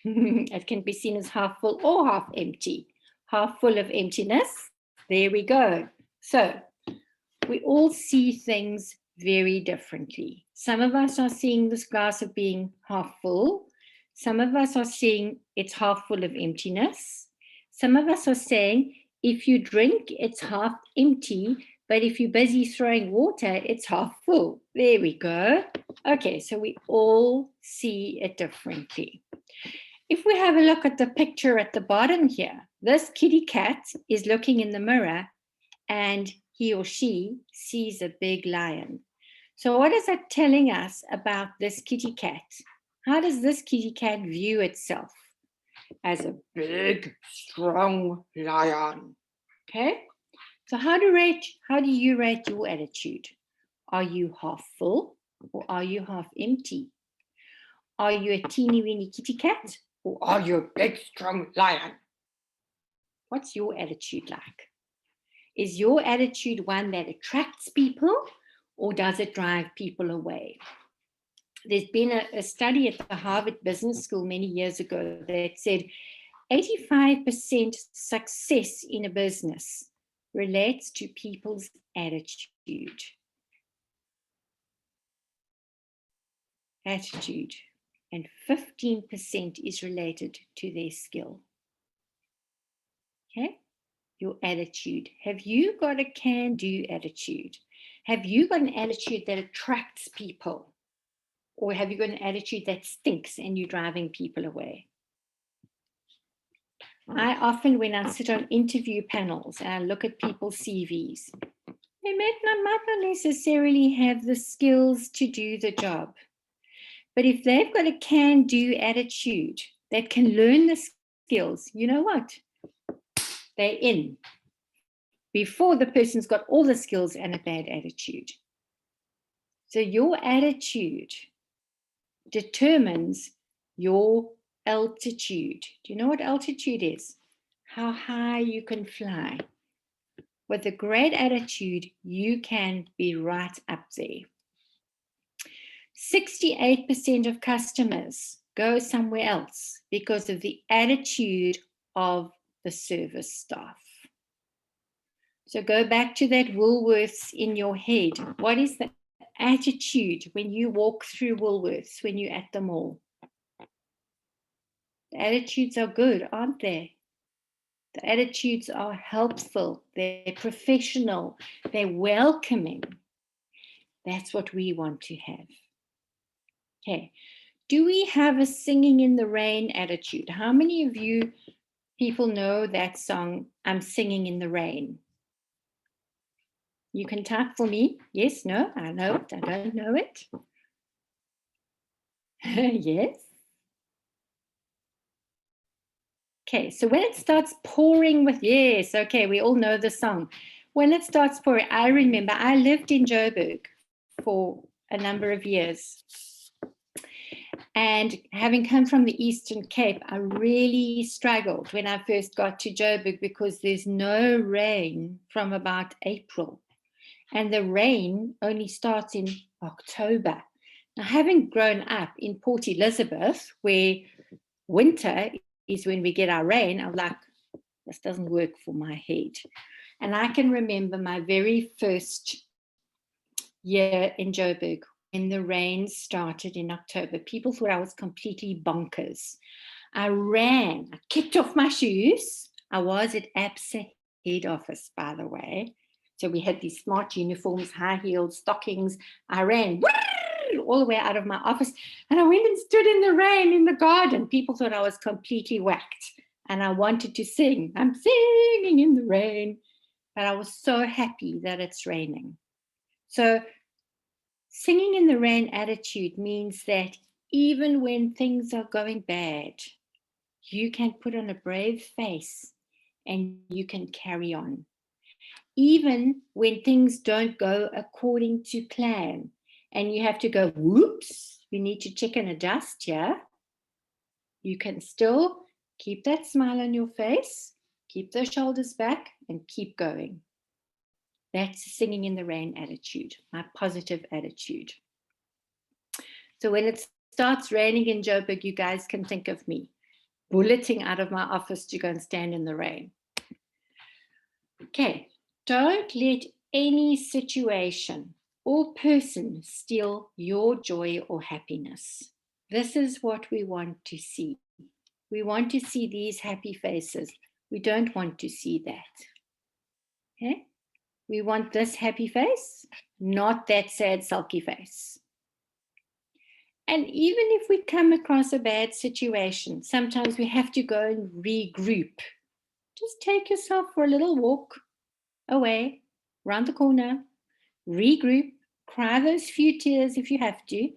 [SPEAKER 10] It can be seen as half full or half empty. Half full of emptiness. There we go. So we all see things very differently. Some of us are seeing this glass of being half full. Some of us are seeing it's half full of emptiness. Some of us are saying if you drink, it's half empty, but if you're busy throwing water, it's half full. There we go. Okay, so we all see it differently. If we have a look at the picture at the bottom here, this kitty cat is looking in the mirror and he or she sees a big lion. So what is that telling us about this kitty cat? How does this kitty cat view itself? As a big, strong lion. Okay? So how do you rate your attitude? Are you half full or are you half empty? Are you a teeny weeny kitty cat or are you a big, strong lion? What's your attitude like? Is your attitude one that attracts people or does it drive people away? There's been a study at the Harvard Business School many years ago that said 85% success in a business relates to people's attitude. Attitude. And 15% is related to their skill. Okay? Your attitude. Have you got a can-do attitude? Have you got an attitude that attracts people? Or have you got an attitude that stinks and you're driving people away? I often, when I sit on interview panels and I look at people's CVs, they might not necessarily have the skills to do the job. But if they've got a can-do attitude that can learn the skills, you know what? They're in before the person's got all the skills and a bad attitude. So your attitude determines your altitude. Do you know what altitude is? How high you can fly. With a great attitude, you can be right up there. 68% of customers go somewhere else because of the attitude of the service staff. So go back to that Woolworths in your head. What is the attitude when you walk through Woolworths, when you're at the mall? The attitudes are good, aren't they? The attitudes are helpful, they're professional, they're welcoming. That's what we want to have. Okay, do we have a singing in the rain attitude? How many of you people know that song, I'm Singing in the Rain? You can type for me. Yes, no, I know it, I don't know it. Yes. Okay, so when it starts pouring with, yes, okay, we all know the song. When it starts pouring, I remember I lived in Joburg for a number of years. And having come from the Eastern Cape, I really struggled when I first got to Joburg because there's no rain from about April. And the rain only starts in October. Now, having grown up in Port Elizabeth, where winter is when we get our rain, I'm like, this doesn't work for my head. And I can remember my very first year in Joburg when the rain started in October. People thought I was completely bonkers. I ran, I kicked off my shoes. I was at APSA head office, by the way. So we had these smart uniforms, high heels, stockings. I ran all the way out of my office and I went and stood in the rain in the garden. People thought I was completely whacked and I wanted to sing. I'm singing in the rain, but I was so happy that it's raining. So singing in the rain attitude means that even when things are going bad, you can put on a brave face and you can carry on. Even when things don't go according to plan and you have to go, whoops, you need to check and adjust here, you can still keep that smile on your face, keep those shoulders back and keep going. That's singing in the rain attitude, my positive attitude. So when it starts raining in Joburg, you guys can think of me bulleting out of my office to go and stand in the rain. Okay, don't let any situation or person steal your joy or happiness. This is what we want to see. We want to see these happy faces. We don't want to see that. Okay? We want this happy face, not that sad, sulky face. And even if we come across a bad situation, sometimes we have to go and regroup. Just take yourself for a little walk away, round the corner, regroup, cry those few tears if you have to,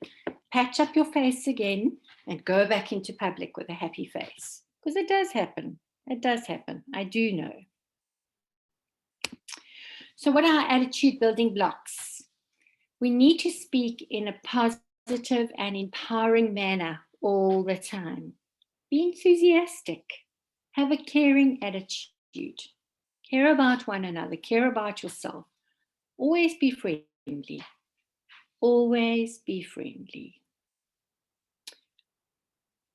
[SPEAKER 10] patch up your face again, and go back into public with a happy face. Because it does happen. It does happen. I do know. So what are our attitude building blocks? We need to speak in a positive and empowering manner all the time. Be enthusiastic. Have a caring attitude. Care about one another. Care about yourself. Always be friendly. Always be friendly.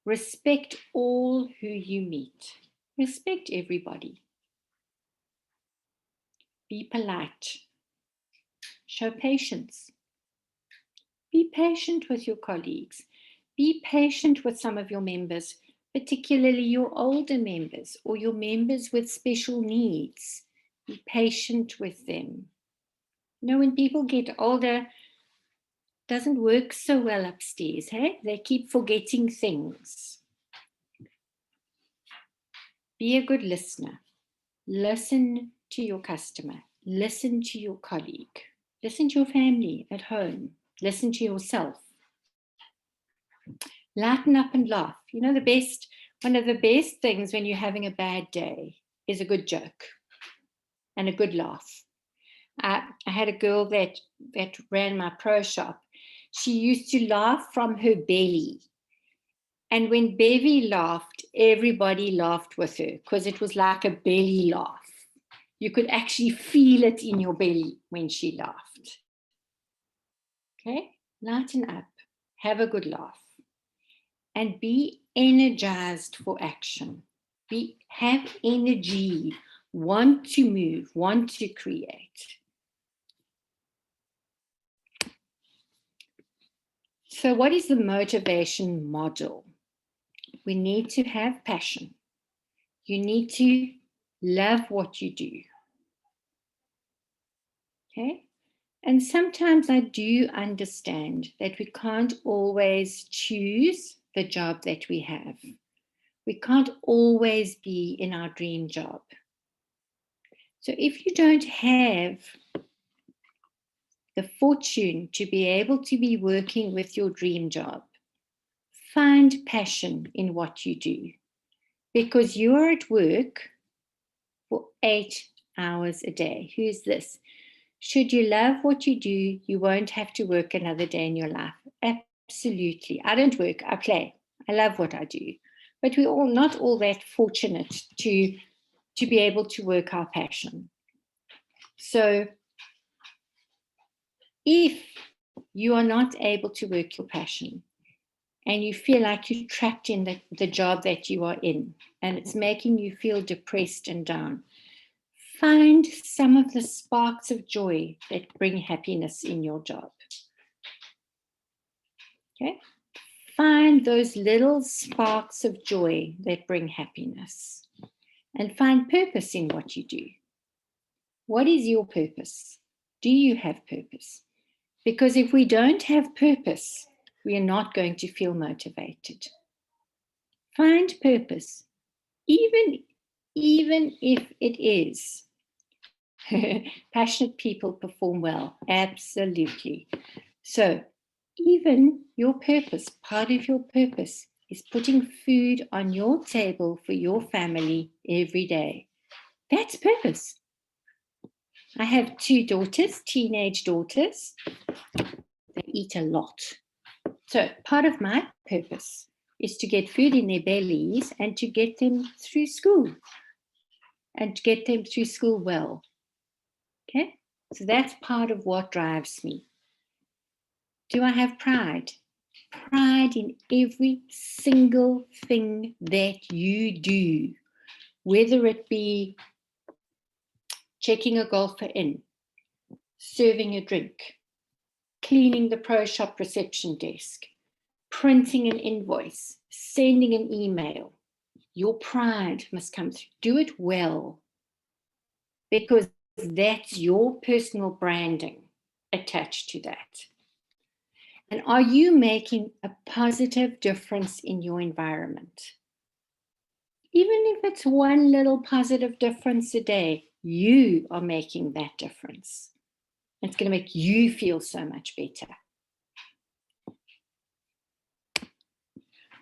[SPEAKER 10] Respect all who you meet. Respect everybody. Be polite. Show patience. Be patient with your colleagues. Be patient with some of your members, particularly your older members or your members with special needs. Be patient with them. You know, when people get older, it doesn't work so well upstairs, hey? They keep forgetting things. Be a good listener. Listen to your customer. Listen to your colleague. Listen to your family at home. Listen to yourself. Lighten up and laugh. You know, the best One of the best things when you're having a bad day is a good joke and a good laugh. I had a girl that ran my pro shop. She used to laugh from her belly. And when Bevy laughed, everybody laughed with her because it was like a belly laugh. You could actually feel it in your belly when she laughed. Okay, lighten up, have a good laugh, and be energized for action. Have energy, want to move, want to create. So what is the motivation model? We need to have passion. You need to love what you do. Okay? And sometimes I do understand that we can't always choose the job that we have. We can't always be in our dream job. So if you don't have the fortune to be able to be working with your dream job, find passion in what you do, because you're at work for 8 hours a day. Who's this? Should you love what you do, you won't have to work another day in your life. Absolutely. I don't work, I play. I love what I do. But we're all not all that fortunate to be able to work our passion. So if you are not able to work your passion and you feel like you're trapped in the job that you are in and it's making you feel depressed and down, find some of the sparks of joy that bring happiness in your job. Okay? Find those little sparks of joy that bring happiness and find purpose in what you do. What is your purpose? Do you have purpose? Because if we don't have purpose, we are not going to feel motivated. Find purpose, even if it is. Passionate people perform well, absolutely. So even your purpose, part of your purpose is putting food on your table for your family every day. That's purpose. I have 2 daughters, teenage daughters. They eat a lot. So part of my purpose is to get food in their bellies and to get them through school and to get them through school well. Okay? So that's part of what drives me. Do I have pride? Pride in every single thing that you do, whether it be checking a golfer in, serving a drink, cleaning the pro shop reception desk, printing an invoice, sending an email. Your pride must come through. Do it well, because that's your personal branding attached to that. And are you making a positive difference in your environment? Even if it's one little positive difference a day, you are making that difference. It's going to make you feel so much better.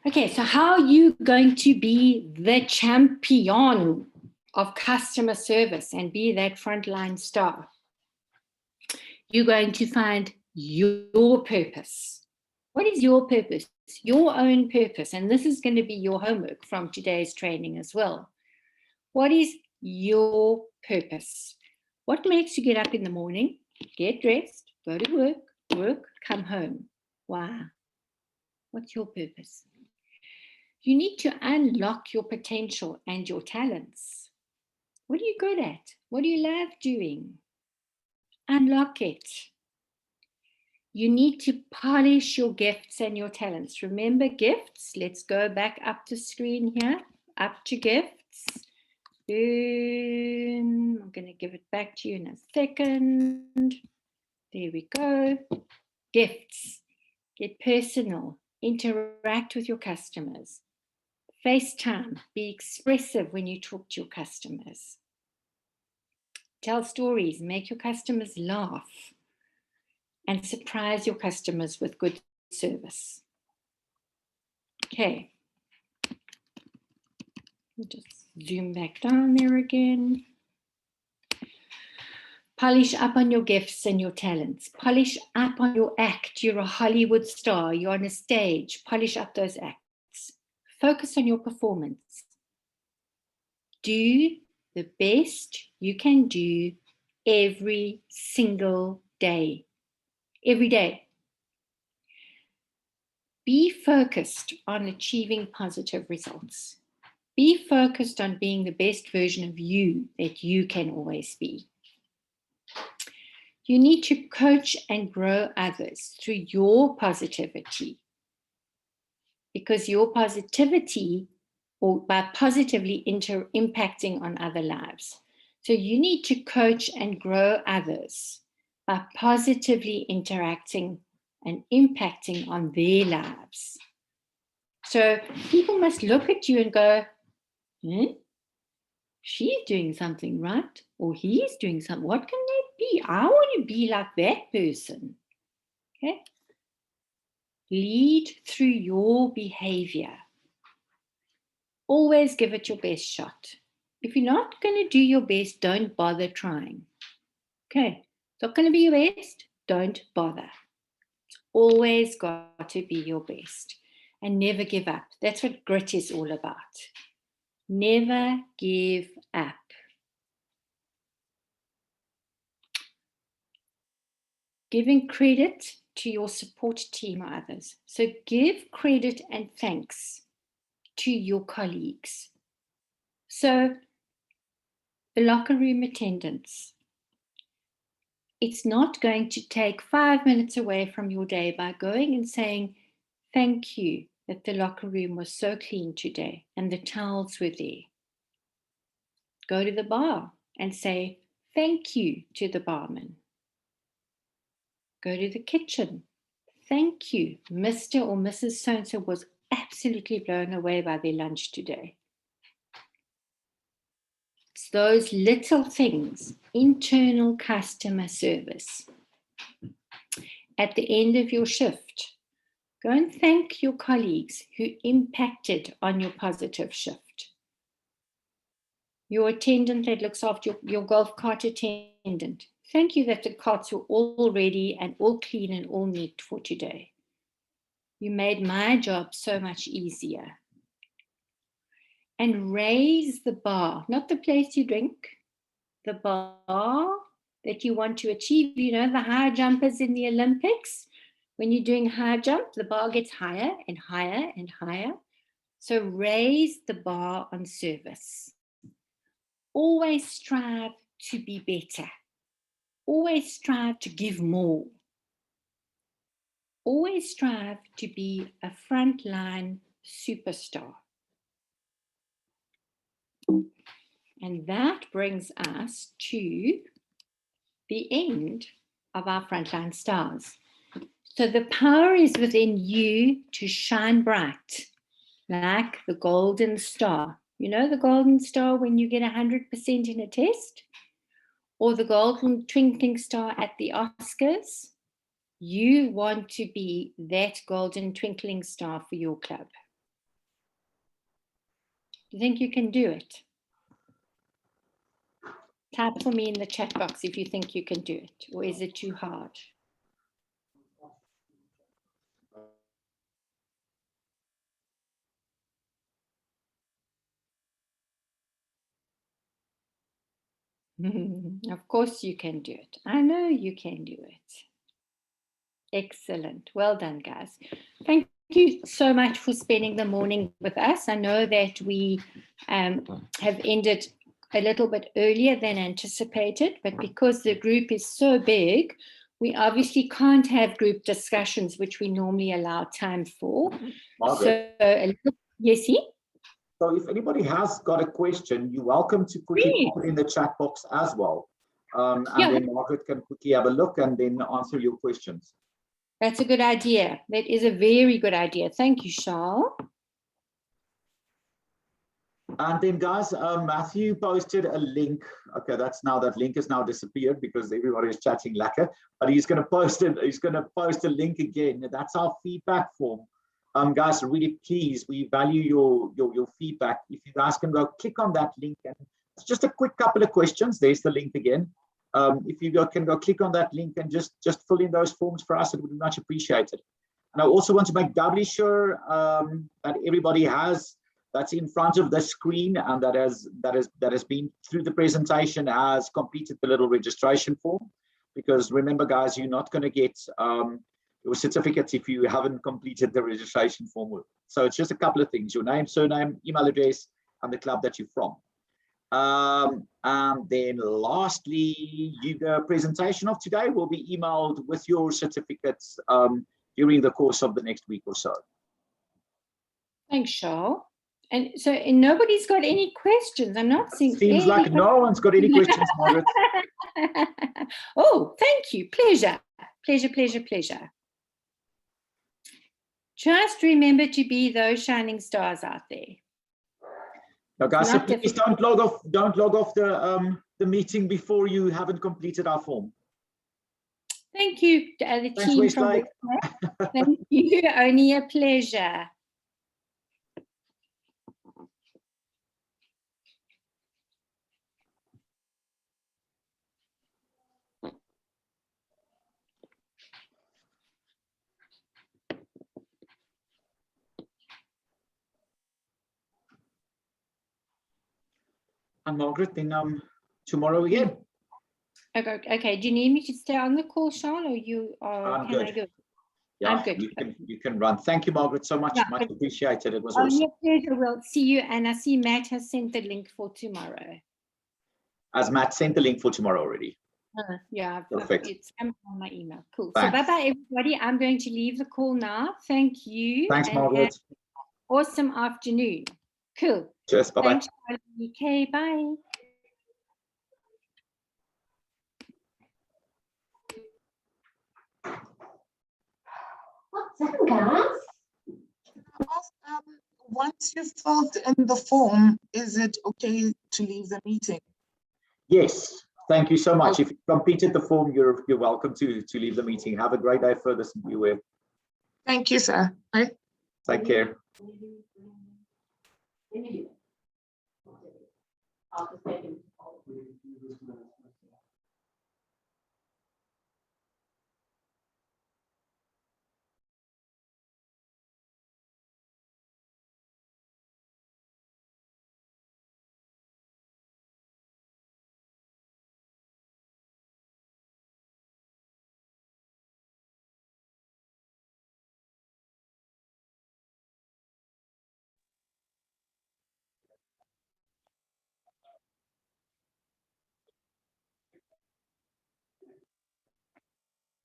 [SPEAKER 10] Okay, so how are you going to be the champion of customer service and be that frontline star? You're going to find your purpose. What is your purpose? Your own purpose. And this is going to be your homework from today's training as well. What is your purpose? What makes you get up in the morning, get dressed, go to work, come home? Why? What's your purpose? You need to unlock your potential and your talents. What are you good at? What do you love doing? Unlock it. You need to polish your gifts and your talents. Remember gifts? Let's go back up to screen here, up to gifts. I'm going to give it back to you in a second. There we go. Gifts. Get personal. Interact with your customers. FaceTime. Be expressive when you talk to your customers. Tell stories. Make your customers laugh. And surprise your customers with good service. Okay. Just zoom back down there again. Polish up on your gifts and your talents. Polish up on your act. You're a Hollywood star. You're on a stage. Polish up those acts. Focus on your performance. Do the best you can do every single day. Every day. Be focused on achieving positive results. Be focused on being the best version of you that you can always be. You need to coach and grow others through your positivity, because your positivity, or by positively impacting on other lives. So you need to coach and grow others by positively interacting and impacting on their lives. So people must look at you and go, she's doing something right, or he's doing something. What can that be? I want to be like that person. Okay. Lead through your behavior. Always give it your best shot. If you're not going to do your best, don't bother trying. Okay. It's not going to be your best. Don't bother. It's always got to be your best. And never give up. That's what grit is all about. Never give up. Giving credit to your support team or others. So give credit and thanks to your colleagues. So the locker room attendants. It's not going to take 5 minutes away from your day by going and saying, thank you that the locker room was so clean today and the towels were there. Go to the bar and say, thank you to the barman. Go to the kitchen. Thank you. Mr. or Mrs. So-and-so was absolutely blown away by their lunch today. It's those little things, internal customer service. At the end of your shift, go and thank your colleagues who impacted on your positive shift. Your attendant that looks after your golf cart attendant. Thank you that the carts were all ready and all clean and all neat for today. You made my job so much easier. And raise the bar, not the place you drink, the bar that you want to achieve. You know, the high jumpers in the Olympics, when you're doing high jump, the bar gets higher and higher and higher. So raise the bar on service. Always strive to be better. Always strive to give more. Always strive to be a frontline superstar. And that brings us to the end of our frontline stars. So the power is within you to shine bright, like the golden star. You know the golden star when you get 100% in a test? Or the golden twinkling star at the Oscars? You want to be that golden twinkling star for your club. Do you think you can do it? Type for me in the chat box if you think you can do it, or is it too hard? Of course you can do it. I know you can do it. Excellent. Well done, guys. Thank you so much for spending the morning with us. I know that we have ended a little bit earlier than anticipated, but because the group is so big, we obviously can't have group discussions, which we normally allow time for.
[SPEAKER 1] Margaret.
[SPEAKER 10] Yes,
[SPEAKER 1] so if anybody has got a question, you're welcome to put it in the chat box as well. And then Margaret can quickly have a look and then answer your questions.
[SPEAKER 10] That's a good idea. That is a very good idea. Thank you, Charles.
[SPEAKER 1] And then guys, Matthew posted a link. Okay, that link has now disappeared because everybody is chatting lacquer, but he's going to post it. He's going to post a link again. That's our feedback form. Guys, really please, we value your feedback. If you guys can go click on that link, and it's just a quick couple of questions. There's the link again. If you can go click on that link and just fill in those forms for us, it would be much appreciated. And I also want to make doubly sure that everybody that's in front of the screen and that has been through the presentation has completed the little registration form. Because remember, guys, you're not going to get your certificates if you haven't completed the registration form. So it's just a couple of things: your name, surname, email address, and the club that you're from. And then lastly, the presentation of today will be emailed with your certificates during the course of the next week or so.
[SPEAKER 10] Thanks, Charles. And so nobody's got any questions. I'm not seeing.
[SPEAKER 1] Seems like no one's got any questions, Margaret.
[SPEAKER 10] Oh, thank you. Pleasure. Pleasure, pleasure, pleasure. Just remember to be those shining stars out there.
[SPEAKER 1] Now, guys, so please don't log off the meeting before you haven't completed our form.
[SPEAKER 10] Thank you, the
[SPEAKER 1] Thanks,
[SPEAKER 10] team
[SPEAKER 1] Westlake.
[SPEAKER 10] from Thank you. Only a pleasure.
[SPEAKER 1] And Margaret, then tomorrow again.
[SPEAKER 10] Okay. Do you need me to stay on the call, Charles, or you are?
[SPEAKER 1] I'm
[SPEAKER 10] can
[SPEAKER 1] good.
[SPEAKER 10] I go?
[SPEAKER 1] Yeah,
[SPEAKER 10] I'm good.
[SPEAKER 1] You can run. Thank you, Margaret, so much.
[SPEAKER 10] Yeah,
[SPEAKER 1] Much appreciated. It was
[SPEAKER 10] Only
[SPEAKER 1] awesome.
[SPEAKER 10] a pleasure. We'll see you. And I see Matt has sent the link for tomorrow.
[SPEAKER 1] As Matt sent the link for tomorrow already.
[SPEAKER 10] Yeah,
[SPEAKER 1] Perfect.
[SPEAKER 10] It's on my email. Cool.
[SPEAKER 1] Thanks.
[SPEAKER 10] So bye-bye, everybody. I'm going to leave the call now. Thank you.
[SPEAKER 1] Thanks,
[SPEAKER 10] and
[SPEAKER 1] Margaret.
[SPEAKER 10] have an awesome afternoon. Cool.
[SPEAKER 1] Cheers. Bye-bye.
[SPEAKER 10] Thanks, Charlie. Okay, bye.
[SPEAKER 9] What's up, guys?
[SPEAKER 19] Once you've filled in the form, is it okay to leave the meeting?
[SPEAKER 1] Yes. Thank you so much. If you completed the form, you're welcome to leave the meeting. Have a great day further. Beware.
[SPEAKER 19] Thank you, sir. Bye.
[SPEAKER 1] Take care.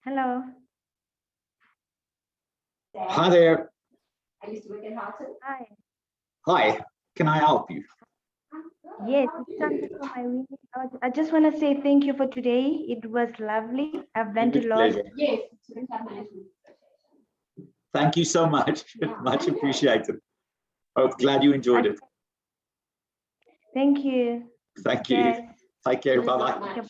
[SPEAKER 11] Hello.
[SPEAKER 1] Hi there.
[SPEAKER 9] I used to work at Houghton.
[SPEAKER 11] Hi.
[SPEAKER 1] Hi. Can I help you?
[SPEAKER 11] Yes, it's something for my week. I just want to say thank you for today. It was lovely. I've learned a
[SPEAKER 1] With
[SPEAKER 11] lot.
[SPEAKER 1] pleasure.
[SPEAKER 9] Yes.
[SPEAKER 1] Thank you so much. Much appreciated. I'm glad you enjoyed it.
[SPEAKER 11] Thank you.
[SPEAKER 1] Thank you.
[SPEAKER 11] Yes.
[SPEAKER 1] Take care. Bye-bye.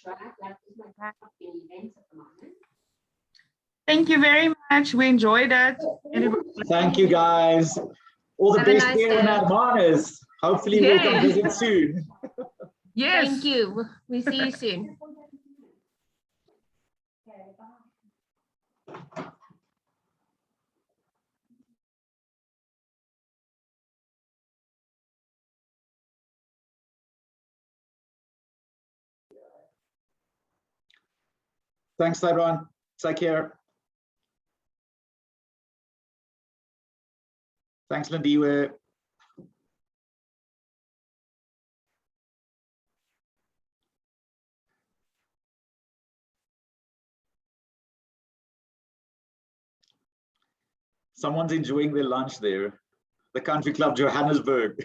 [SPEAKER 19] Thank you very much. We enjoyed it.
[SPEAKER 1] Thank you, guys. All the
[SPEAKER 17] Have a
[SPEAKER 1] best
[SPEAKER 17] nice
[SPEAKER 1] there in
[SPEAKER 17] day.
[SPEAKER 1] Hermanus. Hopefully we'll come
[SPEAKER 17] Yes.
[SPEAKER 1] visit soon.
[SPEAKER 19] Yes.
[SPEAKER 17] Thank you. We see you soon.
[SPEAKER 1] Thanks, everyone. Take care. Thanks, Lindiwe. Someone's enjoying their lunch there. The Country Club Johannesburg.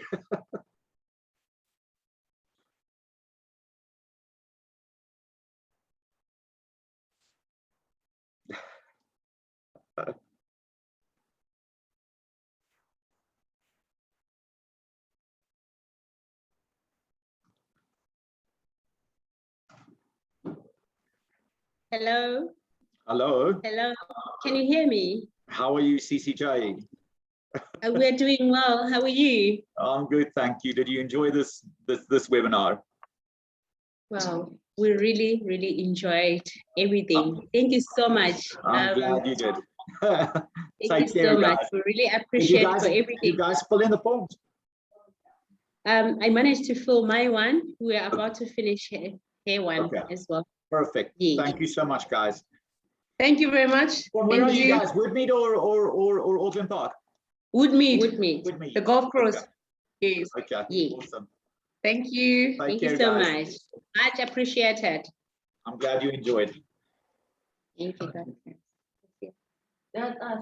[SPEAKER 20] Hello.
[SPEAKER 1] Hello.
[SPEAKER 20] Hello. Can you hear me?
[SPEAKER 1] How are you, CCJ?
[SPEAKER 20] We're doing well. How are you?
[SPEAKER 1] I'm good, thank you. Did you enjoy this webinar?
[SPEAKER 20] Wow, we really enjoyed everything. Thank you so much.
[SPEAKER 1] I'm glad you did.
[SPEAKER 20] Thank you so much. We really appreciate for everything.
[SPEAKER 1] You guys fill in the forms?
[SPEAKER 20] I managed to fill my one. We are about to finish her one as well.
[SPEAKER 1] Perfect.
[SPEAKER 20] Yeah.
[SPEAKER 1] Thank you so much, guys.
[SPEAKER 20] Thank you very much.
[SPEAKER 1] Where are you guys? Woodmead or Auckland Park?
[SPEAKER 20] Woodmead.
[SPEAKER 1] Woodmead.
[SPEAKER 20] The golf course.
[SPEAKER 1] Okay.
[SPEAKER 20] Yes.
[SPEAKER 1] Okay.
[SPEAKER 20] Yes.
[SPEAKER 1] Awesome.
[SPEAKER 20] Thank you.
[SPEAKER 1] Take
[SPEAKER 20] Thank
[SPEAKER 1] care,
[SPEAKER 20] you so
[SPEAKER 1] guys.
[SPEAKER 20] much. Much appreciated.
[SPEAKER 1] I'm glad you enjoyed.
[SPEAKER 20] Thank you. That's us.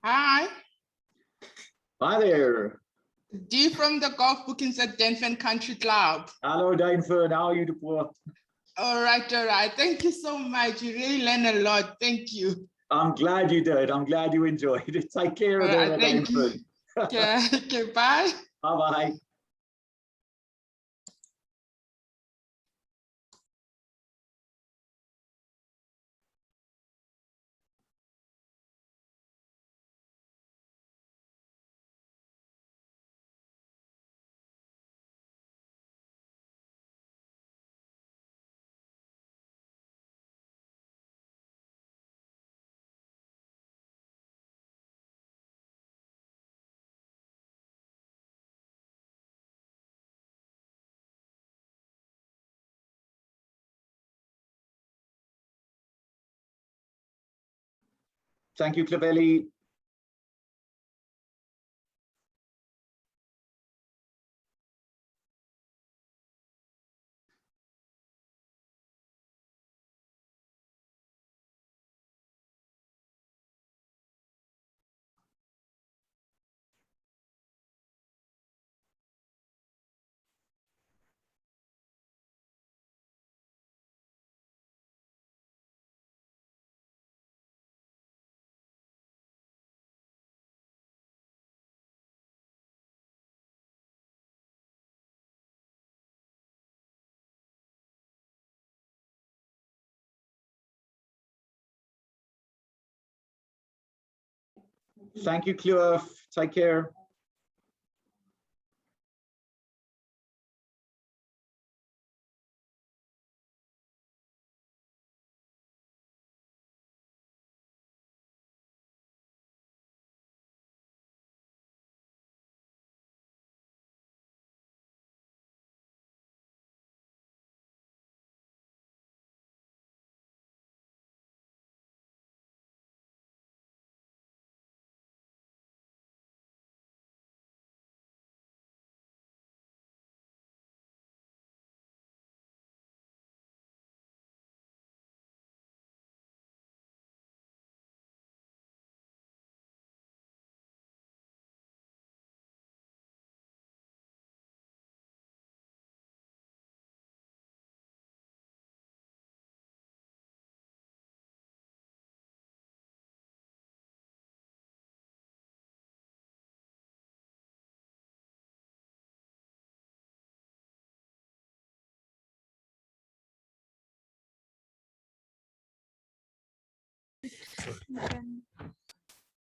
[SPEAKER 21] Hi.
[SPEAKER 1] Hi there.
[SPEAKER 21] Dee from the golf bookings at Denford Country Club.
[SPEAKER 1] Hello, Denford. How are you, Depoor?
[SPEAKER 21] All right. Thank you so much. You really learn a lot. Thank you.
[SPEAKER 1] I'm glad you did. I'm glad you enjoyed it. Take care of it, Denford.
[SPEAKER 21] Okay, bye.
[SPEAKER 1] Bye-bye. Thank you, Clavelli. Thank you, Cliff. Take care.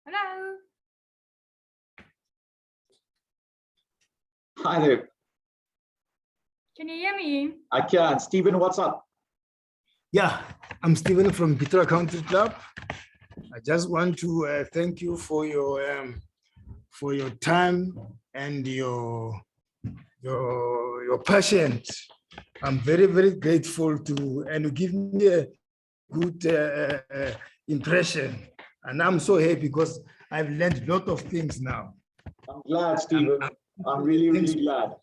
[SPEAKER 3] Hello.
[SPEAKER 1] Hi there.
[SPEAKER 3] Can you hear me?
[SPEAKER 1] I can. Stephen, what's up?
[SPEAKER 22] Yeah, I'm Stephen from Bitra Country Club. I just want to thank you for your time and your passion. I'm very grateful to, and you give me a good impression. And I'm so happy because I've learned a lot of things now.
[SPEAKER 1] I'm glad, Stephen. I'm really glad.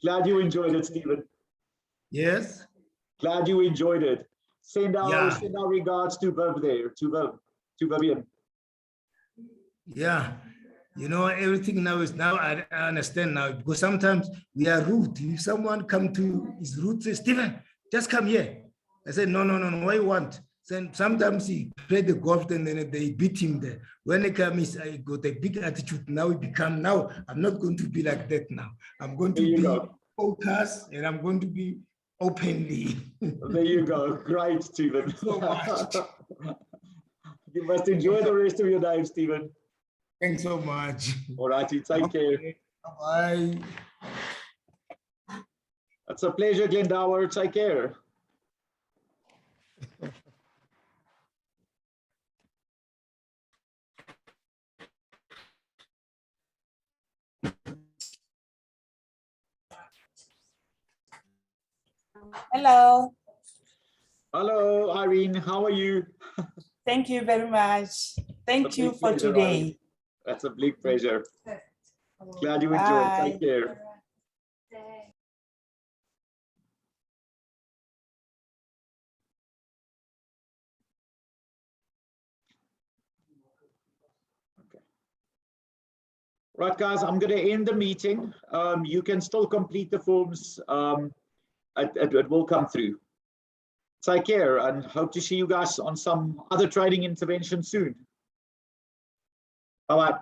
[SPEAKER 1] Glad you enjoyed it, Stephen.
[SPEAKER 22] Yes.
[SPEAKER 1] Glad you enjoyed it. Send our regards to Viv there, to Vivian.
[SPEAKER 22] Yeah. You know, everything now I understand now, because sometimes we are rude. If someone come to his rude, say, Stephen, just come here. I said, no, what you want? Then sometimes he play the golf and then they beat him there. When they come, I got a big attitude. Now I'm not going to be like that now. I'm going to be focused and I'm going to be openly.
[SPEAKER 1] There you go. Great, Stephen.
[SPEAKER 22] So much.
[SPEAKER 1] You must enjoy the rest of your day, Stephen.
[SPEAKER 22] Thanks so much.
[SPEAKER 1] All righty, take care.
[SPEAKER 22] Bye.
[SPEAKER 1] It's a pleasure, Glendower. Take care.
[SPEAKER 4] Hello.
[SPEAKER 1] Hello, Irene. How are you?
[SPEAKER 4] Thank you very much. Thank you for
[SPEAKER 1] Pleasure,
[SPEAKER 4] today.
[SPEAKER 1] Irene. That's a big pleasure. Glad you enjoyed.
[SPEAKER 4] Bye.
[SPEAKER 1] Take care. Right, guys, I'm going to end the meeting. You can still complete the forms. It will come through. Take care and hope to see you guys on some other trading intervention soon. Bye-bye.